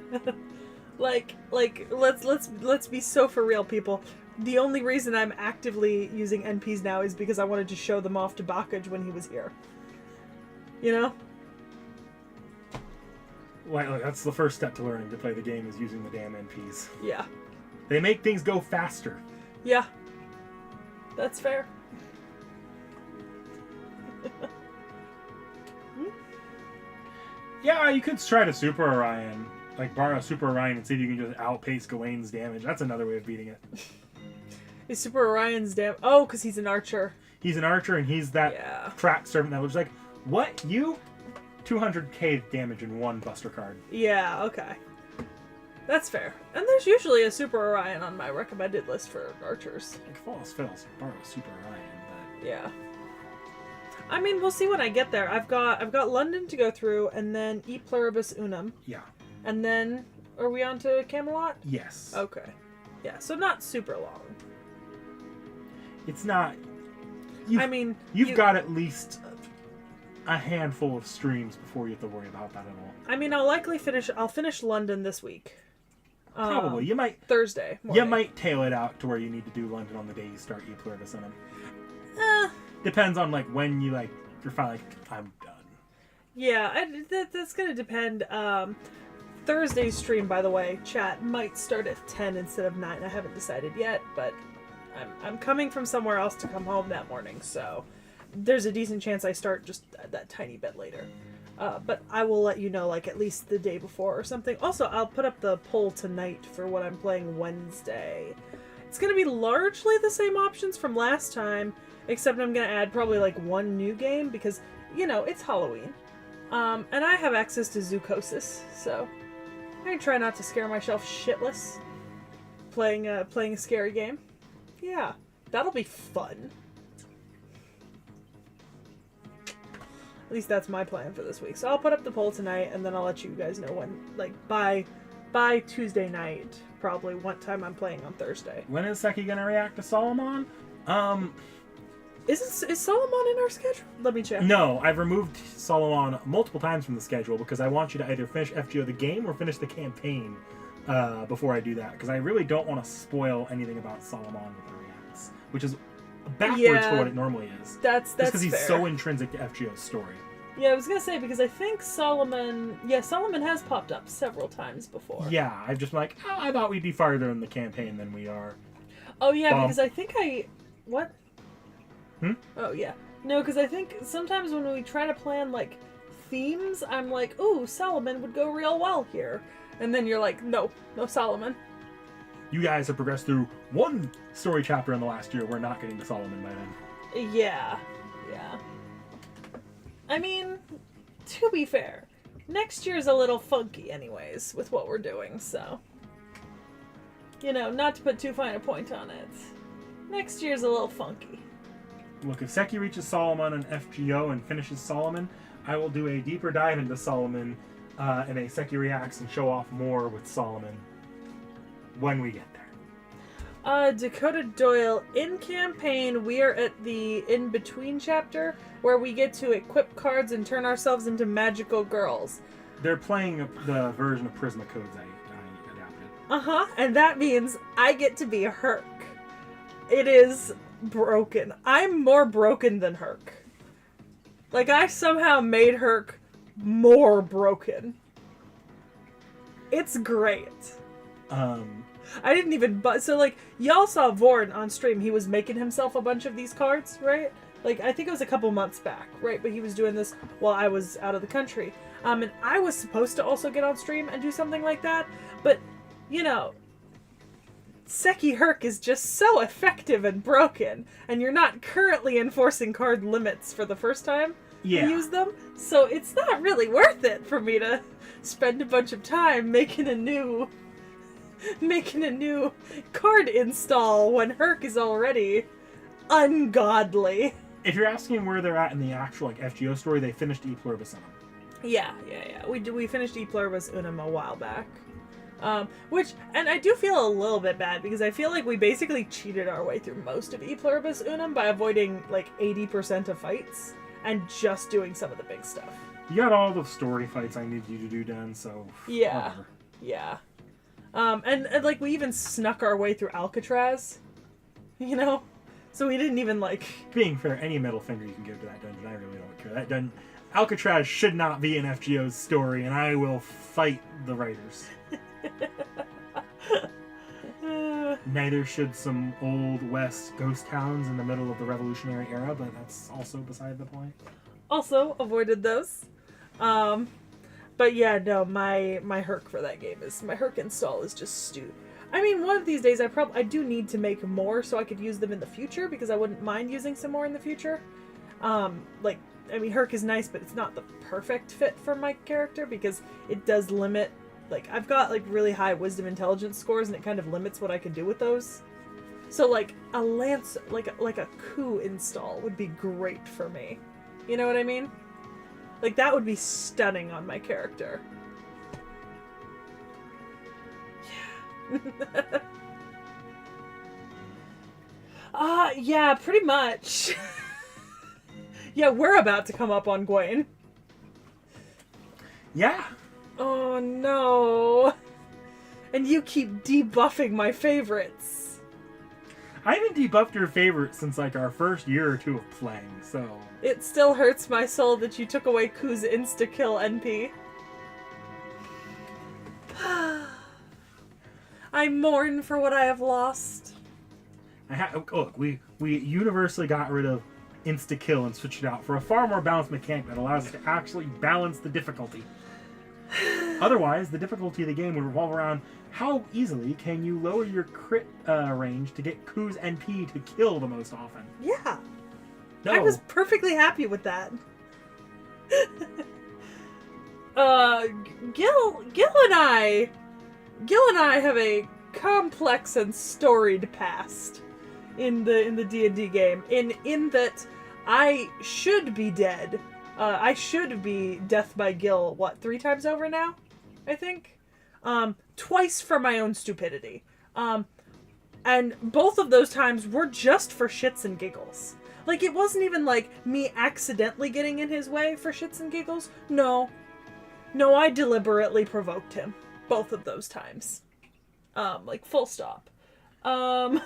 like let's be so for real, people. The only reason I'm actively using NPs now is because I wanted to show them off to Bakaj when he was here. You know? Like, that's the first step to learning to play the game, is using the damn NPs. Yeah. They make things go faster. Yeah. That's fair. Yeah, you could try to Super Orion. Like, borrow Super Orion and see if you can just outpace Gawain's damage. That's another way of beating it. Is Super Orion's Oh, because he's an archer. He's an archer, and he's that track servant that was like, what? You? 200k damage in one Buster card. Yeah, okay. That's fair. And there's usually a Super Orion on my recommended list for archers. Like, if all else fails, borrow Super Orion, but... Yeah. I mean, we'll see when I get there. I've got London to go through, and then E Pluribus Unum. Yeah. And then, are we on to Camelot? Yes. Okay. Yeah, so not super long. It's not... You've got at least a handful of streams before you have to worry about that at all. I mean, I'll finish London this week. Probably. You might... Thursday morning. You might tail it out to where you need to do London on the day you start E Pluribus Unum. Depends on, like, when you, like, you're finally like, I'm done. Yeah, that's gonna depend. Thursday's stream, by the way, chat, might start at 10 instead of 9. I haven't decided yet, but I'm coming from somewhere else to come home that morning, so there's a decent chance I start just that tiny bit later. But I will let you know, like, at least the day before or something. Also, I'll put up the poll tonight for what I'm playing Wednesday. It's gonna be largely the same options from last time, except I'm gonna add probably, like, one new game, because, you know, it's Halloween. And I have access to Zoocosis, so I try not to scare myself shitless playing a scary game. Yeah, that'll be fun. At least that's my plan for this week. So I'll put up the poll tonight, and then I'll let you guys know when, like, by Tuesday night, probably what time I'm playing on Thursday. When is Sekhie gonna react to Solomon? Is Solomon in our schedule? Let me check. No, I've removed Solomon multiple times from the schedule because I want you to either finish FGO the game or finish the campaign before I do that, because I really don't want to spoil anything about Solomon with the reacts, which is backwards for what it normally is. That's because he's fair. so intrinsic to FGO's story. Yeah, I was gonna say, because I think Solomon has popped up several times before. Yeah, I'm just like, I thought we'd be farther in the campaign than we are. Oh yeah, Bump. because I think what? Hmm? Oh yeah. No, because I think sometimes when we try to plan, like, themes, I'm like, ooh, Solomon would go real well here. And then you're like, no Solomon. You guys have progressed through one story chapter in the last year. We're not getting to Solomon by then. Yeah. I mean, to be fair, next year's a little funky anyways with what we're doing, so. You know, not to put too fine a point on it. Next year's a little funky. Look, if Sekhie reaches Solomon and FGO and finishes Solomon, I will do a deeper dive into Solomon in a Sekhie Reacts and show off more with Solomon when we get there. Dakota Doyle, in campaign, we are at the in-between chapter where we get to equip cards and turn ourselves into magical girls. They're playing the version of Prisma Codes I adapted. Uh-huh, and that means I get to be Herc. It is broken. I'm more broken than Herc. Like, I somehow made Herc more broken. It's great. I didn't even... So, like, y'all saw Vorn on stream. He was making himself a bunch of these cards, right? Like, I think it was a couple months back, right? But he was doing this while I was out of the country. And I was supposed to also get on stream and do something like that. But, you know, Sekhie Herc is just so effective and broken. And you're not currently enforcing card limits for the first time you use them. So it's not really worth it for me to spend a bunch of time making a new card install when Herc is already ungodly. If you're asking where they're at in the actual FGO story, they finished E Pluribus Unum. Yeah. We finished E Pluribus Unum a while back. And I do feel a little bit bad because I feel like we basically cheated our way through most of E Pluribus Unum by avoiding like 80% of fights and just doing some of the big stuff. You got all the story fights I need you to do done, so yeah. whatever. Yeah. And like we even snuck our way through Alcatraz, you know? So we didn't even like... Being fair, any middle finger you can give to that dungeon, I really don't care. That dungeon, Alcatraz should not be in FGO's story, and I will fight the writers. Neither should some old west ghost towns in the middle of the Revolutionary era, but that's also beside the point. Also avoided those. But yeah, no, my Herc for that game is... My Herc install is just stupid. I mean, one of these days I do need to make more so I could use them in the future, because I wouldn't mind using some more in the future. Like, I mean, Herc is nice, but it's not the perfect fit for my character, because it does limit... Like, I've got, like, really high wisdom intelligence scores, and it kind of limits what I can do with those. So, like, a lance... Like a coup install would be great for me. You know what I mean? Like, that would be stunning on my character. Yeah. Yeah, pretty much. Yeah, we're about to come up on Gwen. Yeah. Oh, no. And you keep debuffing my favorites. I haven't debuffed your favorite since, like, our first year or two of playing, so... It still hurts my soul that you took away Ku's insta-kill NP. I mourn for what I have lost. Look, we universally got rid of insta-kill and switched it out for a far more balanced mechanic that allows us to actually balance the difficulty. Otherwise, the difficulty of the game would revolve around how easily can you lower your crit range to get Ku's NP to kill the most often. Yeah. No. I was perfectly happy with that. Gil and I have a complex and storied past in the D&D game. In that I should be dead. I should be death by Gil, 3 times over now? I think? Twice for my own stupidity. And both of those times were just for shits and giggles. Like, it wasn't even like me accidentally getting in his way for shits and giggles. No, I deliberately provoked him. Both of those times. Like, full stop. How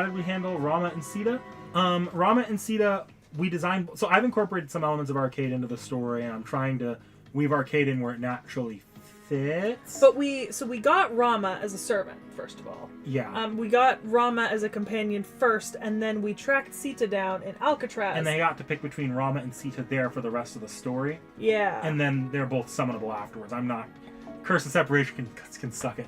did we handle Rama and Sita? Rama and Sita we designed. So I've incorporated some elements of arcade into the story, and I'm trying to weave arcade in where it naturally fits. But we got Rama as a servant first of all. Yeah. We got Rama as a companion first, and then we tracked Sita down in Alcatraz. And they got to pick between Rama and Sita there for the rest of the story. Yeah. And then they're both summonable afterwards. I'm not. Curse of Separation can suck it.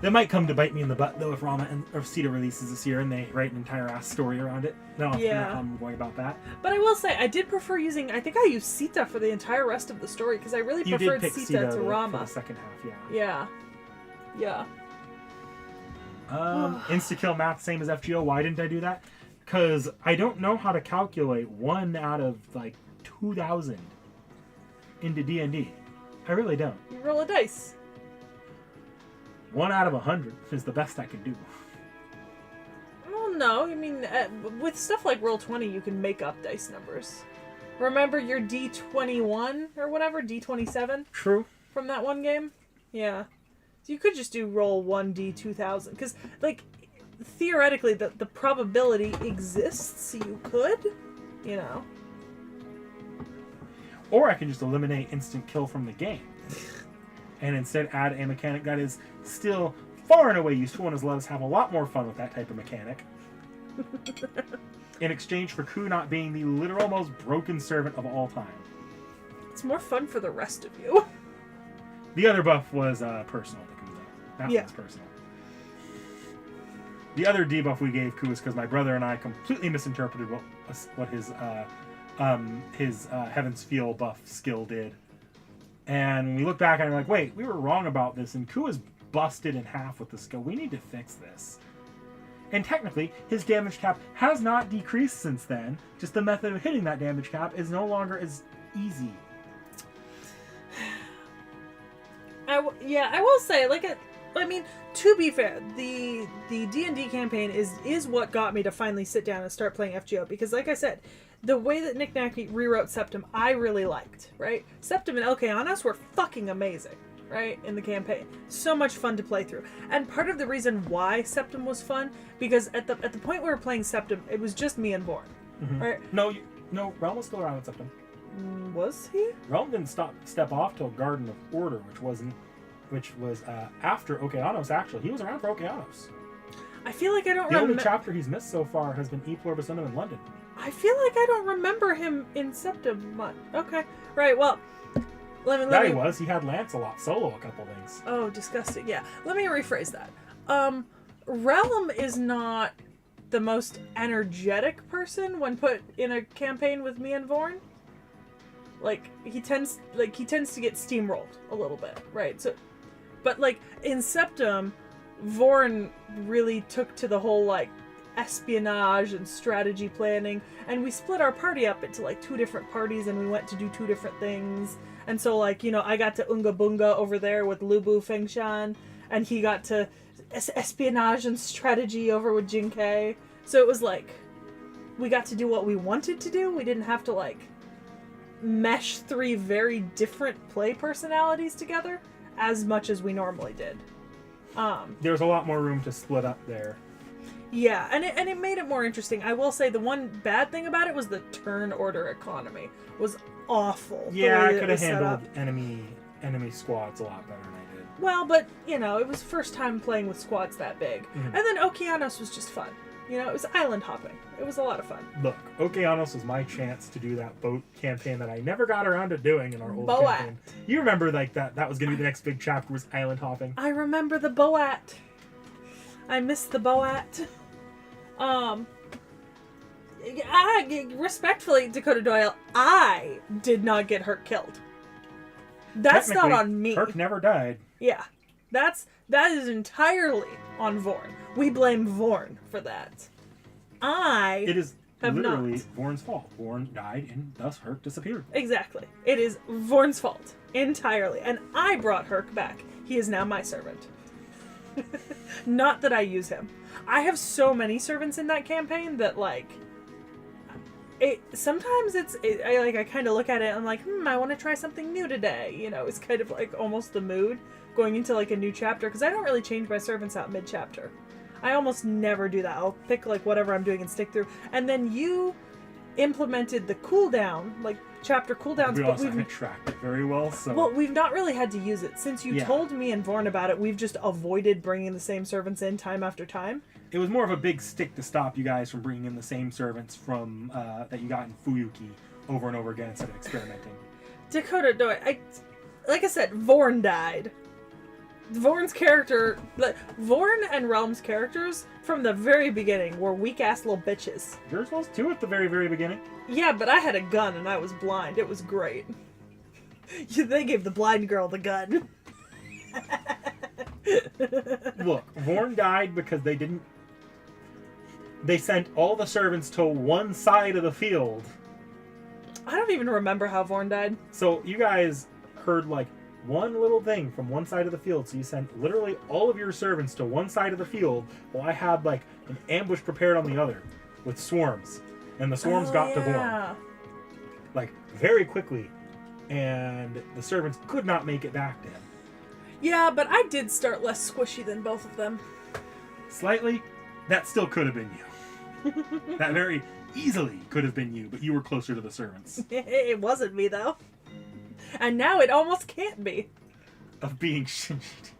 That might come to bite me in the butt though if Sita releases this year and they write an entire ass story around it. No, I'm going about that. But I will say I did prefer using. I think I used Sita for the entire rest of the story because I really preferred Sita to Rama. For the second half, yeah. Yeah. Insta-kill math same as FGO. Why didn't I do that? Because I don't know how to calculate 1 out of like 2,000 into D&D. I really don't. You roll a dice. 1 out of 100 is the best I can do. Well, no. I mean, with stuff like Roll20, you can make up dice numbers. Remember your D21 or whatever? D27? True. From that one game? Yeah. So you could just do roll 1D2000. Because, like, theoretically, the probability exists. You could, you know. Or I can just eliminate instant kill from the game. And instead add a mechanic that is still far and away useful and has let us have a lot more fun with that type of mechanic. In exchange for Ku not being the literal most broken servant of all time. It's more fun for the rest of you. The other buff was personal to Ku, though. That was personal. The other debuff we gave Ku is because my brother and I completely misinterpreted what his Heaven's Feel buff skill did. And we look back and we're like, wait, we were wrong about this, and Ku is busted in half with the skill. We need to fix this. And technically, his damage cap has not decreased since then. Just the method of hitting that damage cap is no longer as easy. I will say, I mean, to be fair, the D&D campaign is what got me to finally sit down and start playing FGO, because like I said, the way that NikNak rewrote Septim, I really liked, right? Septim and Okeanos were fucking amazing, right, in the campaign. So much fun to play through. And part of the reason why Septim was fun, because at the point we were playing Septim, it was just me and Vorn, right? No, Realm was still around at Septim. Was he? Realm didn't step off till Garden of Order, which was after Okeanos, actually. He was around for Okeanos. I feel like I don't remember. The remember. only chapter he's missed so far has been E Pluribus Unum in London. I feel like I don't remember him in Septim much. Okay. Right, well, let me... He was. He had Lancelot solo a couple things. Oh, disgusting. Yeah. Let me rephrase that. Realm is not the most energetic person when put in a campaign with me and Vorn. He tends to get steamrolled a little bit, right? So, but in Septim, Vorn really took to the whole espionage and strategy planning, and we split our party up into 2 different parties, and we went to do 2 different things. And so I got to Unga Bunga over there with Lubu Fengshan, and he got to espionage and strategy over with Jinkei. So it was we got to do what we wanted to do. We didn't have to mesh 3 very different play personalities together as much as we normally did. There's a lot more room to split up there. Yeah, and it made it more interesting. I will say the one bad thing about it was the turn order economy was awful. Yeah, I could have handled enemy squads a lot better than I did. Well, but it was first time playing with squads that big. Mm-hmm. And then Okeanos was just fun. It was island hopping. It was a lot of fun. Look, Okeanos was my chance to do that boat campaign that I never got around to doing in our old Boat. campaign. You remember that was going to be the next big chapter, was island hopping. I remember the Boat. I missed the Boat. Respectfully, Dakota Doyle, I did not get Herc killed. That's not on me. Herc never died. Yeah. That is entirely on Vorn. We blame Vorn for that. It is literally not. Vorn's fault. Vorn died and thus Herc disappeared. Exactly. It is Vorn's fault. Entirely. And I brought Herc back. He is now my servant. Not that I use him. I have so many servants in that campaign that sometimes I kind of look at it and I'm like, I want to try something new today. It's kind of almost the mood going into a new chapter, because I don't really change my servants out mid-chapter. I almost never do that. I'll pick whatever I'm doing and stick through. And then you implemented the cooldown, like chapter cooldowns, We but also we've haven't tracked it very well, so... well, we've not really had to use it. Since you Yeah. told me and Vorn about it, we've just avoided bringing the same servants in time after time. It was more of a big stick to stop you guys from bringing in the same servants from that you got in Fuyuki over and over again instead of experimenting. Dakota, like I said, Vorn died. Vorn's character, Vorn and Realm's characters from the very beginning were weak-ass little bitches. Yours was too at the very, very beginning. Yeah, but I had a gun and I was blind. It was great. They gave the blind girl the gun. Look, Vorn died because they sent all the servants to one side of the field. I don't even remember how Vorn died. So you guys heard like one little thing from one side of the field, so you sent literally all of your servants to one side of the field while I had like an ambush prepared on the other with swarms. And the swarms got to Vorn. Like very quickly. And the servants could not make it back to him. Yeah, but I did start less squishy than both of them. Slightly, that still could have been you. That very easily could have been you, but you were closer to the servants. It wasn't me, though. And now it almost can't be. Of being Shinji.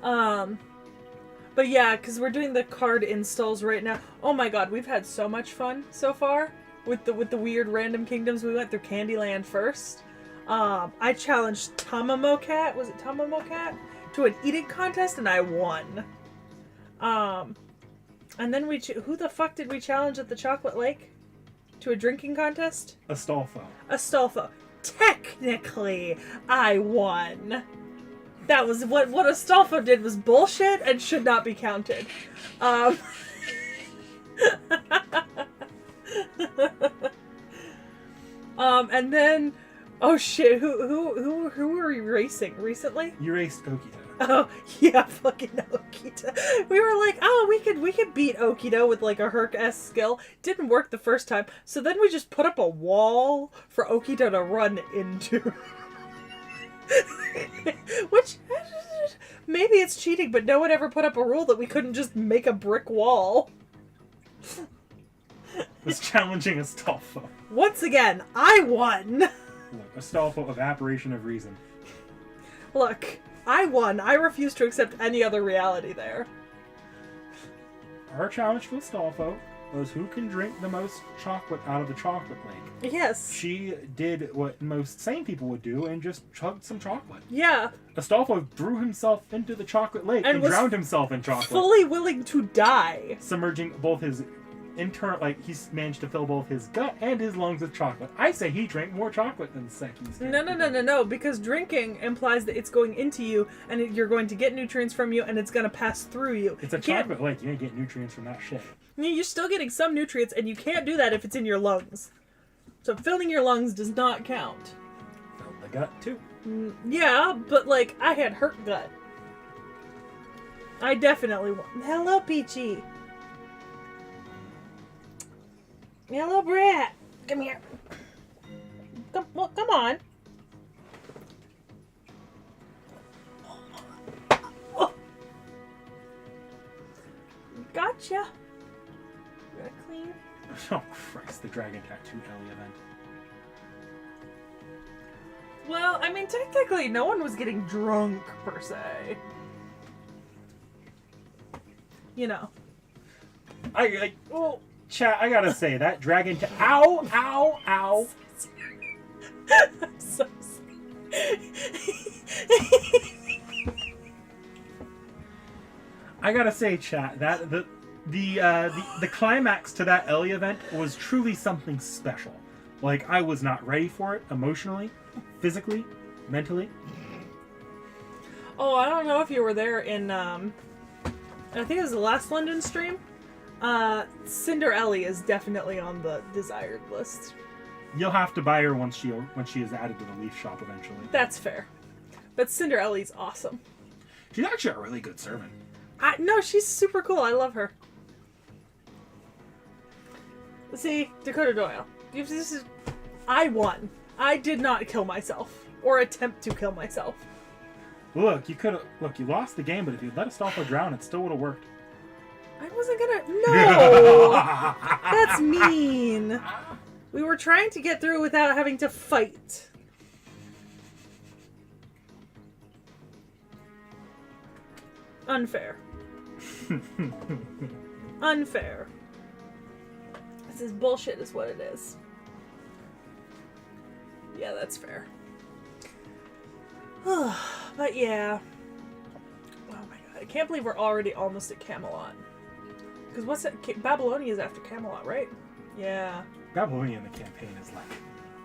But yeah, because we're doing the card installs right now. Oh my god, we've had so much fun so far with the weird random kingdoms. We went through Candyland first. I challenged Tamamocat, was it Tamamocat? To an eating contest, and I won. And then who the fuck did we challenge at the Chocolate Lake? To a drinking contest? Astolfo. Astolfo. Technically, I won. That was what Astolfo did was bullshit and should not be counted. And then, oh shit, who were we racing recently? You raced Okita. Oh yeah, fucking Okita. We were like, oh, we could beat Okita with like a Herc-esque skill. Didn't work the first time, so then we just put up a wall for Okita to run into. Which maybe it's cheating, but no one ever put up a rule that we couldn't just make a brick wall. Was challenging Astolfo. Once again, I won. Look, Astolfo, evaporation of reason. Look, I won. I refuse to accept any other reality there. Our challenge to Astolfo was who can drink the most chocolate out of the chocolate lake. Yes. She did what most sane people would do and just chugged some chocolate. Yeah. Astolfo threw himself into the chocolate lake and drowned himself in chocolate. Fully willing to die. Submerging both his internal, like, he's managed to fill both his gut and his lungs with chocolate. I say he drank more chocolate than Sekhie's. No, because drinking implies that it's going into you and you're going to get nutrients from you and it's going to pass through you. It's a chocolate lake. You ain't getting nutrients from that shit. You're still getting some nutrients and you can't do that if it's in your lungs. So filling your lungs does not count. Filled the gut, too. Yeah, but, like, I had hurt gut. I definitely won. Hello, Peachy. Hello, Brat. Come here. Come on. Oh. Gotcha. Gotta clean. Oh, Christ, the Dragon Tattoo Ellie event. Well, I mean, technically, no one was getting drunk, per se. You know. Well, chat, I gotta say, that Dragon Ow! I'm so sorry. I gotta say, chat, that the climax to that Ellie event was truly something special. Like, I was not ready for it emotionally, physically, mentally. Oh, I don't know if you were there in, I think it was the last London stream. Cinder Ellie is definitely on the desired list. You'll have to buy her once she is added to the Leaf Shop eventually. That's fair. But Cinder Ellie's awesome. She's actually a really good servant. No, she's super cool. I love her. See, Dakota Doyle. I won. I did not kill myself. Or attempt to kill myself. Look, you lost the game, but if you let Astolfo drown, it still would have worked. I wasn't gonna. No! That's mean. We were trying to get through without having to fight. Unfair. Unfair. This is bullshit is what it is. Yeah, that's fair. But yeah. Oh my god. I can't believe we're already almost at Camelot. Because what's that? Babylonia is after Camelot, right? Yeah. Babylonia in the campaign is like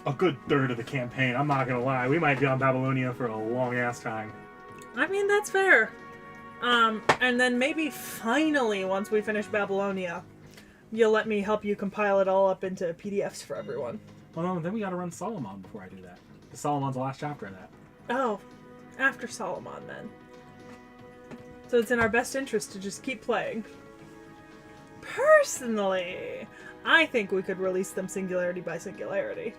a good third of the campaign. I'm not gonna lie. We might be on Babylonia for a long ass time. I mean, that's fair. And then maybe finally, once we finish Babylonia, you'll let me help you compile it all up into PDFs for everyone. Well, no, then we gotta run Solomon before I do that. Because Solomon's the last chapter of that. Oh, after Solomon then. So it's in our best interest to just keep playing. Personally, I think we could release them singularity by singularity.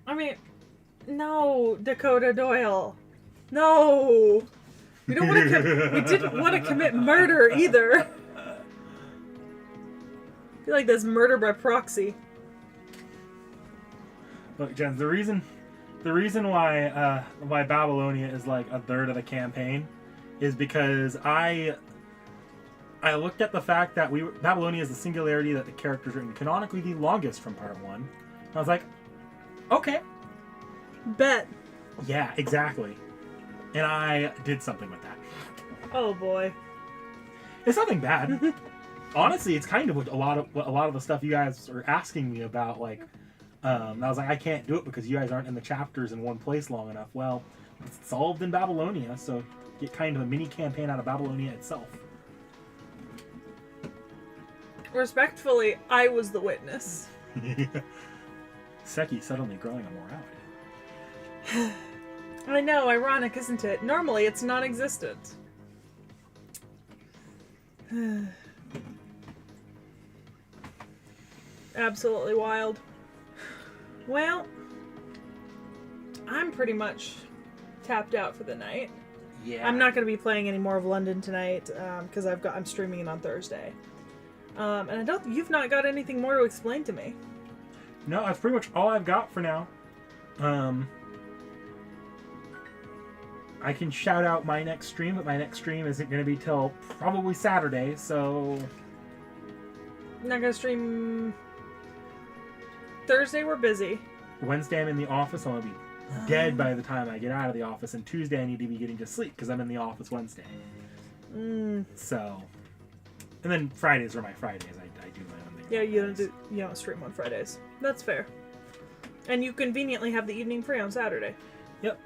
I mean, no, Dakota Doyle. No! We don't want to. We didn't want to commit murder either. I feel like that's murder by proxy. Look, Jen, the reason why Babylonia is like a third of the campaign is because I looked at the fact that Babylonia is the singularity that the characters are in canonically the longest from part 1. I was like, okay. Bet. Yeah, exactly. And I did something with that. Oh boy. It's nothing bad. Honestly, it's kind of what a lot of the stuff you guys are asking me about. Like, I was like, I can't do it because you guys aren't in the chapters in one place long enough. Well, it's solved in Babylonia, so get kind of a mini campaign out of Babylonia itself. Respectfully, I was the witness. Sekhie suddenly growing a morality. I know, ironic, isn't it? Normally, it's non-existent. Absolutely wild. Well, I'm pretty much tapped out for the night. Yeah. I'm not going to be playing any more of London tonight because I'm streaming it on Thursday. And you've not got anything more to explain to me. No, that's pretty much all I've got for now. I can shout out my next stream, but my next stream isn't going to be till probably Saturday, so... I'm not going to stream... Thursday we're busy. Wednesday I'm in the office, I'm going to be dead by the time I get out of the office, and Tuesday I need to be getting to sleep because I'm in the office Wednesday. So... And then Fridays are my Fridays. I do my own thing. Yeah, you don't stream on Fridays. That's fair. And you conveniently have the evening free on Saturday. Yep.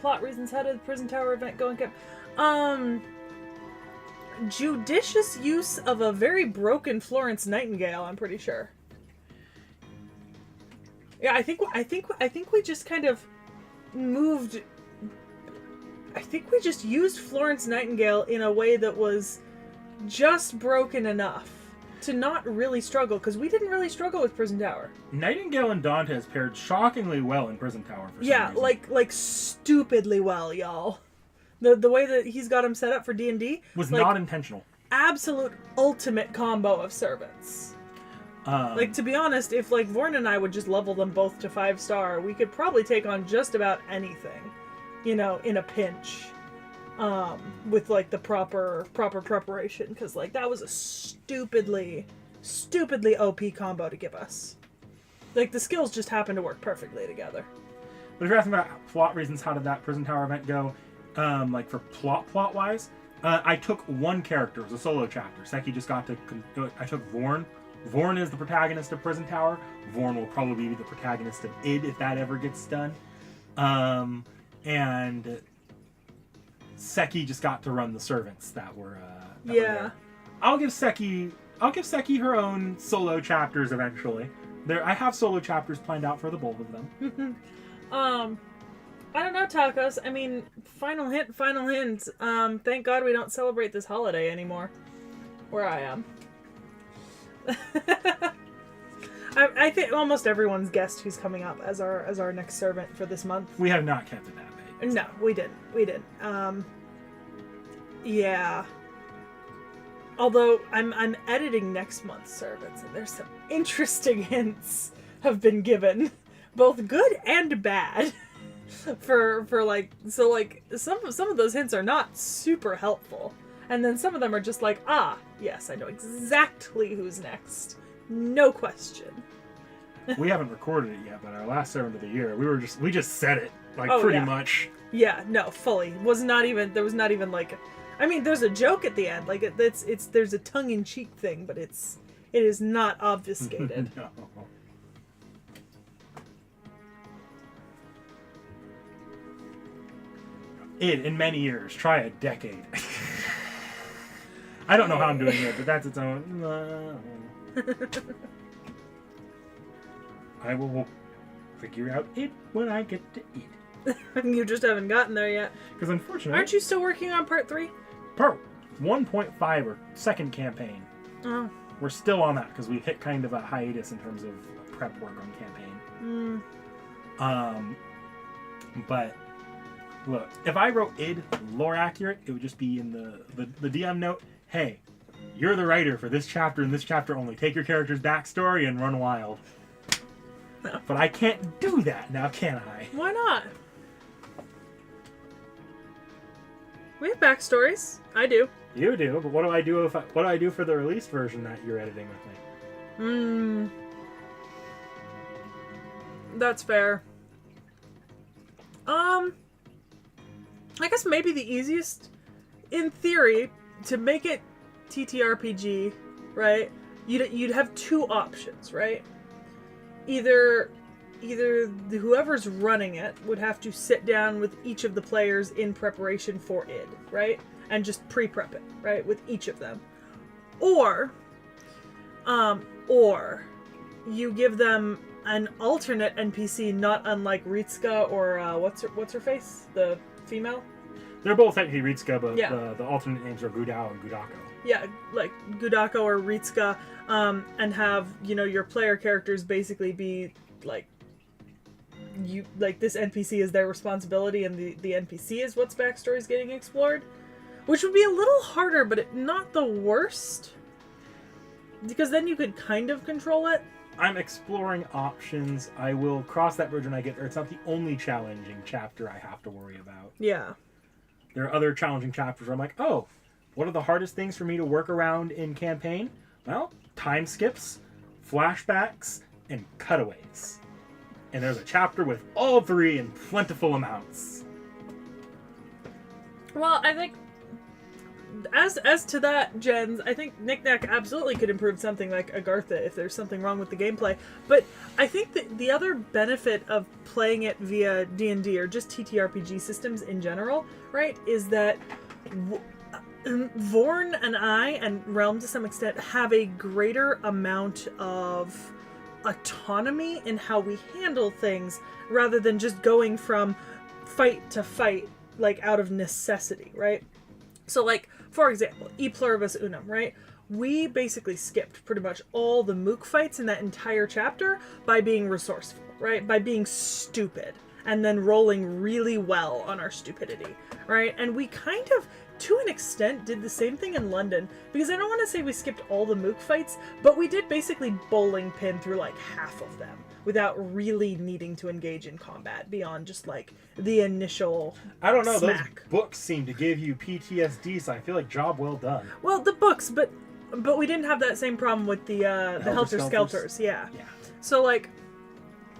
Plot reasons. How did the Prison Tower event go in camp? Judicious use of a very broken Florence Nightingale, I'm pretty sure. Yeah, I think we just kind of moved... I think we just used Florence Nightingale in a way that was just broken enough to not really struggle, because we didn't really struggle with Prison Tower. Nightingale and Dantes paired shockingly well in Prison Tower for some reason. like stupidly well, y'all. The way that he's got him set up for D&D was not intentional. Absolute ultimate combo of servants. To be honest, if Vorn and I would just level them both to 5-star, we could probably take on just about anything. In a pinch, with the proper preparation, because that was a stupidly OP combo to give us. The skills just happened to work perfectly together. But if you're asking about plot reasons, how did that Prison Tower event go? For plot wise, I took one character. It was a solo chapter. Sekhie just got to. I took Vorn. Vorn is the protagonist of Prison Tower. Vorn will probably be the protagonist of id if that ever gets done. And Sekhie just got to run the servants that were there. I'll give Sekhie her own solo chapters eventually. I have solo chapters planned out for the both of them. I don't know, Tacos. I mean, final hint. Thank God we don't celebrate this holiday anymore. Where I am. I think almost everyone's guessed who's coming up as our next servant for this month. We have not kept it that vague. No, we didn't. Yeah. Although I'm editing next month's servants, and there's some interesting hints have been given, both good and bad. for like, so like some of those hints are not super helpful, and then some of them are just like, yes, I know exactly who's next, no question. We haven't recorded it yet, but our last servant of the year, we just said it like pretty much. Yeah, no, fully. There was not even like, I mean, there's a joke at the end, like there's a tongue-in-cheek thing, but it is not obfuscated. No. In many years, try a decade. I don't know how I'm doing it, but that's its own. I will figure out it when I get to eat. You just haven't gotten there yet. Because unfortunately... Aren't you still working on part 3? Part 1.5 or second campaign. Oh. We're still on that because we hit kind of a hiatus in terms of prep work on campaign. But look, if I wrote id lore accurate, it would just be in the DM note, hey, you're the writer for this chapter and this chapter only. Take your character's backstory and run wild. No. But I can't do that now, can I? Why not? We have backstories. I do. You do, but what do I do for the released version that you're editing with me? That's fair. I guess maybe the easiest, in theory, to make it TTRPG, right? You'd have two options, right? Either whoever's running it would have to sit down with each of the players in preparation for id, right? And just pre-prep it, right? With each of them. Or you give them an alternate NPC, not unlike Ritsuka or what's her face? The female? They're both technically Ritsuka, but yeah. The alternate names are Gudao and Gudako. Yeah, like Gudako or Ritsuka, and have, your player characters basically be like, this NPC is their responsibility and the NPC is what's backstory is getting explored. Which would be a little harder, but not the worst. Because then you could kind of control it. I'm exploring options. I will cross that bridge when I get there. It's not the only challenging chapter I have to worry about. Yeah. There are other challenging chapters where I'm like, oh, what are the hardest things for me to work around in campaign? Well, time skips, flashbacks, and cutaways. And there's a chapter with all three in plentiful amounts. Well, I think as to that, Jens, I think NikNak absolutely could improve something like Agartha if there's something wrong with the gameplay. But I think that the other benefit of playing it via D&D or just TTRPG systems in general, right, is that Vorn and I, and Realm to some extent, have a greater amount of autonomy in how we handle things rather than just going from fight to fight, like, out of necessity, right? So, like, for example, E Pluribus Unum, right? We basically skipped pretty much all the mook fights in that entire chapter by being resourceful, right? By being stupid and then rolling really well on our stupidity, right? And we kind of, to an extent, did the same thing in London, because I don't want to say we skipped all the mook fights, but we did basically bowling pin through like half of them without really needing to engage in combat beyond just like the initial I don't know, smack. Those books seem to give you PTSD, so I feel like job well done. Well, the books, but we didn't have that same problem with the Helter Skelters, yeah. So like,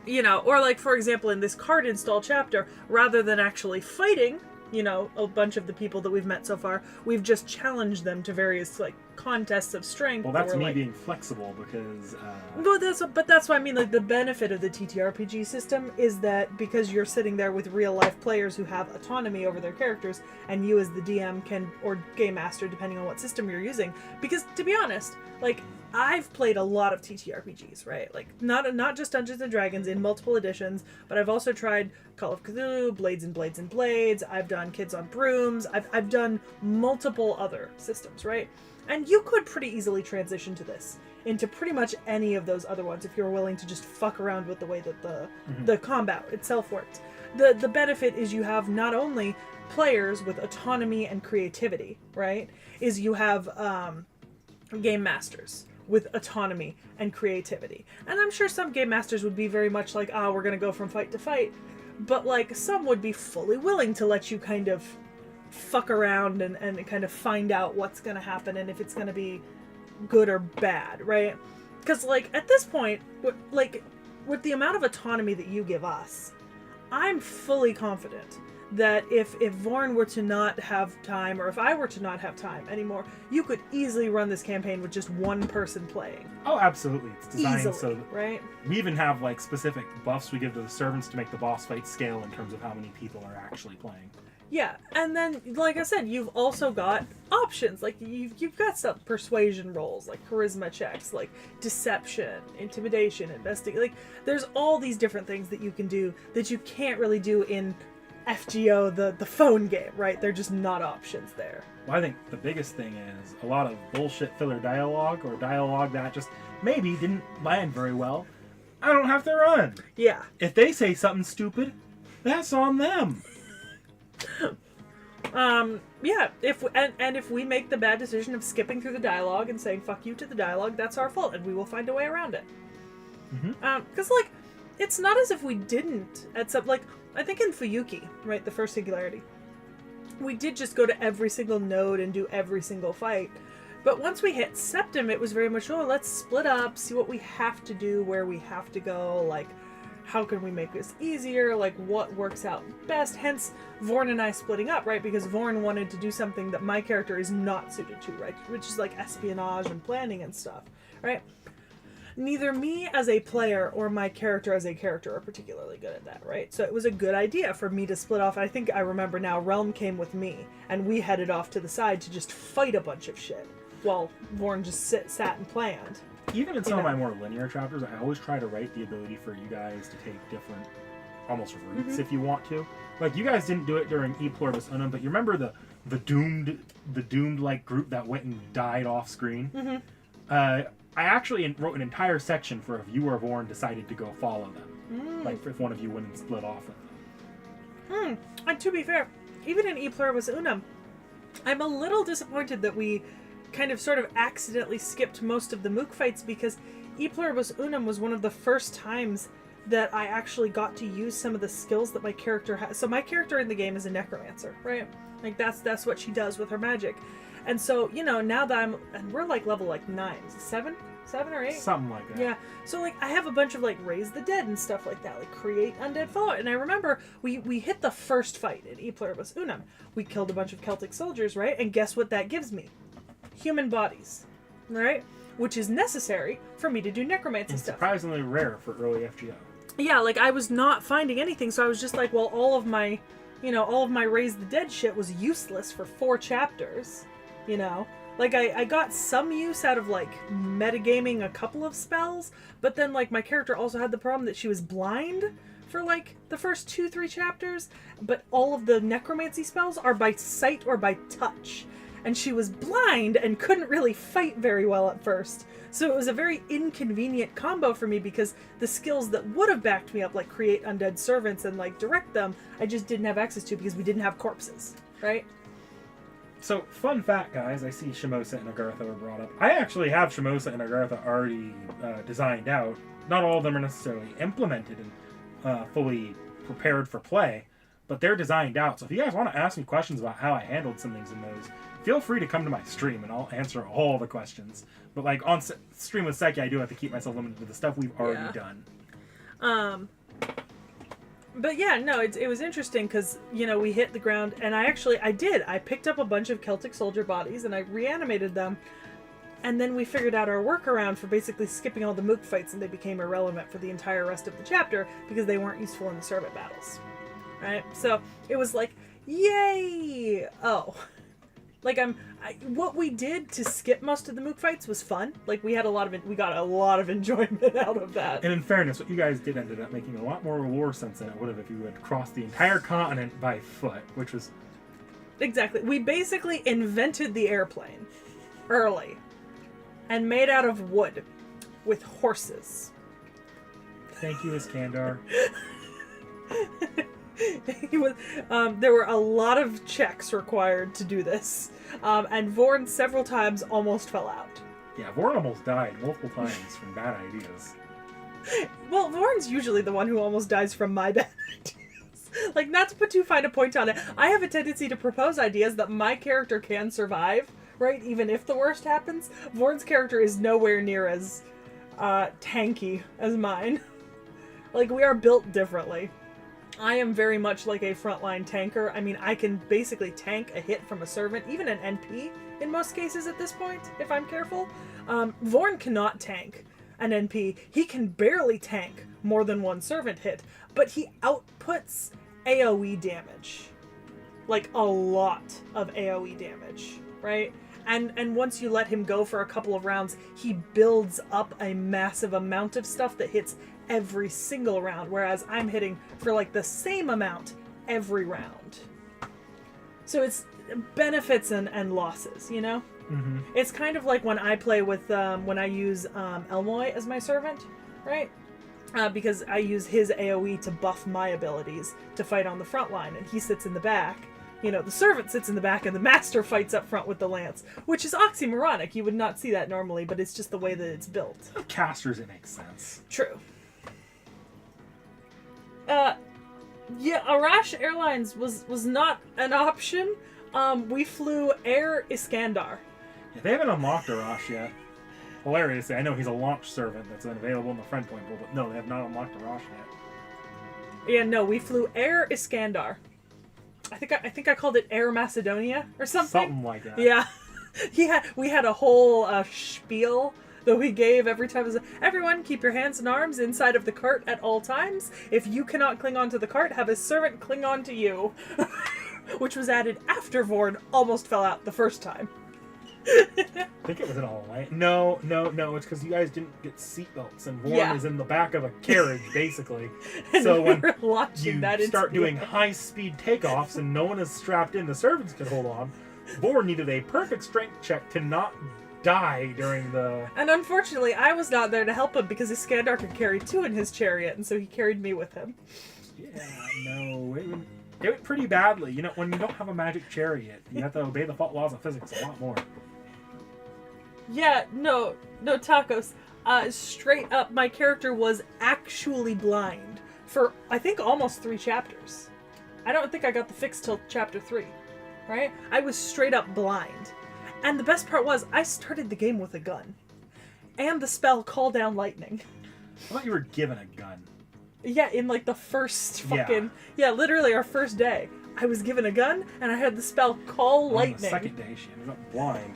or like, for example, in this card install chapter, rather than actually fighting, a bunch of the people that we've met so far, we've just challenged them to various, like, contests of strength. Well, that's me like, being flexible, because... But that's what I mean, like, the benefit of the TTRPG system is that because you're sitting there with real-life players who have autonomy over their characters, and you as the DM can, or Game Master, depending on what system you're using, because, to be honest, like, I've played a lot of TTRPGs, right? Like, not just Dungeons & Dragons in multiple editions, but I've also tried Call of Cthulhu, Blades and Blades and Blades, I've done Kids on Brooms, I've done multiple other systems, right? And you could pretty easily transition to this into pretty much any of those other ones if you're willing to just fuck around with the way that the combat itself works. The benefit is you have not only players with autonomy and creativity, right? Is you have game masters with autonomy and creativity. And I'm sure some game masters would be very much like, we're going to go from fight to fight. But, like, some would be fully willing to let you kind of fuck around and kind of find out what's going to happen and if it's going to be good or bad, right? Because, like, at this point, with the amount of autonomy that you give us, I'm fully confident that if Vorn were to not have time, or if I were to not have time anymore, you could easily run this campaign with just one person playing. Oh, absolutely. It's designed Easily, so right? We even have like specific buffs we give to the servants to make the boss fight scale in terms of how many people are actually playing. Yeah, and then, like I said, you've also got options. Like, you've got some persuasion rolls, like charisma checks, like deception, intimidation, investigation. Like, there's all these different things that you can do that you can't really do in FGO, the phone game, right? They're just not options there. Well, I think the biggest thing is a lot of bullshit filler dialogue, or dialogue that just maybe didn't land very well. I don't have to run. Yeah. If they say something stupid, that's on them. Yeah, if we make the bad decision of skipping through the dialogue and saying fuck you to the dialogue, that's our fault, and we will find a way around it. Because, like, it's not as if we didn't, except, like, I think in Fuyuki, right, the first singularity, we did just go to every single node and do every single fight. But once we hit Septim, it was very much, let's split up, see what we have to do, where we have to go, like, how can we make this easier, like, what works out best, hence Vorn and I splitting up, right, because Vorn wanted to do something that my character is not suited to, right, which is, like, espionage and planning and stuff, right? Neither me as a player or my character as a character are particularly good at that, right? So it was a good idea for me to split off. I think I remember now, Realm came with me, and we headed off to the side to just fight a bunch of shit, while Vorn just sat and planned. Even in some of my more linear chapters, I always try to write the ability for you guys to take different, almost routes if you want to. Like, you guys didn't do it during E Pluribus Unum, but you remember the doomed like group that went and died off screen? I actually wrote an entire section for if you or Vorn decided to go follow them. Like, if one of you went and split off with them. And to be fair, even in E Pluribus Unum, I'm a little disappointed that we kind of sort of accidentally skipped most of the Mook fights, because E Pluribus Unum was one of the first times that I actually got to use some of the skills that my character has. So my character in the game is a necromancer, right? Like, that's what she does with her magic. And so, you know, now that and we're like level like 9, 7 or 8? Something like that. Yeah. So, like, I have a bunch of, like, raise the dead and stuff like that, like create undead fallout. And I remember we hit the first fight in E Pluribus Unum. We killed a bunch of Celtic soldiers, right? And guess what that gives me? Human bodies, right? Which is necessary for me to do necromancy stuff. Surprisingly rare for early FGO. Yeah, like, I was not finding anything, so I was just like, well, all of my Raise the Dead shit was useless for 4 chapters, you know? Like, I got some use out of, like, metagaming a couple of spells, but then, like, my character also had the problem that she was blind for, like, the first 2-3 chapters, but all of the necromancy spells are by sight or by touch. And she was blind and couldn't really fight very well at first. So it was a very inconvenient combo for me, because the skills that would have backed me up, like create undead servants and, like, direct them, I just didn't have access to because we didn't have corpses, right? So, fun fact, guys, I see Shimosa and Agartha were brought up. I actually have Shimosa and Agartha already designed out. Not all of them are necessarily implemented and fully prepared for play, but they're designed out. So if you guys want to ask me questions about how I handled some things in those, feel free to come to my stream and I'll answer all the questions. But, like, on stream with Sekhie, I do have to keep myself limited to the stuff we've already done. But yeah, no, it was interesting because, you know, we hit the ground, and I picked up a bunch of Celtic soldier bodies and I reanimated them, and then we figured out our workaround for basically skipping all the Mook fights, and they became irrelevant for the entire rest of the chapter because they weren't useful in the servant battles, right? So it was like, yay! Oh. Like, what we did to skip most of the Mook fights was fun. Like, we got a lot of enjoyment out of that. And in fairness, what you guys did ended up making a lot more lore sense than it would have if you had crossed the entire continent by foot, which was... Exactly. We basically invented the airplane. early and made out of wood with horses. Thank you, Iskandar. He was, there were a lot of checks required to do this, and Vorn several times almost fell out. Yeah, Vorn almost died multiple times from bad ideas. Well, Vorn's usually the one who almost dies from my bad ideas. Like, not to put too fine a point on it, I have a tendency to propose ideas that my character can survive, right? Even if the worst happens. Vorn's character is nowhere near as tanky as mine. Like, we are built differently. I am very much like a frontline tanker. I mean, I can basically tank a hit from a servant, even an NP in most cases at this point, if I'm careful. Vorn cannot tank an NP. He can barely tank more than one servant hit, but he outputs AoE damage. Like, a lot of AoE damage, right? And once you let him go for a couple of rounds, he builds up a massive amount of stuff that hits every single round, whereas I'm hitting for like the same amount every round. So it's benefits and losses, you know? Mm-hmm. It's kind of like when I play with, when I use Elmoy as my servant, right? Because I use his AoE to buff my abilities to fight on the front line, and he sits in the back. You know, the servant sits in the back and the master fights up front with the lance, which is oxymoronic. You would not see that normally, but it's just the way that it's built. Casters, it makes sense. True. Yeah, Arash Airlines was not an option. We flew Air Iskandar. Yeah, they haven't unlocked Arash yet. Hilariously, I know he's a launch servant that's available in the friend point pool, but no, they have not unlocked Arash yet. Yeah, no, we flew Air Iskandar. I think I called it Air Macedonia or something. Something like that. Yeah. We had a whole spiel that we gave every time. It was, everyone, keep your hands and arms inside of the cart at all times. If you cannot cling onto the cart, have a servant cling on to you. Which was added after Vorn almost fell out the first time. I think it was in all right. No, it's because you guys didn't get seatbelts, and Vorn is in the back of a carriage, basically. So when you start doing high-speed takeoffs and no one is strapped in, the servants can hold on. Vorn needed a perfect strength check to not die during the... And unfortunately, I was not there to help him because Iskandar could carry 2 in his chariot, and so he carried me with him. Yeah, no, it went pretty badly. You know, when you don't have a magic chariot, you have to obey the laws of physics a lot more. Yeah, no tacos. Straight up, my character was actually blind for, I think, almost 3 chapters. I don't think I got the fix till chapter 3, right? I was straight up blind. And the best part was, I started the game with a gun. And the spell Call Down Lightning. I thought you were given a gun. Yeah, in like the first fucking... Yeah, literally our first day. I was given a gun, and I had the spell Call Lightning. On the second day, she ended up blind.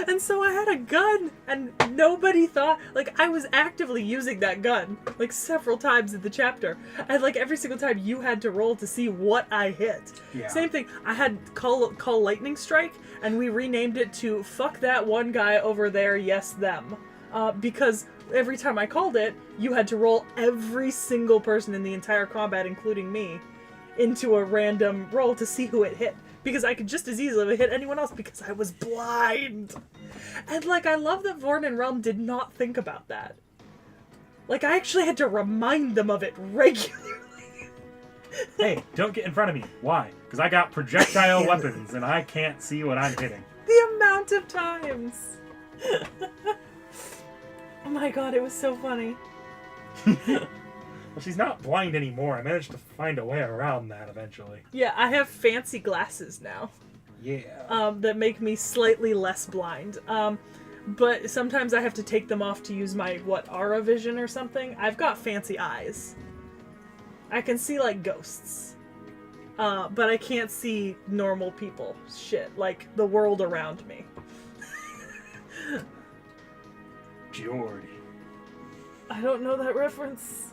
And so I had a gun, and nobody thought... Like, I was actively using that gun, like, several times in the chapter. And, like, every single time you had to roll to see what I hit. Yeah. Same thing. I had Call Lightning Strike, and we renamed it to Fuck That One Guy Over There, Yes Them. Because every time I called it, you had to roll every single person in the entire combat, including me, into a random roll to see who it hit. Because I could just as easily hit anyone else because I was blind. And, like, I love that Vorn and Realm did not think about that. Like, I actually had to remind them of it regularly. Hey, don't get in front of me. Why? Because I got projectile weapons and I can't see what I'm hitting. The amount of times. Oh my god, it was so funny. Well, she's not blind anymore. I managed to find a way around that eventually. Yeah, I have fancy glasses now. Yeah. That make me slightly less blind. But sometimes I have to take them off to use my, aura vision or something. I've got fancy eyes. I can see, like, ghosts. But I can't see normal people. Shit, like the world around me. Geordi. I don't know that reference.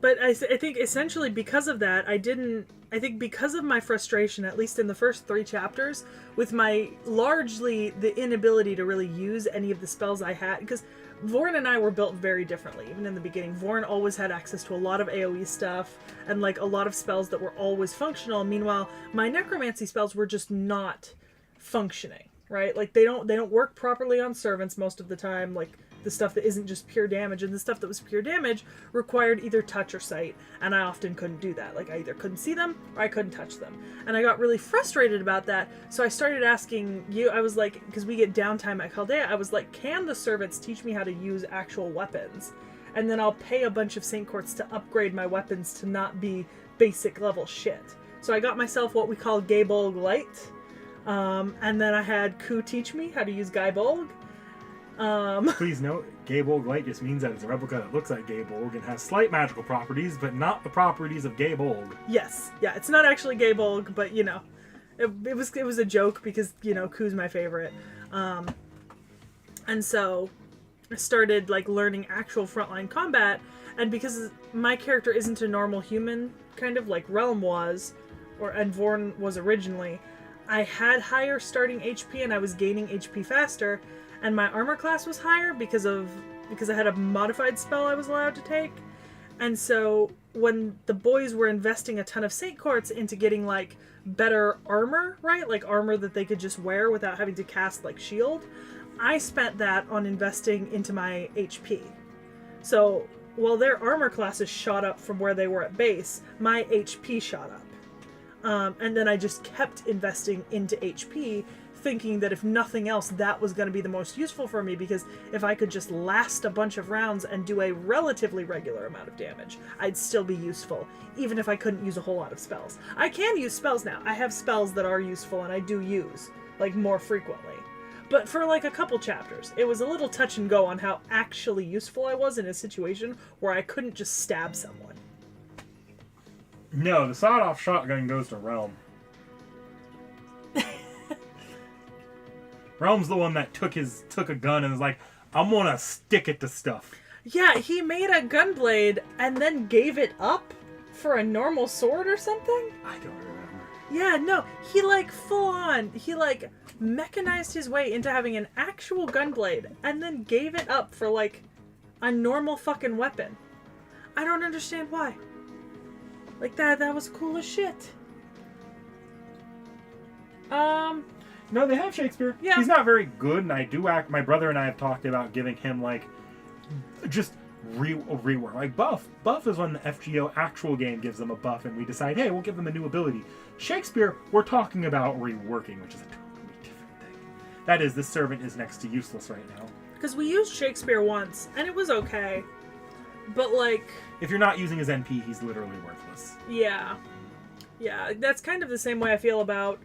But I think essentially because of that, I think because of my frustration, at least in the first 3 chapters, with my largely the inability to really use any of the spells I had, because Vorn and I were built very differently, even in the beginning. Vorn always had access to a lot of AoE stuff, and like a lot of spells that were always functional. Meanwhile, my necromancy spells were just not functioning, right? Like they don't work properly on servants most of the time, like the stuff that isn't just pure damage, and the stuff that was pure damage required either touch or sight, and I often couldn't do that. Like I either couldn't see them or I couldn't touch them, and I got really frustrated about that. So I started asking you, I was like, because we get downtime at Chaldea, I was like, can the servants teach me how to use actual weapons, and then I'll pay a bunch of Saint Courts to upgrade my weapons to not be basic level shit. So I got myself what we call Gaybolg Light, and then I had Ku teach me how to use Gaybolg. Please note, Gaybolg Light just means that it's a replica that looks like Gaybolg and has slight magical properties, but not the properties of Gaybolg. Yes, yeah, it's not actually Gaybolg, but you know, it was a joke because you know Ku's my favorite, and so I started like learning actual frontline combat, and because my character isn't a normal human, kind of like Realm was, and Vorn was originally, I had higher starting HP and I was gaining HP faster. And my armor class was higher because I had a modified spell I was allowed to take. And so when the boys were investing a ton of Saint Courts into getting like better armor, right? Like armor that they could just wear without having to cast like shield, I spent that on investing into my HP. So while their armor classes shot up from where they were at base, my HP shot up. And then I just kept investing into HP, thinking that if nothing else, that was going to be the most useful for me, because if I could just last a bunch of rounds and do a relatively regular amount of damage, I'd still be useful, even if I couldn't use a whole lot of spells. I can use spells now. I have spells that are useful and I do use, like, more frequently. But for like a couple chapters, it was a little touch and go on how actually useful I was in a situation where I couldn't just stab someone. No, the sawed-off shotgun goes to Realm. Realm's the one that took a gun and was like, I'm gonna stick it to stuff. Yeah, he made a gunblade and then gave it up for a normal sword or something? I don't remember. Yeah, no, he like full on, he like mechanized his way into having an actual gunblade and then gave it up for like a normal fucking weapon. I don't understand why. Like that was cool as shit. No, they have Shakespeare. Yeah. He's not very good, and I do act. My brother and I have talked about giving him like just rework, like buff. Buff is when the FGO actual game gives them a buff, and we decide, hey, we'll give them a new ability. Shakespeare, we're talking about reworking, which is a totally different thing. That is, this servant is next to useless right now. Because we used Shakespeare once, and it was okay. But like, if you're not using his NP, he's literally worthless. Yeah, that's kind of the same way I feel about.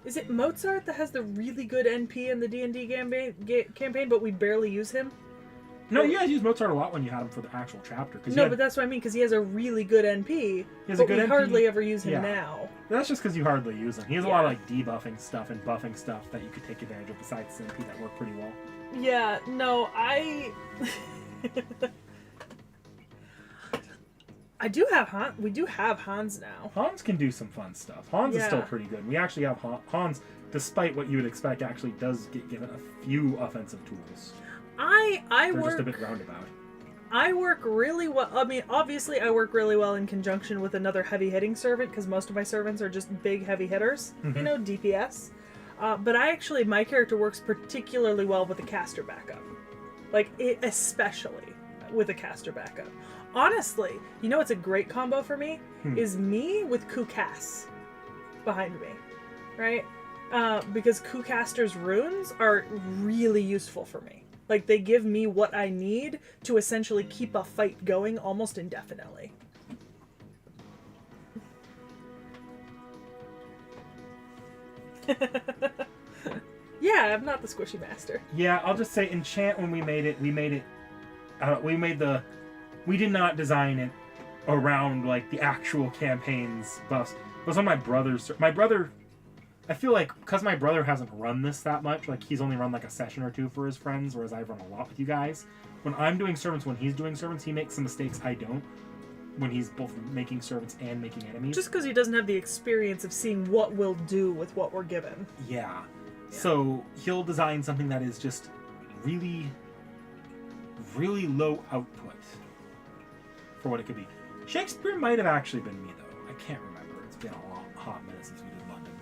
Is it Mozart that has the really good NP in the D&D campaign, but we barely use him? No, you guys use Mozart a lot when you had him for the actual chapter. No, but that's what I mean, because he has a really good NP, but we hardly ever use him now. That's just because you hardly use him. He has a lot of like debuffing stuff and buffing stuff that you could take advantage of besides the NP that work pretty well. Yeah, no, we do have Hans now. Hans can do some fun stuff. Hans is still pretty good. We actually have Hans, despite what you would expect, actually does get given a few offensive tools. They're just a bit roundabout. I work really well. I mean, obviously, I work really well in conjunction with another heavy-hitting servant, because most of my servants are just big, heavy hitters. Mm-hmm. You know, DPS. But my character works particularly well with a caster backup. Like, especially with a caster backup. Honestly, you know what's a great combo for me? Is me with Kukas behind me, right? Because Kukaster's runes are really useful for me. Like, they give me what I need to essentially keep a fight going almost indefinitely. Yeah, I'm not the squishy master. Yeah, I'll just say enchant when we did not design it around like the actual campaign's buffs. It was on my brother I feel like because my brother hasn't run this that much, like he's only run like a session or two for his friends, whereas I've run a lot with you guys. When I'm doing servants, when he's doing servants, he makes some mistakes I don't. When he's both making servants and making enemies. Just because he doesn't have the experience of seeing what we'll do with what we're given. Yeah. So he'll design something that is just really, really low output for what it could be. Shakespeare might have actually been me though. I can't remember. It's been a hot minute since we did London.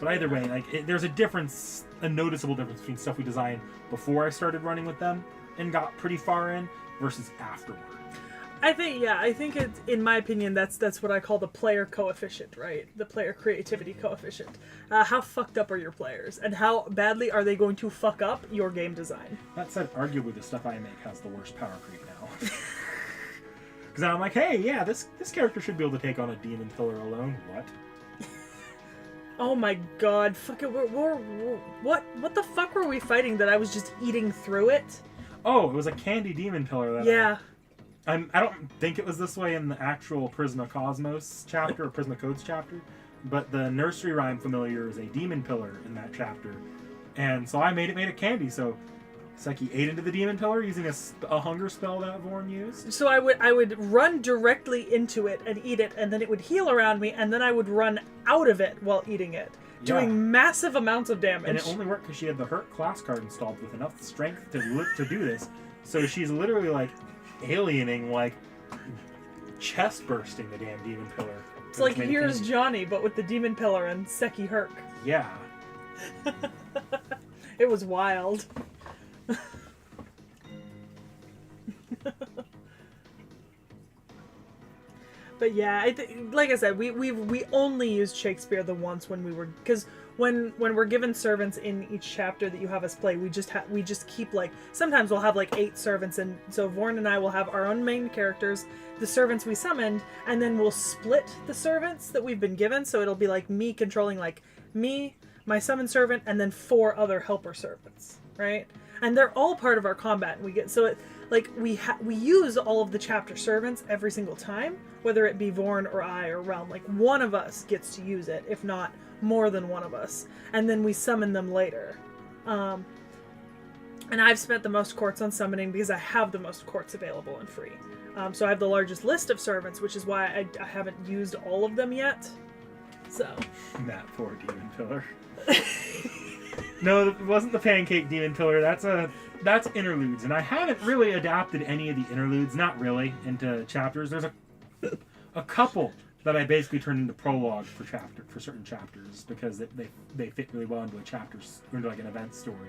But either way, like there's a difference, a noticeable difference between stuff we designed before I started running with them and got pretty far in versus afterward. I think it's, in my opinion, that's what I call the player coefficient, right? The player creativity coefficient. How fucked up are your players, and how badly are they going to fuck up your game design? That said, arguably the stuff I make has the worst power creep now. Because I'm like, hey, yeah, this character should be able to take on a demon pillar alone. What? Oh my god, fuck it, what the fuck were we fighting that I was just eating through it? Oh, it was a candy demon pillar. That Yeah. I don't think it was this way in the actual Prisma Cosmos chapter or Prisma Codes chapter, but the nursery rhyme familiar is a demon pillar in that chapter, and so I made a candy. So Sekhie ate into the demon pillar using a hunger spell that Vorn used. So I would run directly into it and eat it, and then it would heal around me, and then I would run out of it while eating it, doing massive amounts of damage. And it only worked because she had the Hurt class card installed with enough strength to do this. So she's literally like aliening, like chest bursting the damn demon pillar. It's like here's Johnny, but with the demon pillar and Sekhie Herc. Yeah. It was wild. But yeah, like I said, we only used Shakespeare the once when we were, because when we're given servants in each chapter that you have us play, we just keep like, sometimes we'll have like 8 servants, and so Vorn and I will have our own main characters, the servants we summoned, and then we'll split the servants that we've been given, so it'll be like me controlling like me, my summoned servant, and then 4 other helper servants, right? And they're all part of our combat, and we get, so it, like, we use all of the chapter servants every single time, whether it be Vorn or I or Realm. Like, one of us gets to use it, if not more than one of us. And then we summon them later. And I've spent the most courts on summoning because I have the most courts available and free. So I have the largest list of servants, which is why I haven't used all of them yet. So. That poor demon pillar. No, it wasn't the pancake demon pillar. That's interludes, and I haven't really adapted any of the interludes, not really, into chapters. There's a couple that I basically turned into prologue for certain chapters because they fit really well into a chapter, into like an event story.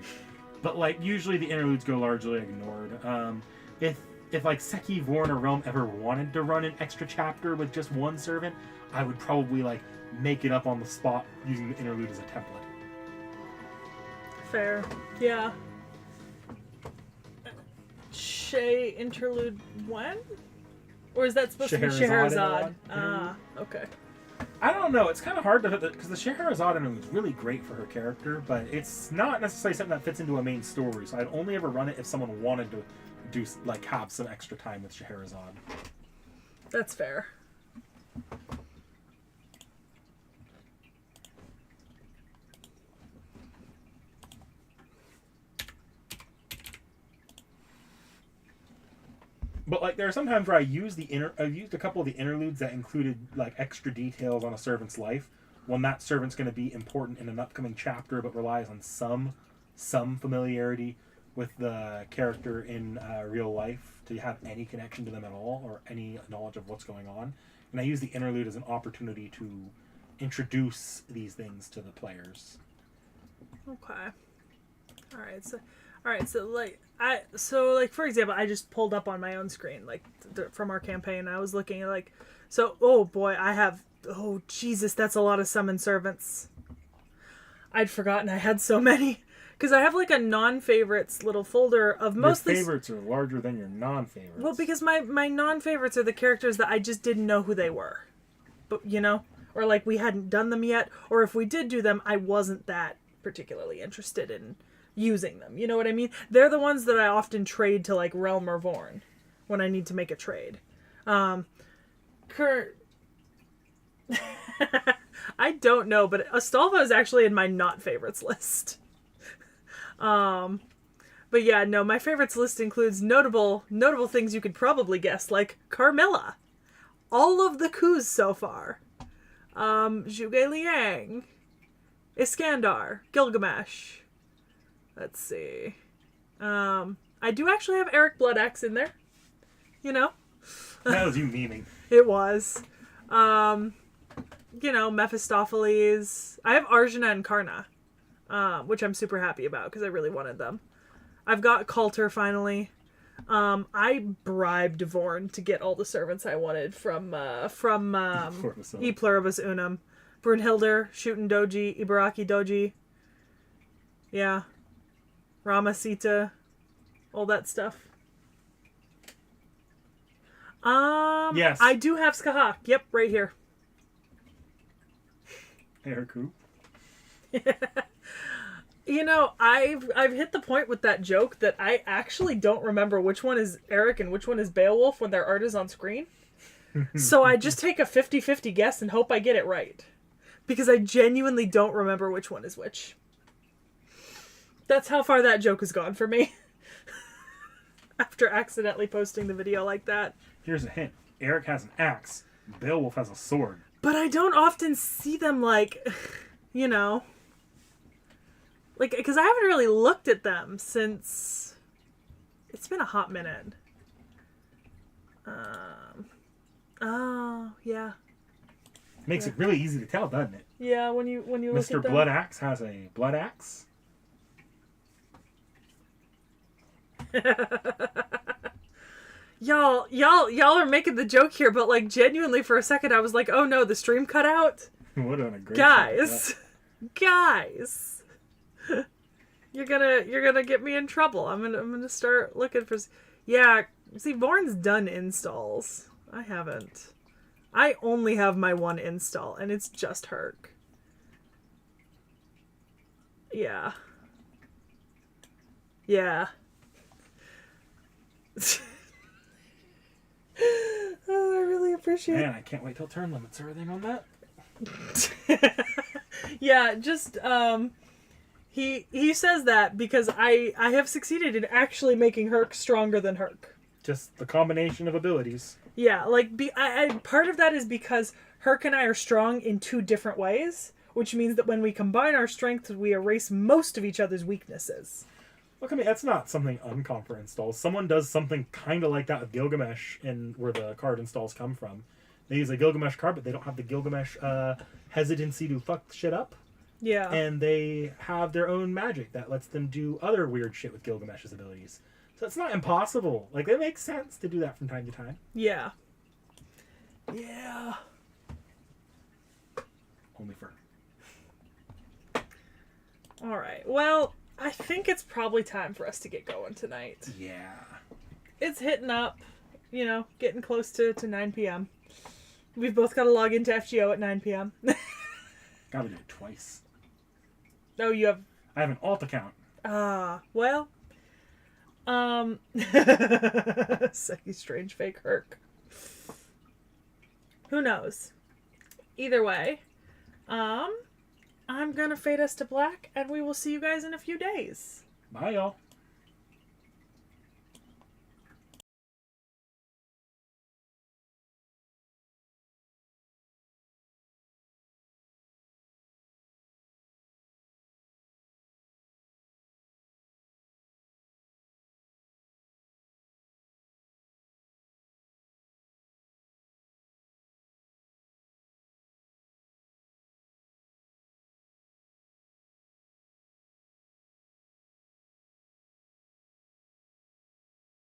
But like usually the interludes go largely ignored. If like Sekhie, Vorn, or Realm ever wanted to run an extra chapter with just one servant, I would probably like make it up on the spot using the interlude as a template. Fair. Yeah. Shay interlude when? Or is that supposed to be Scheherazade? Ah, okay. I don't know. It's kind of hard to, because the Scheherazade interlude is really great for her character, but it's not necessarily something that fits into a main story. So I'd only ever run it if someone wanted to do like have some extra time with Scheherazade. That's fair. But like there are some times where I've used a couple of the interludes that included like extra details on a servant's life when that servant's going to be important in an upcoming chapter, but relies on some familiarity with the character in real life to have any connection to them at all or any knowledge of what's going on. And I use the interlude as an opportunity to introduce these things to the players. Okay. All right, so like for example, I just pulled up on my own screen like from our campaign. I was looking at like, so oh boy, oh Jesus, that's a lot of summon servants. I'd forgotten I had so many because I have like a non-favorites little folder of mostly. Your favorites are larger than your non-favorites. Well, because my non-favorites are the characters that I just didn't know who they were, but you know, or like we hadn't done them yet, or if we did do them, I wasn't that particularly interested in using them. You know what I mean? They're the ones that I often trade to like Realm or Vorn when I need to make a trade. I don't know, but Astolfo is actually in my not favorites list. But yeah, no, my favorites list includes notable things you could probably guess, like Carmilla. All of the coups so far. Zhuge Liang. Iskandar. Gilgamesh. Let's see. I do actually have Eric Bloodaxe in there. You know? That was you memeing. It was. Mephistopheles. I have Arjuna and Karna, which I'm super happy about because I really wanted them. I've got Coulter finally. I bribed Vorn to get all the servants I wanted from E Pluribus Unum. Brunhilder, Shootin' Doji, Ibaraki Doji. Yeah. Rama Sita. All that stuff. Yes. I do have Skahak. Yep, right here. Eriku. You know, I've hit the point with that joke that I actually don't remember which one is Eric and which one is Beowulf when their art is on screen. So I just take a 50-50 guess and hope I get it right. Because I genuinely don't remember which one is which. That's how far that joke has gone for me. After accidentally posting the video like that. Here's a hint. Eric has an axe. Beowulf has a sword. But I don't often see them like, you know... Like, because I haven't really looked at them since... It's been a hot minute. Oh, yeah. Makes it really easy to tell, doesn't it? Yeah, when you look Mr. at them. Bloodaxe has a blood axe. Y'all are making the joke here, but like genuinely for a second I was like, oh no, the stream cut out. What a great Guys. You're gonna get me in trouble. I'm gonna start looking for. Yeah, see, Vorn's done installs. I haven't. I only have my one install, and it's just Herc. Yeah. Yeah. Oh, I really appreciate it. Man, I can't wait till turn limits or everything on that. Yeah, just he says that because I have succeeded in actually making Herc stronger than Herc. Just the combination of abilities. Yeah, like part of that is because Herc and I are strong in two different ways, which means that when we combine our strengths, we erase most of each other's weaknesses. Look, I mean, that's not something uncommon for installs. Someone does something kind of like that with Gilgamesh, and where the card installs come from. They use a Gilgamesh card, but they don't have the Gilgamesh hesitancy to fuck shit up. Yeah. And they have their own magic that lets them do other weird shit with Gilgamesh's abilities. So it's not impossible. Like, it makes sense to do that from time to time. Yeah. Yeah. Only for... Alright, well, I think it's probably time for us to get going tonight. Yeah. It's hitting up, you know, getting close to 9 p.m. We've both got to log into FGO at 9 p.m. Gotta do it twice. Oh, you have... I have an alt account. Well... Sekhie Strange Fake Herc. Who knows? Either way, I'm gonna fade us to black, and we will see you guys in a few days. Bye, y'all.